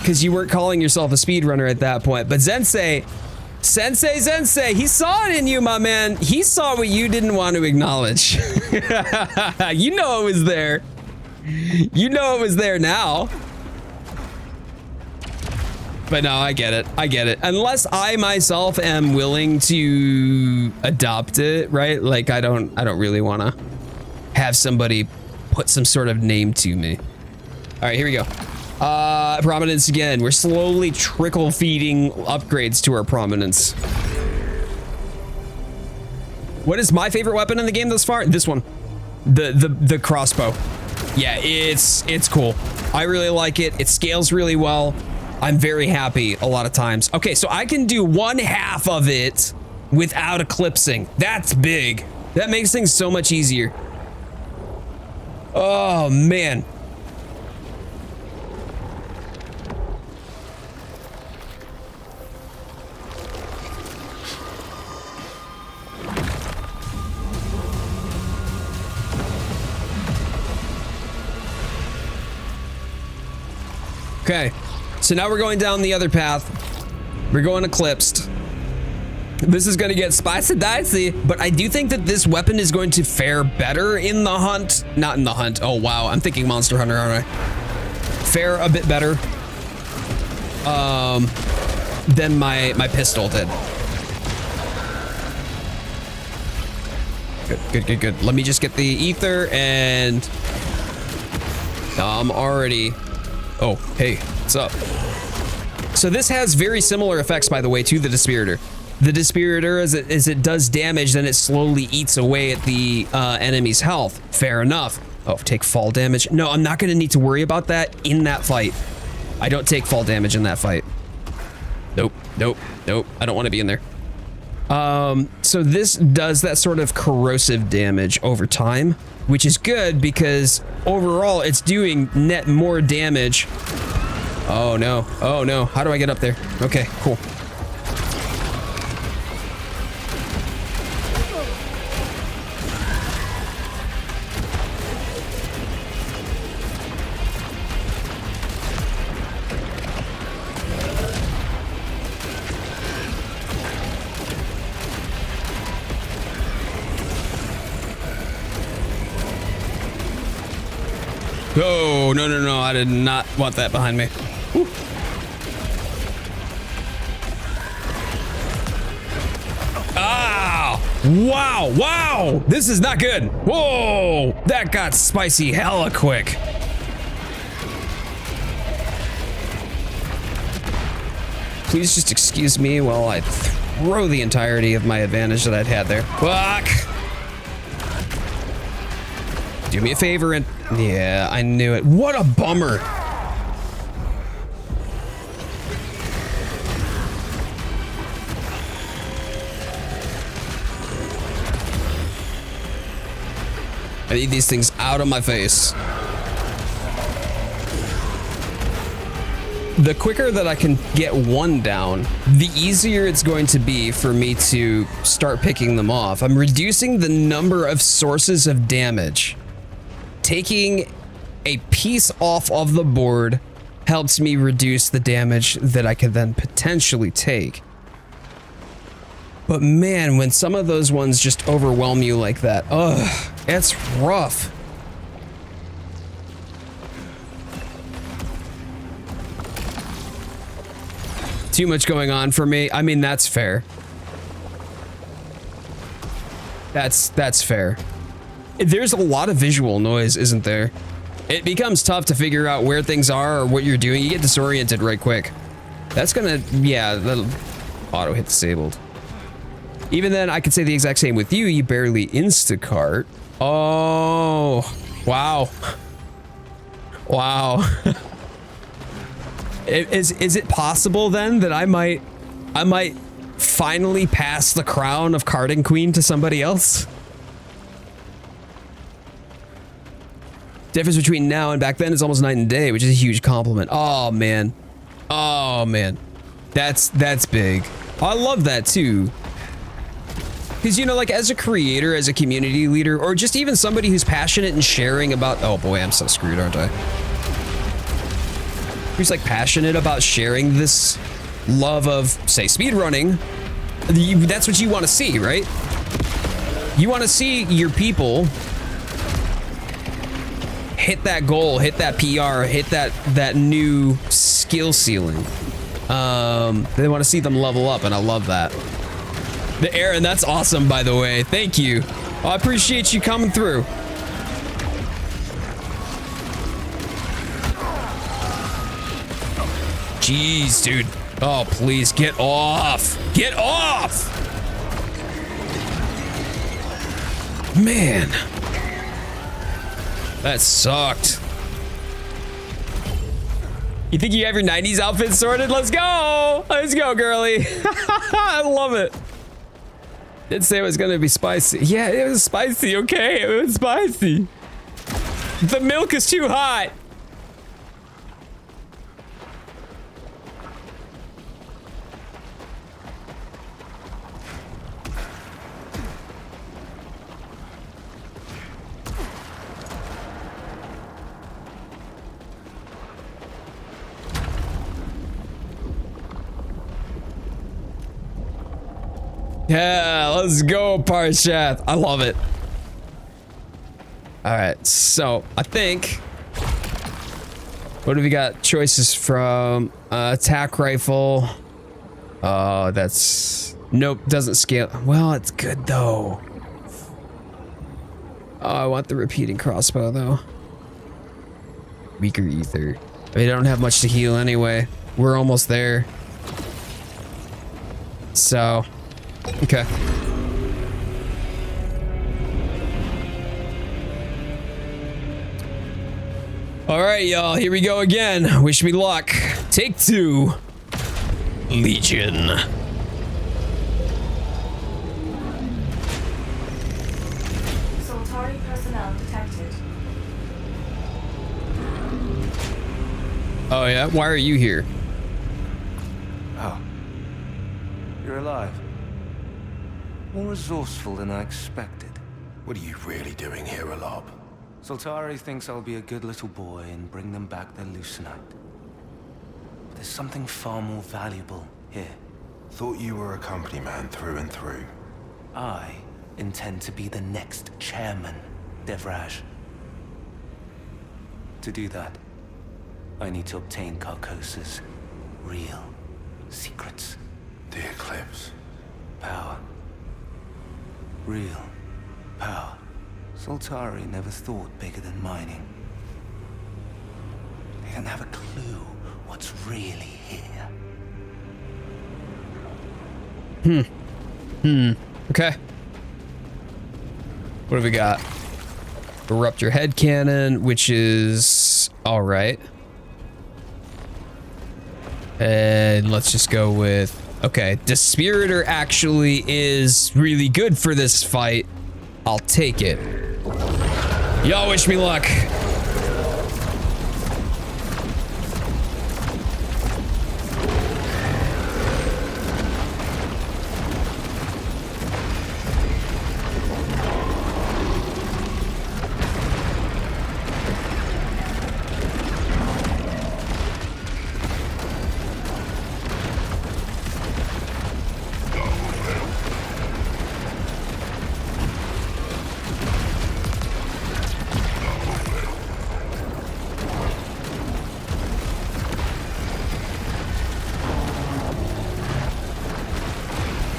Because you weren't calling yourself a speedrunner at that point. But Sensei, he saw it in you, my man. He saw what you didn't want to acknowledge. You know it was there. You know it was there now. But no, I get it. Unless I myself am willing to adopt it, right? Like I don't really want to have somebody put some sort of name to me. All right, here we go. Prominence again. We're slowly trickle feeding upgrades to our prominence. What is my favorite weapon in the game thus far? This one, the crossbow. Yeah, it's cool. I really like it. It scales really well. I'm very happy a lot of times. Okay, so I can do 1/2 of it without eclipsing. That's big. That makes things so much easier. Oh man. Okay, so now we're going down the other path. We're going eclipsed. This is going to get spicy dicey, but I do think that this weapon is going to fare better in the hunt. Not in the hunt. Oh, wow. I'm thinking Monster Hunter, aren't I? Fare a bit better than my pistol did. Good. Let me just get the ether and I'm already... Oh, hey, what's up? So this has very similar effects, by the way, to the Dispiritor. The Dispiritor, as it does damage, then it slowly eats away at the enemy's health. Fair enough. Oh, take fall damage. No, I'm not going to need to worry about that in that fight. I don't take fall damage in that fight. Nope, nope, nope. I don't want to be in there. So this does that sort of corrosive damage over time, which is good because overall it's doing net more damage. Oh no, oh no. How do I get up there? Okay, cool. Oh, no, no, no. I did not want that behind me. Whew. Ah! Wow, wow! This is not good. Whoa! That got spicy hella quick. Please just excuse me while I throw the entirety of my advantage that I'd had there. Fuck! Do me a favor and... Yeah, I knew it. What a bummer. I need these things out of my face. The quicker that I can get one down, the easier it's going to be for me to start picking them off. I'm reducing the number of sources of damage. Taking a piece off of the board helps me reduce the damage that I can then potentially take. But man, when some of those ones just overwhelm you like that, ugh, it's rough. Too much going on for me. I mean, that's fair. That's fair. There's a lot of visual noise, isn't there? It becomes tough to figure out where things are or what you're doing. You get disoriented right quick. That's gonna, yeah, that'll auto hit disabled. Even then, I could say the exact same with you. You barely instacart. Oh, wow. Wow. Is it possible then that I might finally pass the crown of Carding Queen to somebody else? Difference between now and back then is almost night and day, which is a huge compliment. Oh man. Oh man. That's big. I love that too. Because, you know, like as a creator, as a community leader, or just even somebody who's passionate and sharing about, oh boy, I'm so screwed, aren't I? Who's like passionate about sharing this love of, say, speedrunning. That's what you want to see, right? You want to see your people hit that goal, hit that PR, hit that new skill ceiling. They want to see them level up, and I love that. The Aaron, that's awesome, by the way. Thank you. I appreciate you coming through. Jeez, dude. Oh, please, get off. Get off! Man. That sucked. You think you have your 90s outfit sorted? Let's go! Let's go, girly. I love it. Did say it was gonna be spicy. Yeah, it was spicy, okay? It was spicy. The milk is too hot. Yeah, let's go, Parshath. I love it. All right, so I think, what have we got? Choices from attack rifle. Oh, that's, nope, doesn't scale. Well, it's good though. Oh, I want the repeating crossbow though. Weaker ether. I mean, I don't have much to heal anyway. We're almost there. So, okay. All right, y'all, here we go again. Wish me luck. Take 2. Legion. Soltari personnel detected. Oh yeah, why are you here? Oh. You're alive. More resourceful than I expected. What are you really doing here, Alab? Soltari thinks I'll be a good little boy and bring them back their Lucenite. But there's something far more valuable here. Thought you were a company man through and through. I intend to be the next chairman, Devraj. To do that, I need to obtain Carcosa's real secrets. The Eclipse. Power. Real power. Soltari never thought bigger than mining. They don't have a clue what's really here. Okay. What have we got? Erupt your head cannon, which is all right. And let's just go with, okay, Dispiritor actually is really good for this fight. I'll take it. Y'all wish me luck.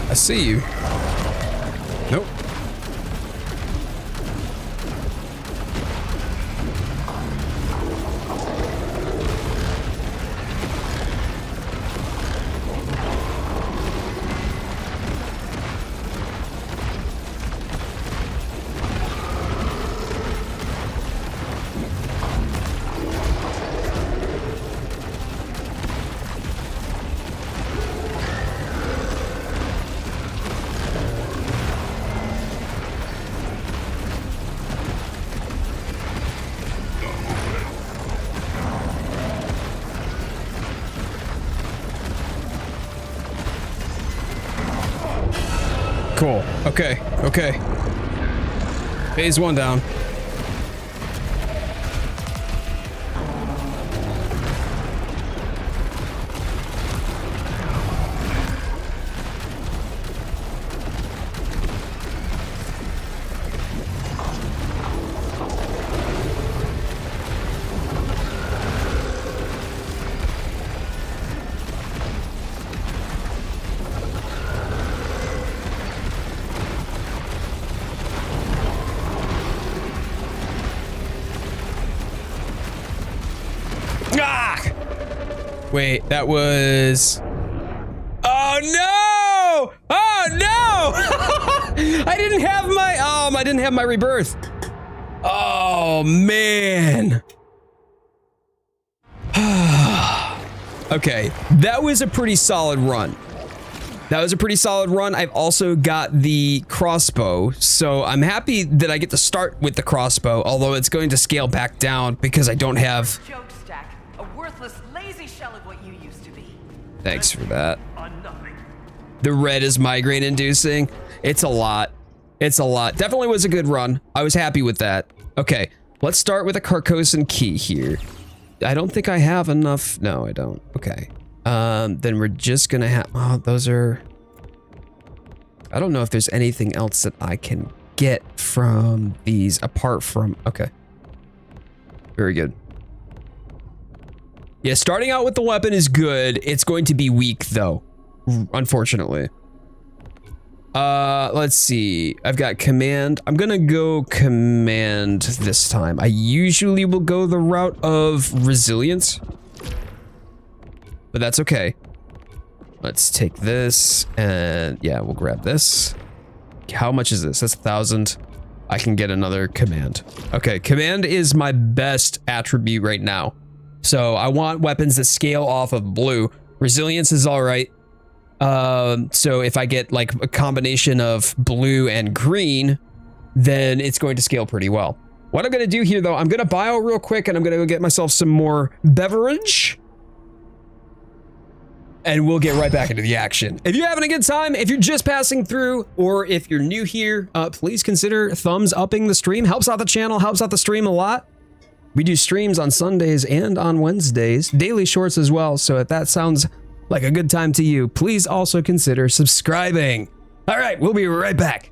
I see you. Nope. Cool. Okay. Okay. Phase 1 down. Wait, that was... Oh no! Oh no! I didn't have my... I didn't have my rebirth. Oh man. Okay, that was a pretty solid run. That was a pretty solid run. I've also got the crossbow, so I'm happy that I get to start with the crossbow, although it's going to scale back down because I don't have... Joke stack, a worthless, lazy shell of what you used to be. Thanks for that. On nothing. The red is migraine inducing. It's a lot. It's a lot. Definitely was a good run. I was happy with that. Okay, let's start with a Carcosan key here. I don't think I have enough. No, I don't. Okay. Then we're just gonna have, oh, those are, I don't know if there's anything else that I can get from these apart from, okay. Very good. Yeah, starting out with the weapon is good. It's going to be weak though, unfortunately. Let's see. I've got command. I'm gonna go command this time. I usually will go the route of resilience, but that's okay. Let's take this and yeah, we'll grab this. How much is this? That's 1,000. I can get another command. Okay, command is my best attribute right now. So I want weapons that scale off of blue. Resilience is all right. So if I get like a combination of blue and green, then it's going to scale pretty well. What I'm going to do here though, I'm going to bio real quick and I'm going to go get myself some more beverage. And we'll get right back into the action. If you're having a good time, if you're just passing through, or if you're new here, please consider thumbs upping the stream. Helps out the channel, helps out the stream a lot. We do streams on Sundays and on Wednesdays, daily shorts as well. So if that sounds like a good time to you, please also consider subscribing. All right, we'll be right back.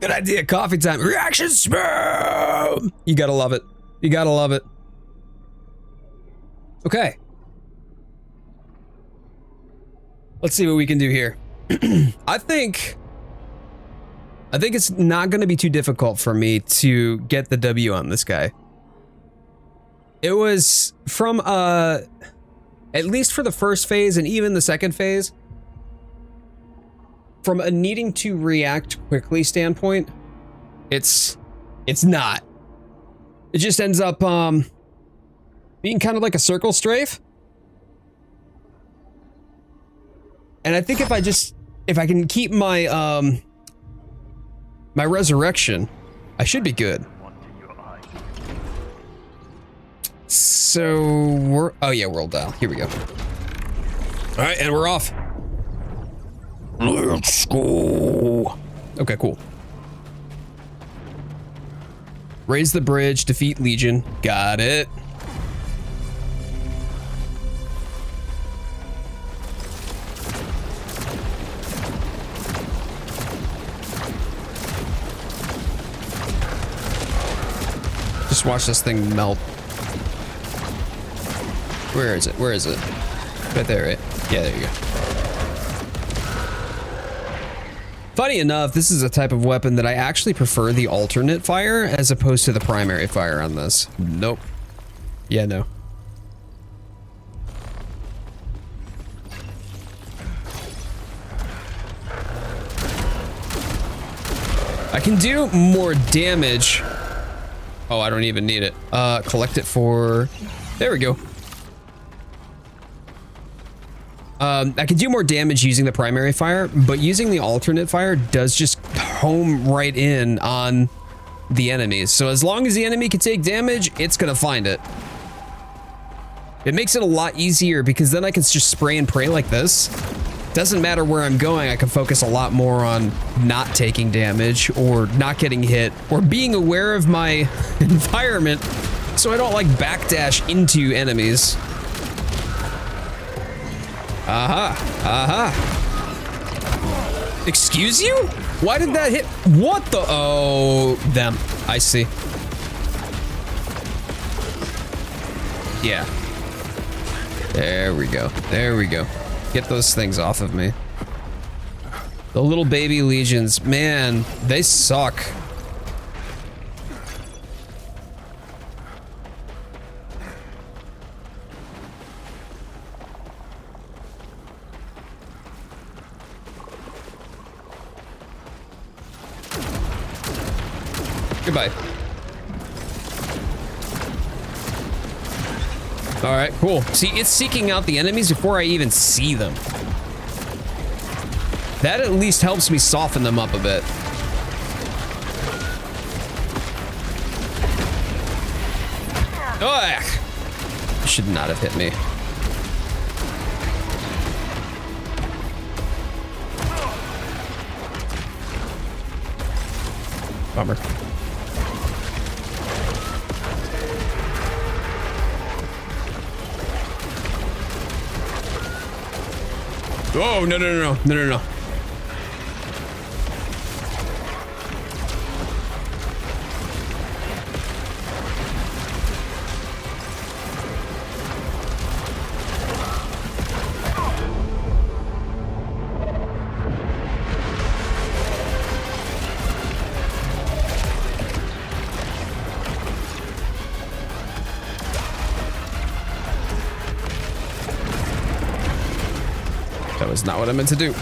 Good idea, coffee time. Reaction spam! You gotta love it. You gotta love it. Okay. Let's see what we can do here. I think it's not gonna be too difficult for me to get the W on this guy. It was from, at least for the first phase and even the second phase, from a needing to react quickly standpoint, it's not. It just ends up being kind of like a circle strafe. And I think if I can keep my my resurrection, I should be good. So oh yeah, world dial. Here we go. All right, and we're off. Let's go. Okay, cool. Raise the bridge, defeat Legion. Got it. Just watch this thing melt. Where is it? Where is it? Right there, right? Yeah, there you go. Funny enough, this is a type of weapon that I actually prefer the alternate fire as opposed to the primary fire on this. Nope. Yeah, no. I can do more damage. Oh, I don't even need it. Collect it for... There we go. I can do more damage using the primary fire, but using the alternate fire does just home right in on the enemies. So as long as the enemy can take damage, it's gonna find it. It makes it a lot easier because then I can just spray and pray like this. Doesn't matter where I'm going, I can focus a lot more on not taking damage or not getting hit or being aware of my environment so I don't like backdash into enemies. Aha, aha. Excuse you? Why did that hit? What the? Oh, them. I see. Yeah. There we go. There we go. Get those things off of me. The little baby legions, man, they suck. Goodbye. All right, cool. See, it's seeking out the enemies before I even see them. That at least helps me soften them up a bit. Ugh! Should not have hit me. Bummer. Oh, no, no, no, no, no, no, no. That was not what I meant to do.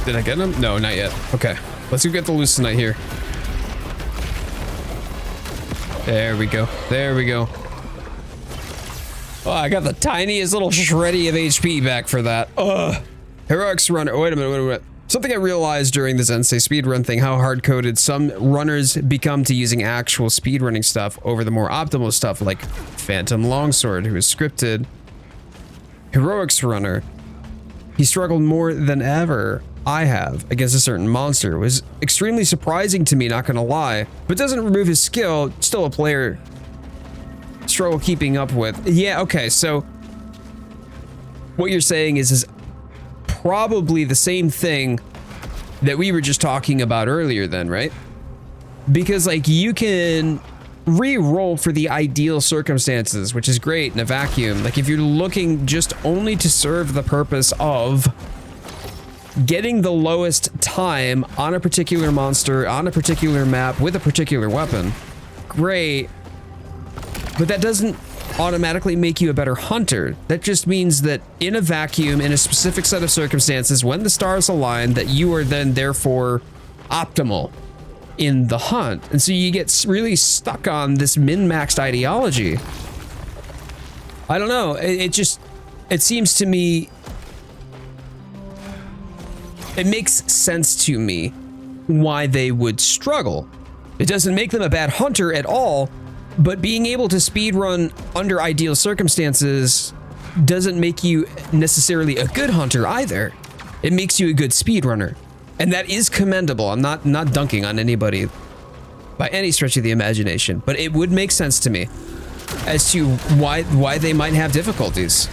Did I get him? No, not yet. Okay, let's go get the Lucenite here. There we go. There we go. Oh, I got the tiniest little shreddy of HP back for that. Ugh. Heroics runner. Wait a minute, wait a minute. Something I realized during this Ensei speedrun thing, how hard-coded some runners become to using actual speedrunning stuff over the more optimal stuff like Phantom Longsword, who is scripted. Heroics runner. He struggled more than ever I have against a certain monster. It was extremely surprising to me, not gonna lie, but doesn't remove his skill. Still a player struggle keeping up with. Yeah, okay, so what you're saying is probably the same thing that we were just talking about earlier then, right? Because like you can re-roll for the ideal circumstances, which is great in a vacuum. Like if you're looking just only to serve the purpose of getting the lowest time on a particular monster, on a particular map, with a particular weapon, great. But that doesn't automatically make you a better hunter. That just means that in a vacuum, in a specific set of circumstances, when the stars align, that you are then therefore optimal in the hunt. And so you get really stuck on this min-maxed ideology. I don't know. It seems to me, it makes sense to me why they would struggle. It doesn't make them a bad hunter at all, but being able to speedrun under ideal circumstances doesn't make you necessarily a good hunter either. It makes you a good speedrunner. And that is commendable. I'm not dunking on anybody by any stretch of the imagination, but it would make sense to me as to why they might have difficulties.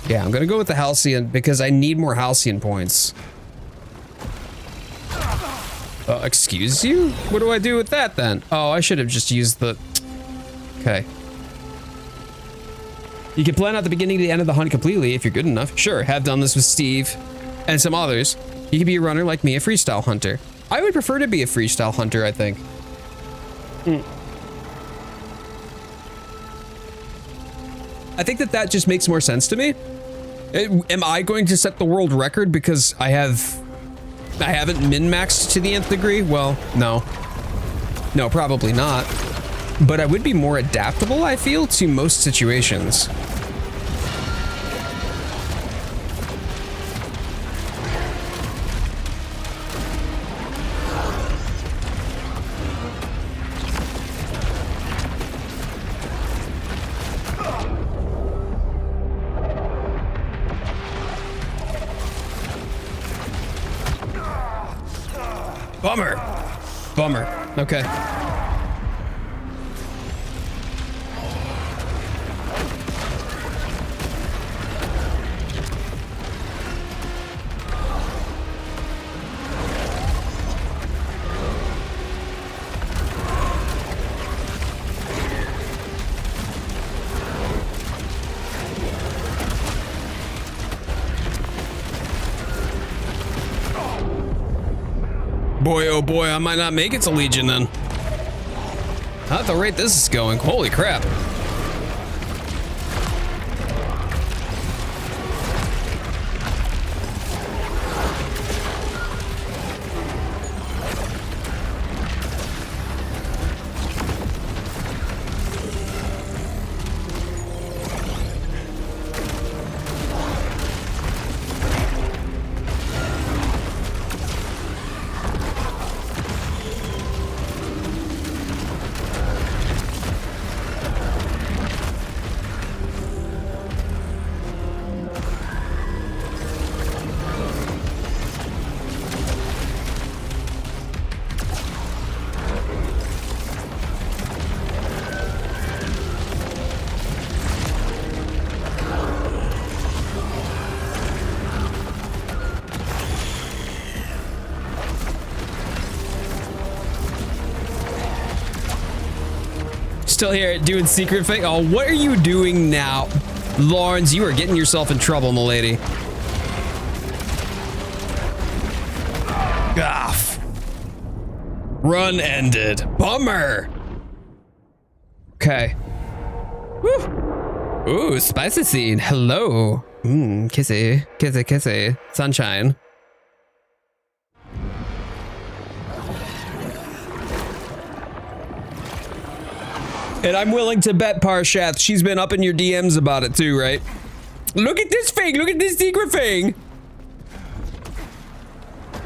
Yeah, I'm gonna go with the Halcyon because I need more Halcyon points. Excuse you? What do I do with that then? Oh, I should have just used the... Okay. You can plan out the beginning to the end of the hunt completely if you're good enough. Sure, have done this with Steve and some others. You can be a runner like me, a freestyle hunter. I would prefer to be a freestyle hunter, I think. I think that just makes more sense to me. Am I going to set the world record because I haven't min-maxed to the nth degree? Well, no. No, probably not. But I would be more adaptable, I feel, to most situations. Bummer. Bummer. Okay. Boy, oh boy, I might not make it to Legion then. Not at the rate this is going. Holy crap. Still here doing secret thing. Oh, what are you doing now? Lawrence, you are getting yourself in trouble, milady. Gaff. Run ended. Bummer. Okay. Woo. Ooh, spicy scene. Hello. Kissy. Kissy, kissy. Sunshine. And I'm willing to bet, Parshath, she's been up in your DMs about it too, right? Look at this thing! Look at this secret thing!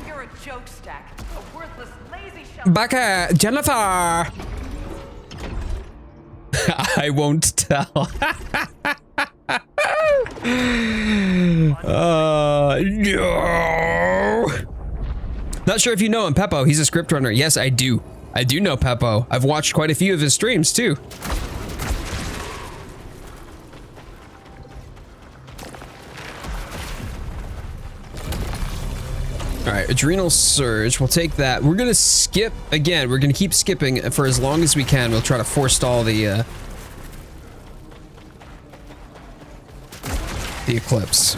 You're a joke stack. A worthless, lazy shell. Becca! Jennifer! I won't tell. No! Not sure if you know him, Peppo. He's a script runner. Yes, I do. I do know Peppo. I've watched quite a few of his streams, too. All right, Adrenal Surge. We'll take that. We're going to skip, again, we're going to keep skipping for as long as we can. We'll try to forestall the Eclipse.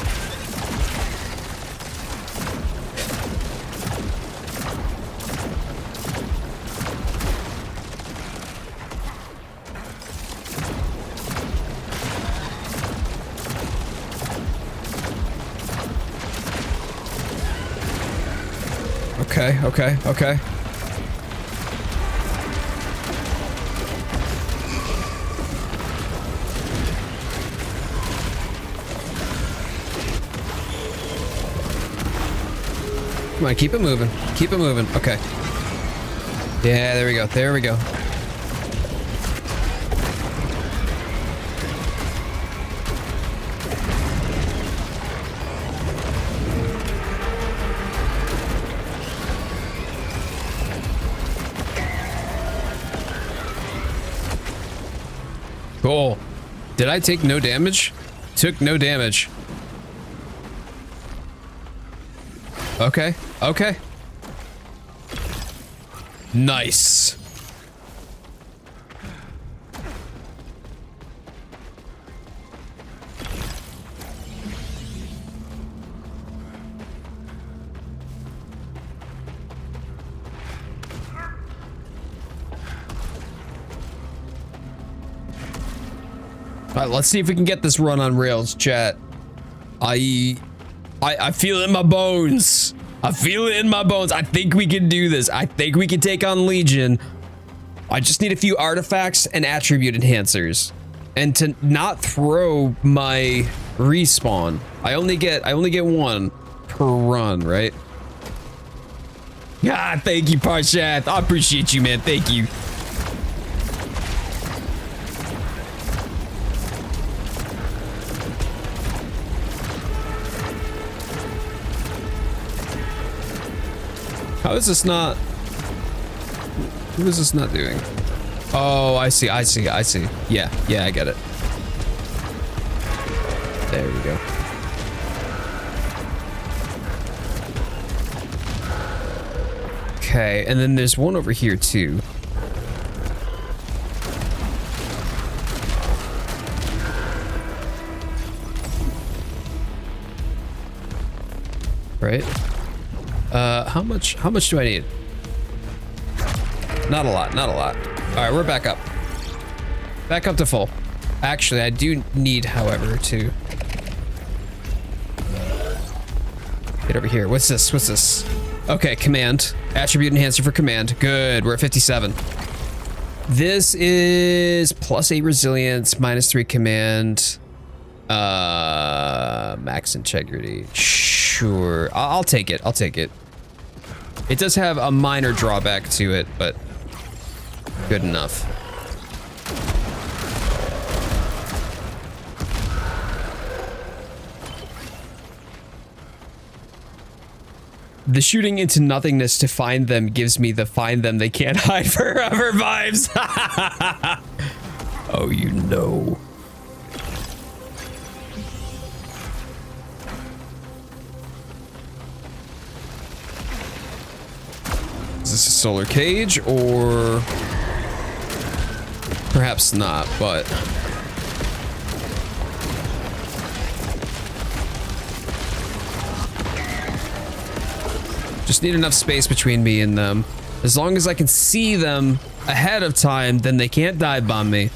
Okay, okay, okay. Come on, keep it moving. Keep it moving. Okay. Yeah, there we go. There we go. Cool. Did I take no damage? Took no damage. Okay. Okay. Nice. All right, let's see if we can get this run on rails, chat. I feel it in my bones. I feel it in my bones. I think we can do this. I think we can take on Legion. I just need a few artifacts and attribute enhancers, and to not throw my respawn. I only get one per run, right? Yeah, thank you, Parshath. I appreciate you, man. Thank you. How is this not? What is this not doing? Oh, I see. Yeah, I get it. There we go. Okay, and then there's one over here too. Right? How much do I need? Not a lot. All right, we're back up. Back up to full. Actually, I do need, however, to get over here. What's this? Okay, command. Attribute enhancer for command. Good, we're at 57. This is +8 resilience, -3 command, max integrity. Sure, I'll take it. It does have a minor drawback to it, but good enough. The shooting into nothingness to find them gives me the find them they can't hide forever vibes. Oh, you know. Is this a solar cage or perhaps not, but just need enough space between me and them. As long as I can see them ahead of time, then they can't dive bomb me.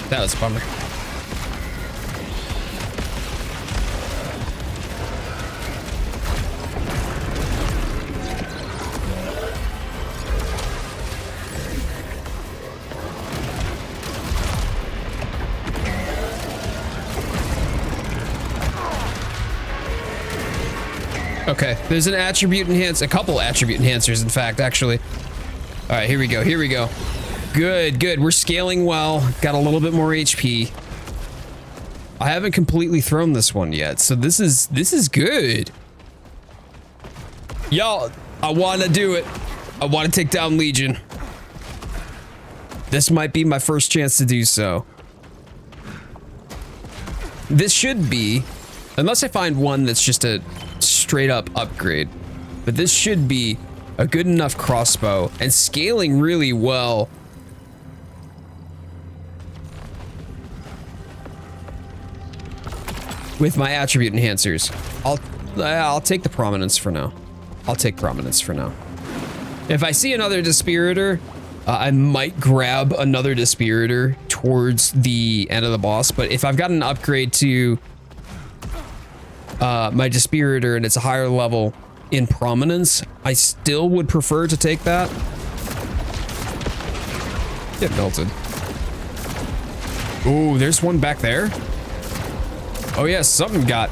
That was a bummer. Okay, there's an attribute a couple attribute enhancers, in fact, actually. All right, here we go. Good. We're scaling well. Got a little bit more HP. I haven't completely thrown this one yet, so this is good. Y'all, I want to do it. I want to take down Legion. This might be my first chance to do so. This should be, unless I find one that's just a straight up upgrade, but this should be a good enough crossbow and scaling really well. With my attribute enhancers. I'll take the prominence for now. If I see another Dispiritor, I might grab another Dispiritor towards the end of the boss, but if I've got an upgrade to my Dispiritor and it's a higher level in prominence, I still would prefer to take that. Get melted. Ooh, there's one back there. Oh yeah, something got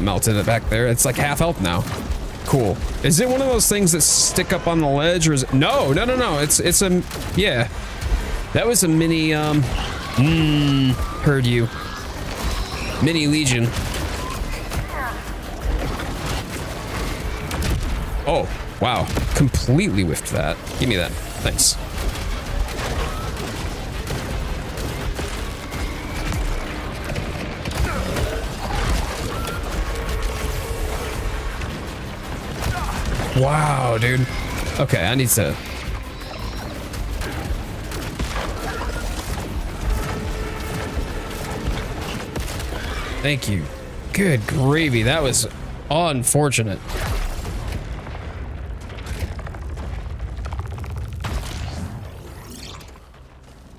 melted back there. It's like half health now. Cool. Is it one of those things that stick up on the ledge, or is it? No. It's a, yeah. That was a mini, heard you. Mini Legion. Oh, wow. Completely whiffed that. Give me that. Thanks. Wow, dude. Okay, I need to... Thank you. Good gravy. That was unfortunate.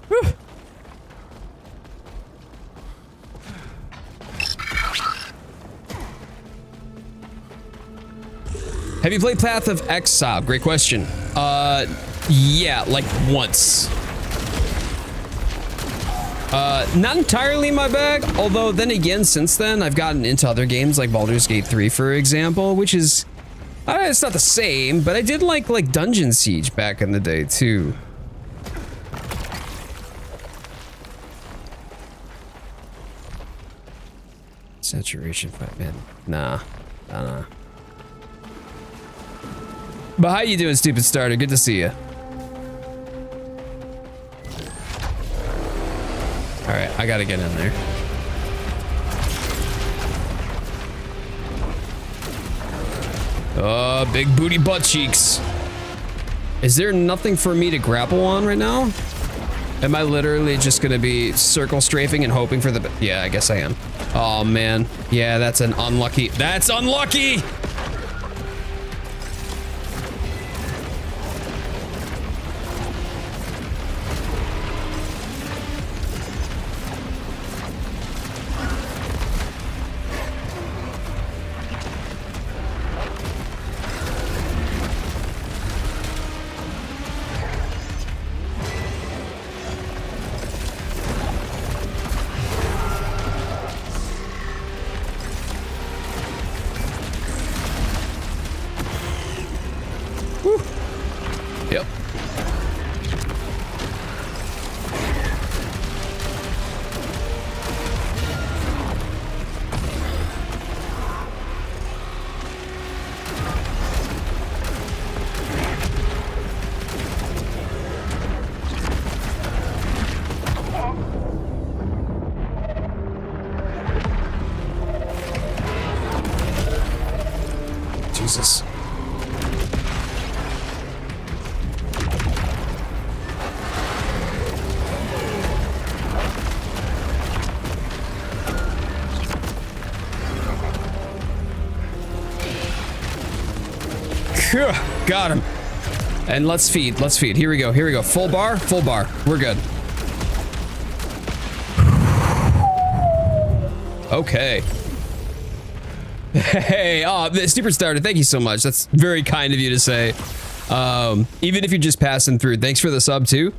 Whew. Have you played Path of Exile? Great question. Yeah, like once. Not entirely my bag, although then again, since then, I've gotten into other games like Baldur's Gate 3, for example, which is, it's not the same, but I did like Dungeon Siege back in the day, too. Saturation fight, man. Nah. But how you doing, stupid starter? Good to see you. All right, I gotta get in there. Oh, big booty butt cheeks. Is there nothing for me to grapple on right now? Am I literally just gonna be circle strafing and hoping for the... Yeah, I guess I am. Oh, man. Yeah, that's an unlucky... That's unlucky! Jesus. Got him. And let's feed. Here we go. Full bar. We're good. Okay. Hey, the super starter, thank you so much. That's very kind of you to say. Even if you're just passing through, thanks for the sub too.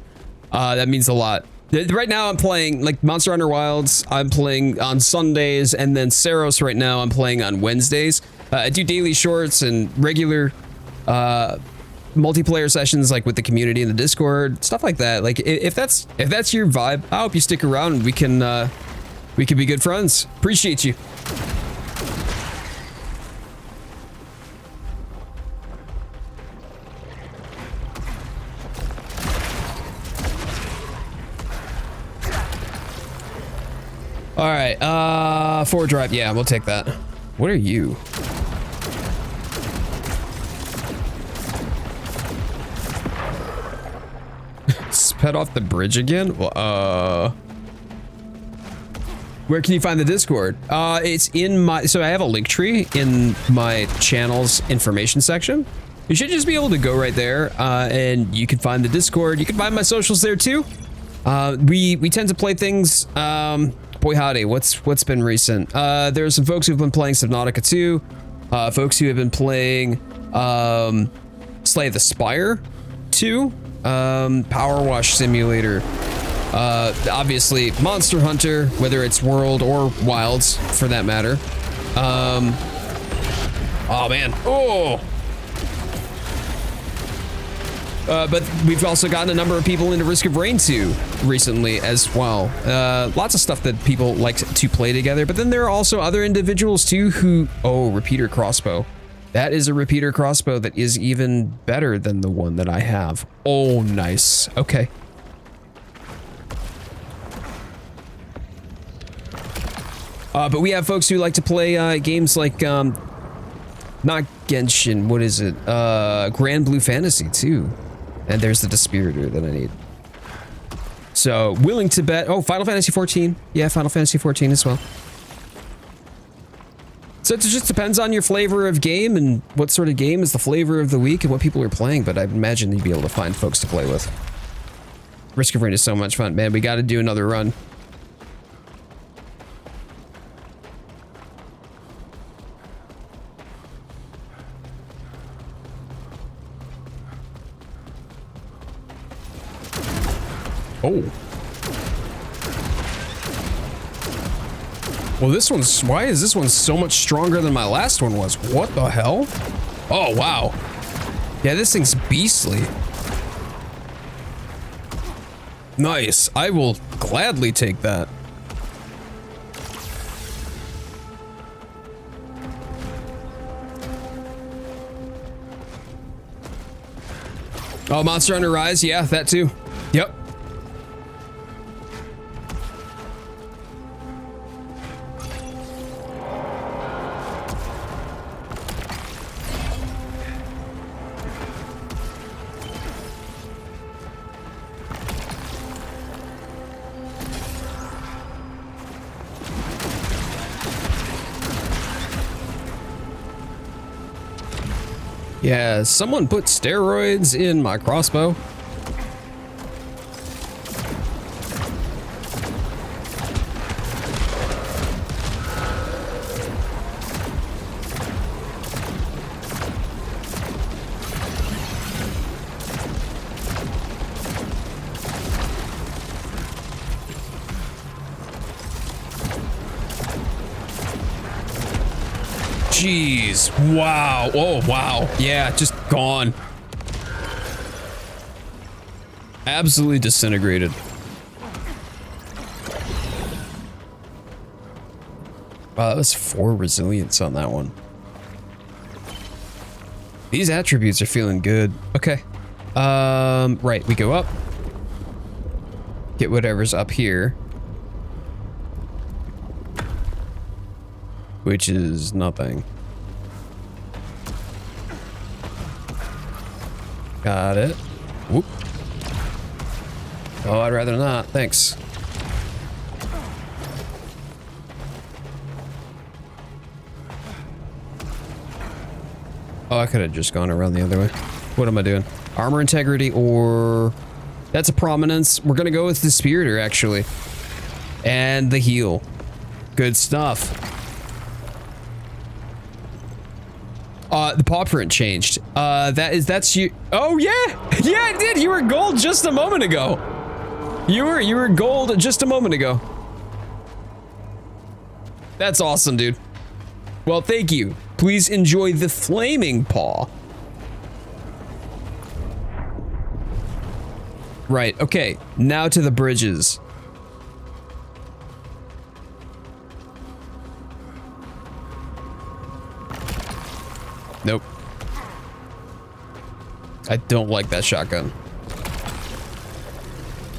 That means a lot. Right now I'm playing like Monster Hunter Wilds. I'm playing on Sundays, and then Saros right now I'm playing on Wednesdays. I do daily shorts and regular multiplayer sessions like with the community in the Discord, stuff like that. Like if that's your vibe, I hope you stick around and we can be good friends. Appreciate you. All right, forward drive. Yeah, we'll take that. What are you? Sped off the bridge again? Where can you find the Discord? It's in my, so I have a link tree in my channel's information section. You should just be able to go right there, and you can find the Discord. You can find my socials there too. We tend to play things, boy howdy, what's been recent? There's some folks who've been playing Subnautica 2, folks who have been playing, Slay the Spire 2, Power Wash Simulator, obviously Monster Hunter, whether it's World or Wilds for that matter. Oh man, oh! But we've also gotten a number of people into Risk of Rain 2 recently as well. Lots of stuff that people like to play together, but then there are also other individuals too who... Oh, repeater crossbow. That is a repeater crossbow that is even better than the one that I have. Oh, nice. Okay. But we have folks who like to play games like, not Genshin, what is it? Grand Blue Fantasy too. And there's the Dispiritor that I need. So, willing to bet... Oh, Final Fantasy 14. Yeah, Final Fantasy 14 as well. So it just depends on your flavor of game and what sort of game is the flavor of the week and what people are playing, but I imagine you'd be able to find folks to play with. Risk of Rain is so much fun. Man, we gotta do another run. Oh. Well, this one's... Why is this one so much stronger than my last one was? What the hell? Oh, wow. Yeah, this thing's beastly. Nice. I will gladly take that. Oh, Monster Hunter Rise? Yeah, that too. Yep. Yeah, someone put steroids in my crossbow. Jeez, wow, oh wow, yeah, just gone. Absolutely disintegrated. Wow, that was 4 resilience on that one. These attributes are feeling good. Okay. Right, we go up. Get whatever's up here. Which is nothing. Got it. Whoop. Oh, I'd rather not. Thanks. Oh, I could have just gone around the other way. What am I doing? Armor integrity or... That's a prominence. We're gonna go with the Dispiritor, actually. And the heal. Good stuff. The paw print changed. That's you. Oh yeah, yeah, it did. You were gold just a moment ago. You were gold just a moment ago. That's awesome, dude. Well, thank you. Please enjoy the flaming paw. Right. Okay. Now to the bridges. Nope. I don't like that shotgun.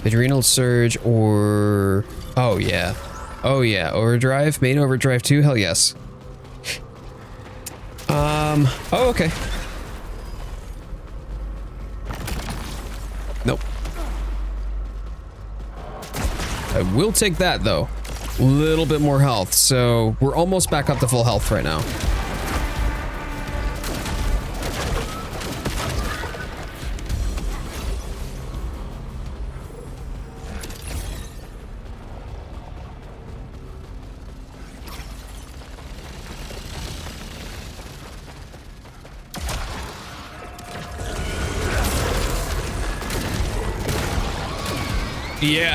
Adrenal surge or... Oh yeah. Oh yeah. Overdrive? Main overdrive too? Hell yes. Oh okay. Nope. I will take that though. A little bit more health, so we're almost back up to full health right now.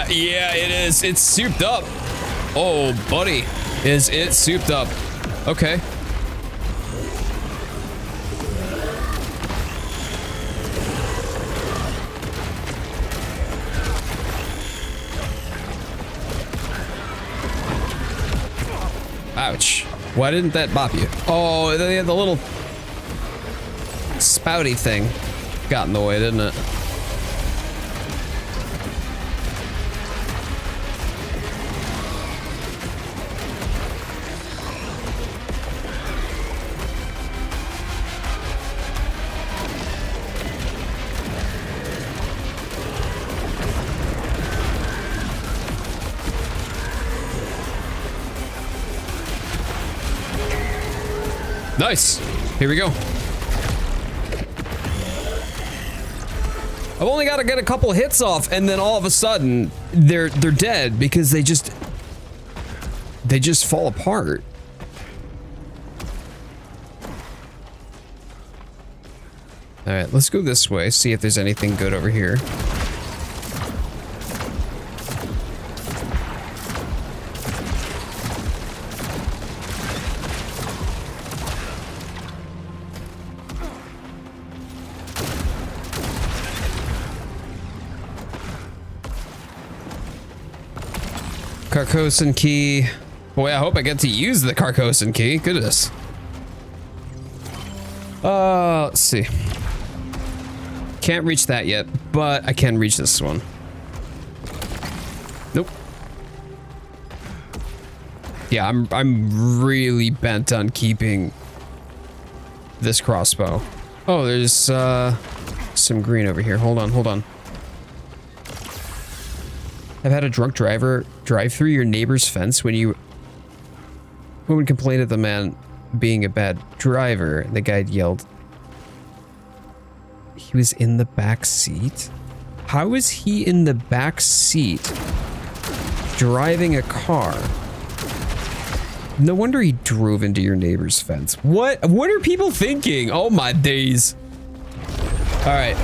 Yeah, it is. It's souped up. Oh, buddy. Is it souped up? Okay. Ouch. Why didn't that bop you? Oh, the little spouty thing got in the way, didn't it? Nice. Here we go. I've only got to get a couple hits off, and then all of a sudden they're dead because they just fall apart. All right, let's go this way. See if there's anything good over here. Carcosan key. Boy, I hope I get to use the Carcosan key. Goodness. Let's see. Can't reach that yet, but I can reach this one. Nope. Yeah, I'm really bent on keeping this crossbow. Oh, there's some green over here. Hold on. I've had a drunk driver drive through your neighbor's fence when woman complained of the man being a bad driver. The guy yelled. He was in the back seat? How is he in the back seat driving a car? No wonder he drove into your neighbor's fence. What are people thinking? Oh my days. All right.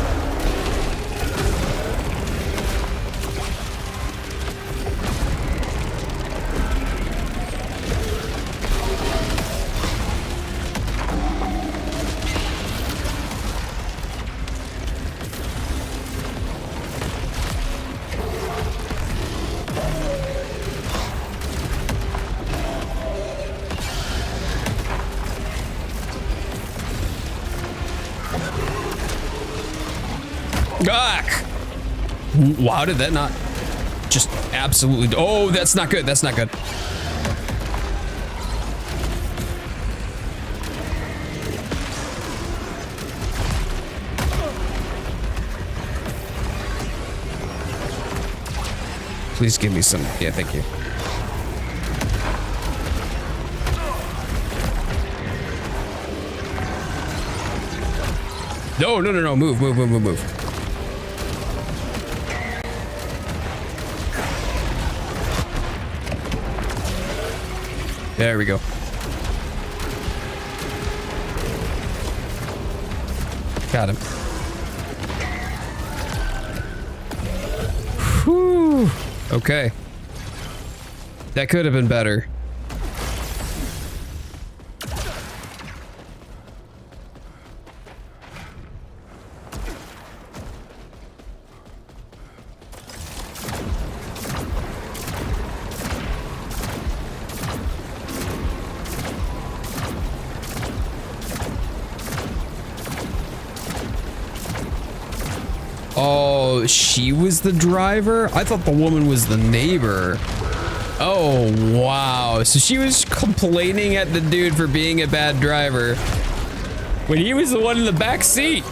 Wow, did that not just absolutely... Oh, that's not good. That's not good. Please give me some... Yeah, thank you. No. Move. There we go. Got him. Whew. Okay. That could have been better. Oh, she was the driver? I thought the woman was the neighbor. Oh, wow. So she was complaining at the dude for being a bad driver when he was the one in the back seat.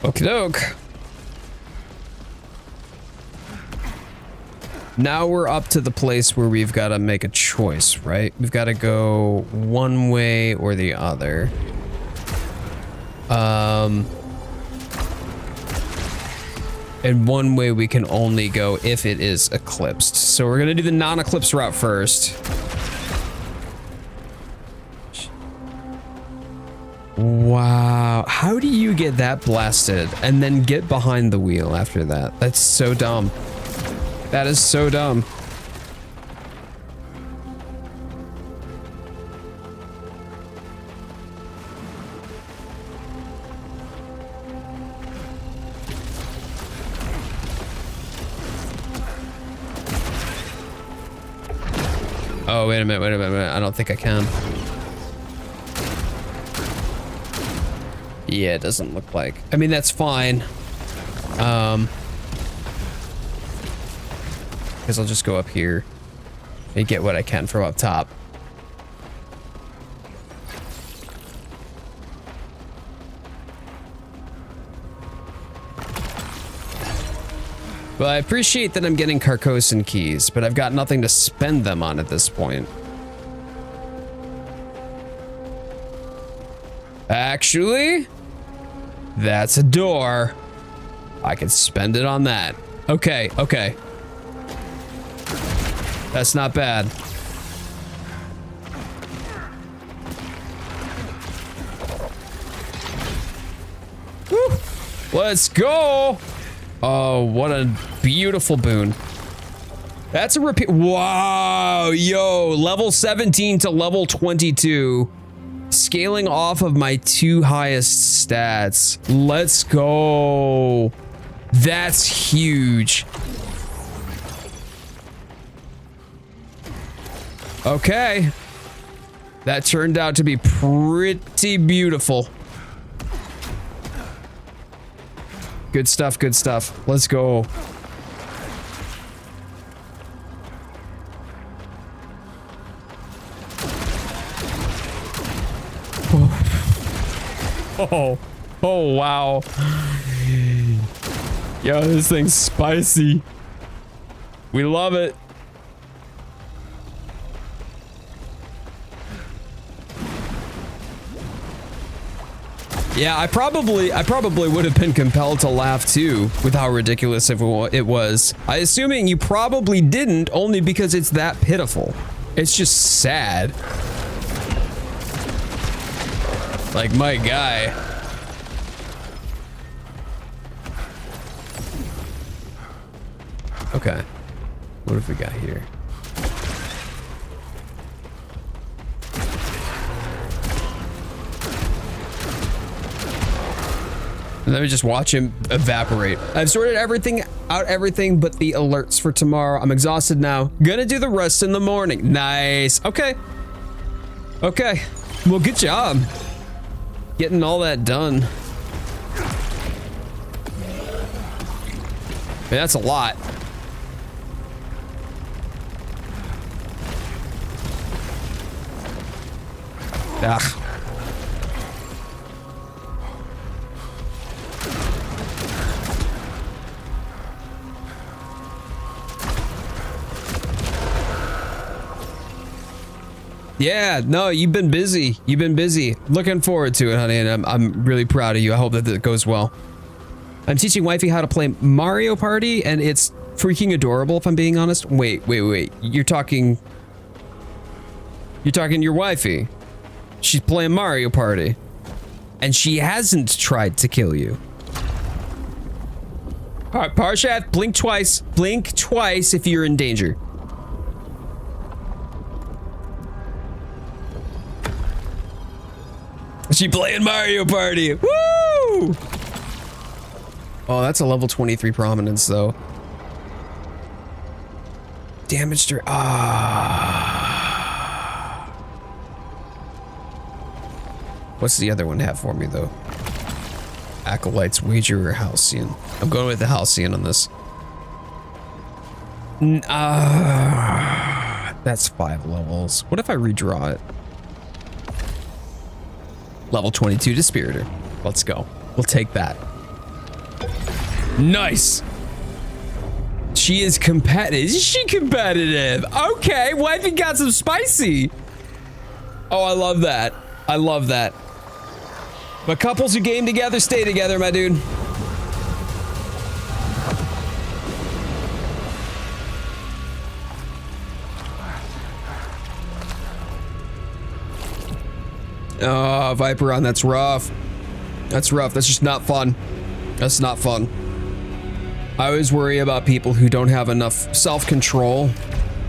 Okie doke. Now we're up to the place where we've got to make a choice, right? We've got to go one way or the other. And one way we can only go if it is eclipsed. So we're going to do the non-eclipse route first. Wow. How do you get that blasted and then get behind the wheel after that? That's so dumb. That is so dumb. Oh, wait a minute, wait a minute. I don't think I can. Yeah, it doesn't look like. I mean, that's fine. Because I'll just go up here and get what I can from up top. Well, I appreciate that I'm getting Carcosan keys, but I've got nothing to spend them on at this point. Actually, that's a door. I could spend it on that. Okay, okay. That's not bad. Woo. Let's go. Oh, what a beautiful boon. That's a repeat. Wow, yo, level 17 to level 22. Scaling off of my 2 highest stats. Let's go. That's huge. Okay. That turned out to be pretty beautiful. Good stuff, good stuff. Let's go. Oh, oh, wow. Yo, this thing's spicy. We love it. Yeah, I probably would have been compelled to laugh too with how ridiculous it was. I'm assuming you probably didn't, only because it's that pitiful. It's just sad. Like, my guy. Okay. What have we got here? Let me just watch him evaporate. I've sorted everything but the alerts for tomorrow. I'm exhausted now. Gonna do the rest in the morning. Nice. Okay. Okay. Well, good job. Getting all that done. Man, that's a lot. Ugh. Yeah, no, you've been busy. You've been busy. Looking forward to it, honey, and I'm really proud of you. I hope that it goes well. I'm teaching wifey how to play Mario Party, and it's freaking adorable, if I'm being honest. Wait. You're talking your wifey. She's playing Mario Party, and she hasn't tried to kill you. All right, Parshat, blink twice. Blink twice if you're in danger. She playing Mario Party. Woo! Oh, that's a level 23 prominence, though. Damaged her. Ah. What's the other one have for me, though? Acolyte's Wager or Halcyon? I'm going with the Halcyon on this. That's 5 levels. What if I redraw it? Level 22 Dispiritor. Let's go. We'll take that. Nice. She is competitive. Is she competitive? Okay, wifey got some spicy. Oh, I love that. I love that. But couples who game together, stay together, my dude. Oh, Viperon, that's rough. That's rough. That's just not fun. That's not fun. I always worry about people who don't have enough self-control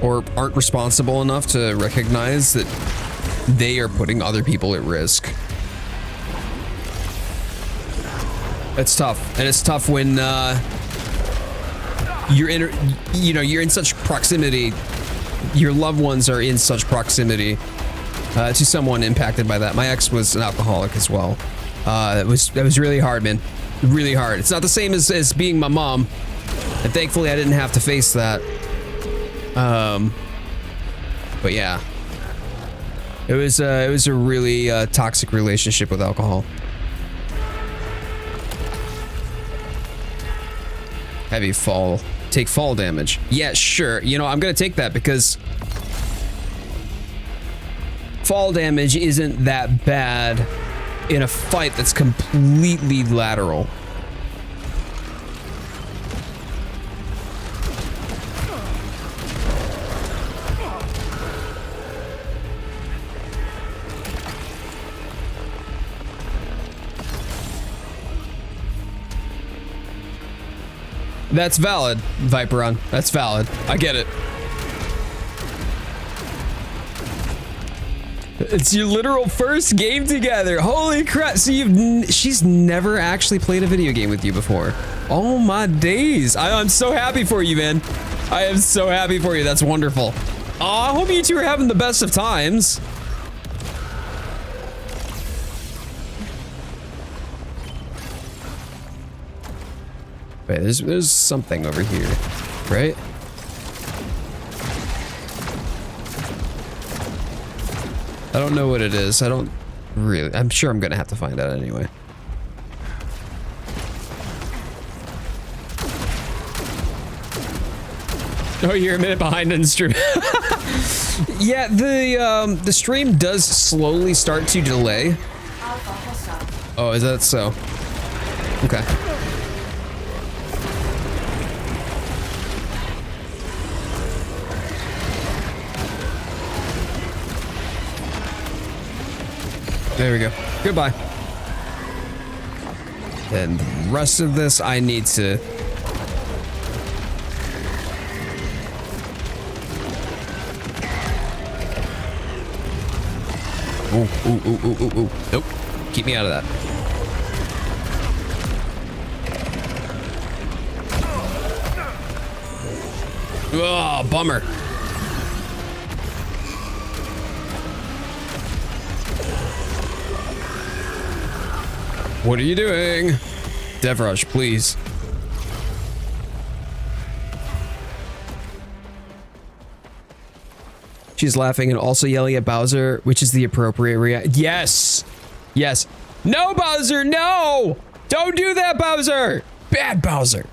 or aren't responsible enough to recognize that they are putting other people at risk. It's tough, and it's tough when you're in such proximity. Your loved ones are in such proximity to someone impacted by that. My ex was an alcoholic as well. That was really hard, man. Really hard. It's not the same as being my mom, and thankfully I didn't have to face that. But yeah, it was a really toxic relationship with alcohol. Heavy fall. Take fall damage. Yeah, sure. You know, I'm gonna take that because fall damage isn't that bad in a fight that's completely lateral. That's valid, Viperon. That's valid. I get it. It's your literal first game together. Holy crap. So she's never actually played a video game with you before. Oh my days. I'm so happy for you, man. I am so happy for you. That's wonderful. Oh, I hope you two are having the best of times. Wait, there's something over here, right? I don't know what it is. I don't really. I'm sure I'm gonna have to find out anyway. Oh, you're a minute behind in stream. Yeah, the stream does slowly start to delay. Oh, is that so? Okay. There we go. Goodbye. And the rest of this I need to... Ooh. Nope. Keep me out of that. Oh, bummer. What are you doing? Devrush, please. She's laughing and also yelling at Bowser, which is the appropriate reaction. Yes! Yes. No, Bowser, no! Don't do that, Bowser! Bad Bowser.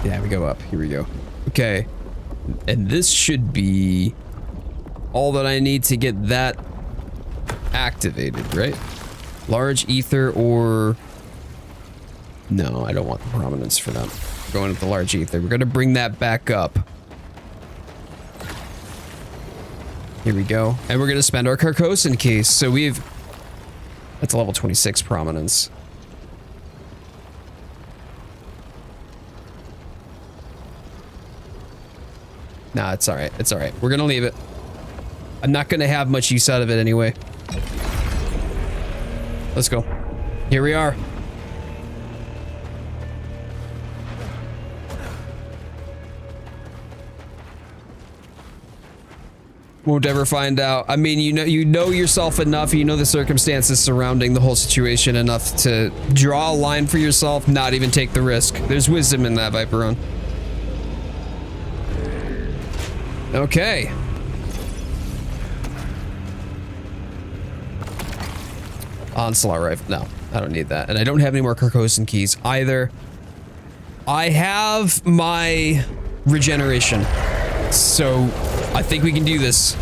Yeah, we go up. Here we go. Okay. And this should be all that I need to get that activated, right? Large ether or... No, I don't want the prominence for that. We're going with the large ether. We're going to bring that back up. Here we go. And we're going to spend our Carcosan case. So we've... That's a level 26 prominence. Nah, it's alright. It's alright. We're going to leave it. I'm not going to have much use out of it anyway. Let's go. Here we are. Won't ever find out. I mean, you know yourself enough, you know the circumstances surrounding the whole situation enough to draw a line for yourself, not even take the risk. There's wisdom in that, Viperon. Okay. Onslaught rifle. No, I don't need that. And I don't have any more Carcosan keys either. I have my regeneration. So I think we can do this.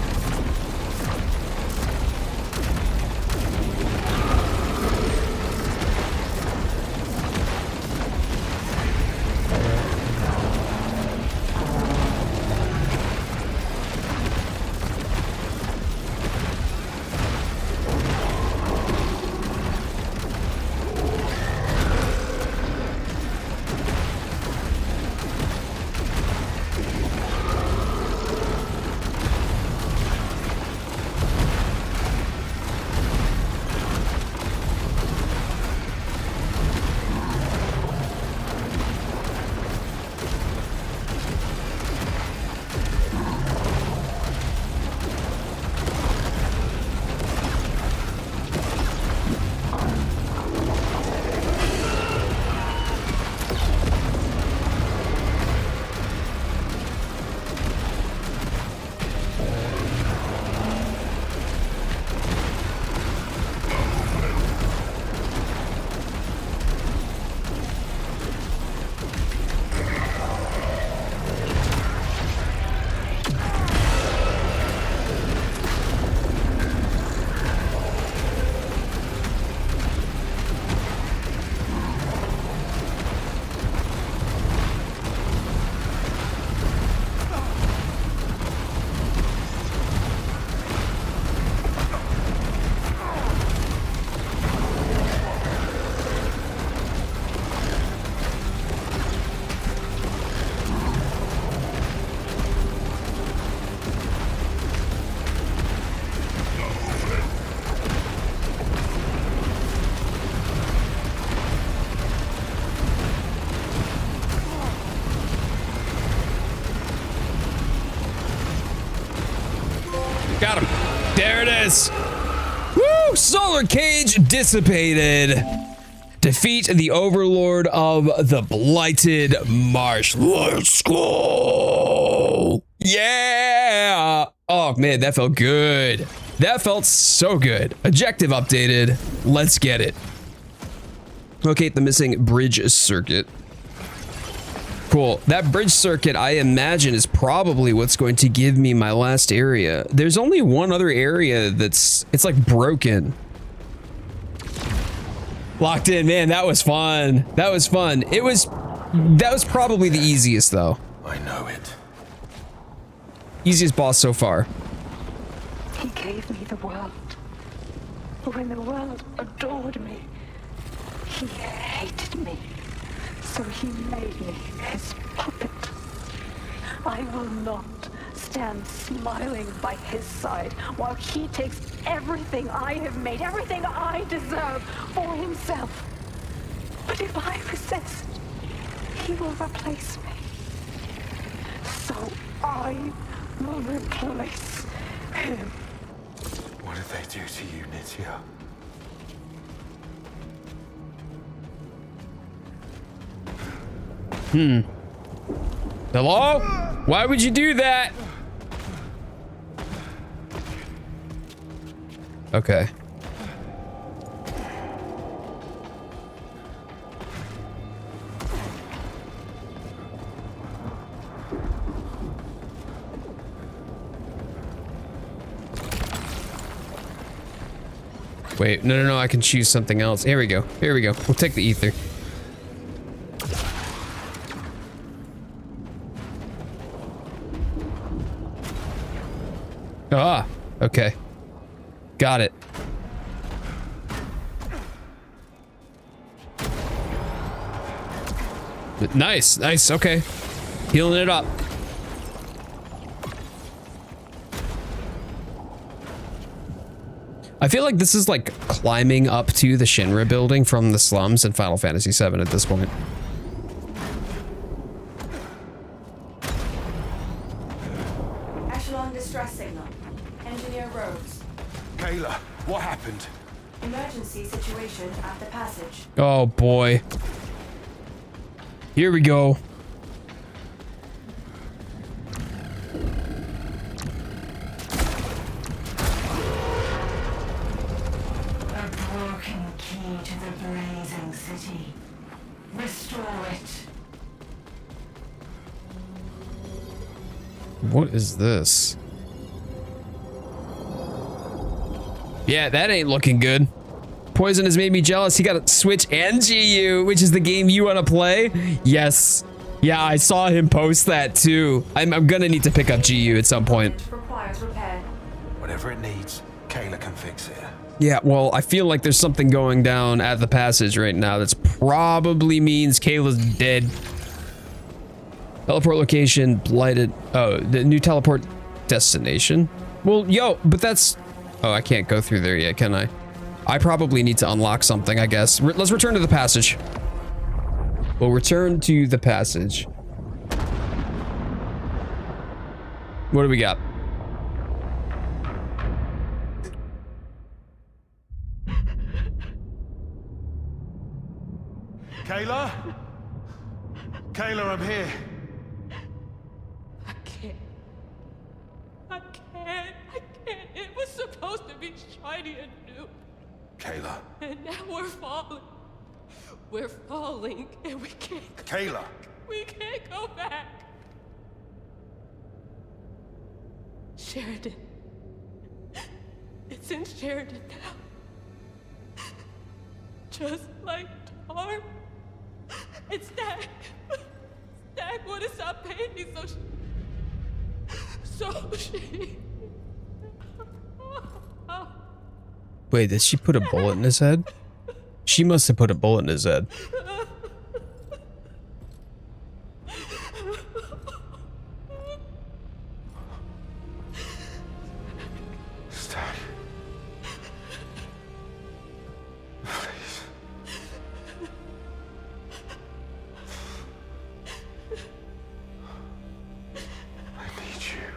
this. Woo! Solar cage dissipated. Defeat the overlord of the blighted marsh. Let's go. Yeah. Oh man, that felt good. That felt so good. Objective updated. Let's get it. Locate the missing bridge circuit. Cool. That bridge circuit, I imagine, is probably what's going to give me my last area. There's only one other area it's like broken. Locked in, man. That was fun. That was fun. That was probably the easiest though. I know it. Easiest boss so far. He gave me the world. When the world adored me, he hated me. So he made me his puppet. I will not stand smiling by his side while he takes everything I have made, everything I deserve for himself. But if I resist, he will replace me. So I will replace him. What did they do to you, Nitya? Hello? Why would you do that? Okay. Wait, no, I can choose something else. Here we go. Here we go. We'll take the ether. Ah, okay. Got it. Nice, nice, okay. Healing it up. I feel like this is like climbing up to the Shinra building from the slums in Final Fantasy VII at this point. Echelon distress signal. Engineer Rhodes. Kayla, what happened? Emergency situation at the passage. Oh boy. Here we go. A broken key to the blazing city. Restore it. What is this? Yeah, that ain't looking good. Poison has made me jealous. He got a Switch and GU, which is the game you want to play. Yes. Yeah, I saw him post that too. I'm gonna need to pick up GU at some point. Requires repair. Whatever it needs, Kayla can fix it. Yeah, well, I feel like there's something going down at the passage right now that's probably means Kayla's dead. Teleport location, blighted. Oh, the new teleport destination. Well, yo, but that's... Oh, I can't go through there yet, can I? I probably need to unlock something, I guess. Let's return to the passage. We'll return to the passage. What do we got? Kayla? Kayla, I'm here. I can't. It was supposed to be shiny and new. Kayla. And now we're falling. We're falling, and we can't go. Kayla! We can't go back. Sheridan. It's in Sheridan now. Just like Tar. And Stack. Stack wouldn't stop paying me, so she... Wait, did she put a bullet in his head? She must have put a bullet in his head. Stack. Please. I need you.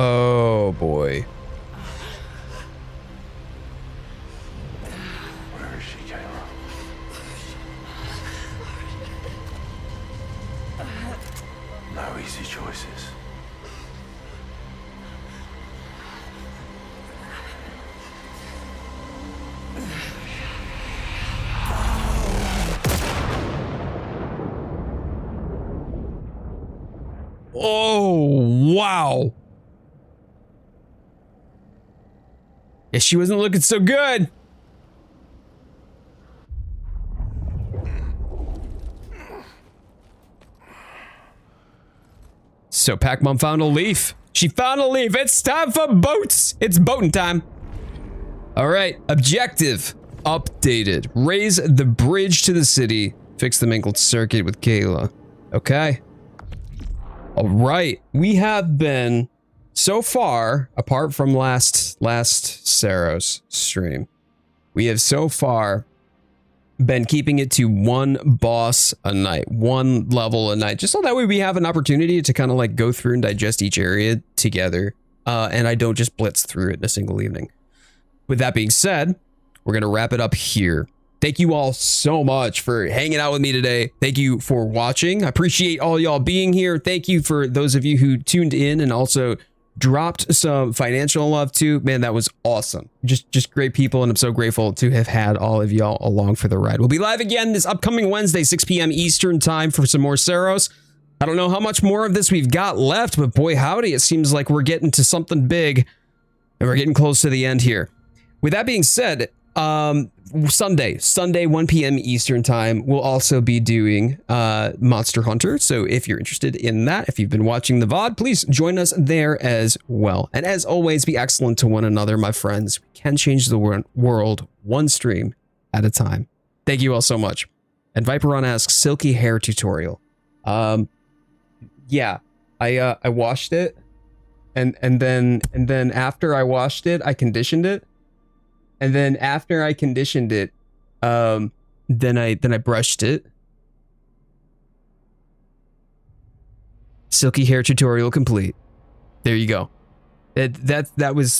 Oh boy. Where is she, Kayla? No easy choices. Oh, wow. Yeah, she wasn't looking so good. So Pac-Mom found a leaf. She found a leaf. It's time for boats. It's boating time. All right. Objective updated. Raise the bridge to the city. Fix the mangled circuit with Kayla. Okay. All right. We have been so far, apart from last Saros stream, we have so far been keeping it to one boss a night, one level a night, just so that way we have an opportunity to kind of like go through and digest each area together, and I don't just blitz through it in a single evening. With that being said, we're gonna wrap it up here. Thank you all so much for hanging out with me today. Thank you for watching. I appreciate all y'all being here. Thank you for those of you who tuned in and also dropped some financial love too. Man, that was awesome. Just great people, and I'm so grateful to have had all of y'all along for the ride. We'll be live again this upcoming Wednesday, 6 p.m. Eastern time for some more Saros. I don't know how much more of this we've got left, but boy howdy, it seems like we're getting to something big and we're getting close to the end here. With that being said, Sunday 1 p.m. Eastern time, we'll also be doing Monster Hunter. So if you're interested in that, if you've been watching the VOD, please join us there as well. And as always, be excellent to one another, my friends. We can change the world one stream at a time. Thank you all so much. And Viperon asks, silky hair tutorial. Yeah, I washed it, and then after I washed it, I conditioned it. And then after I conditioned it, then I brushed it. Silky hair tutorial complete. There you go. That was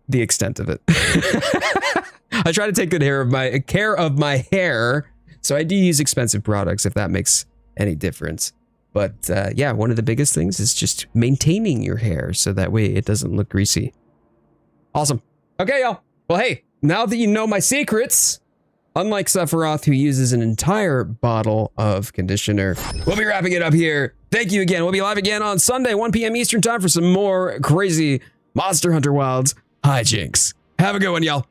the extent of it. I try to take good care of my hair, so I do use expensive products if that makes any difference. But yeah, one of the biggest things is just maintaining your hair so that way it doesn't look greasy. Awesome. Okay, y'all. Well, hey, now that you know my secrets, unlike Sephiroth, who uses an entire bottle of conditioner, we'll be wrapping it up here. Thank you again. We'll be live again on Sunday, 1 p.m. Eastern time for some more crazy Monster Hunter Wilds hijinks. Have a good one, y'all.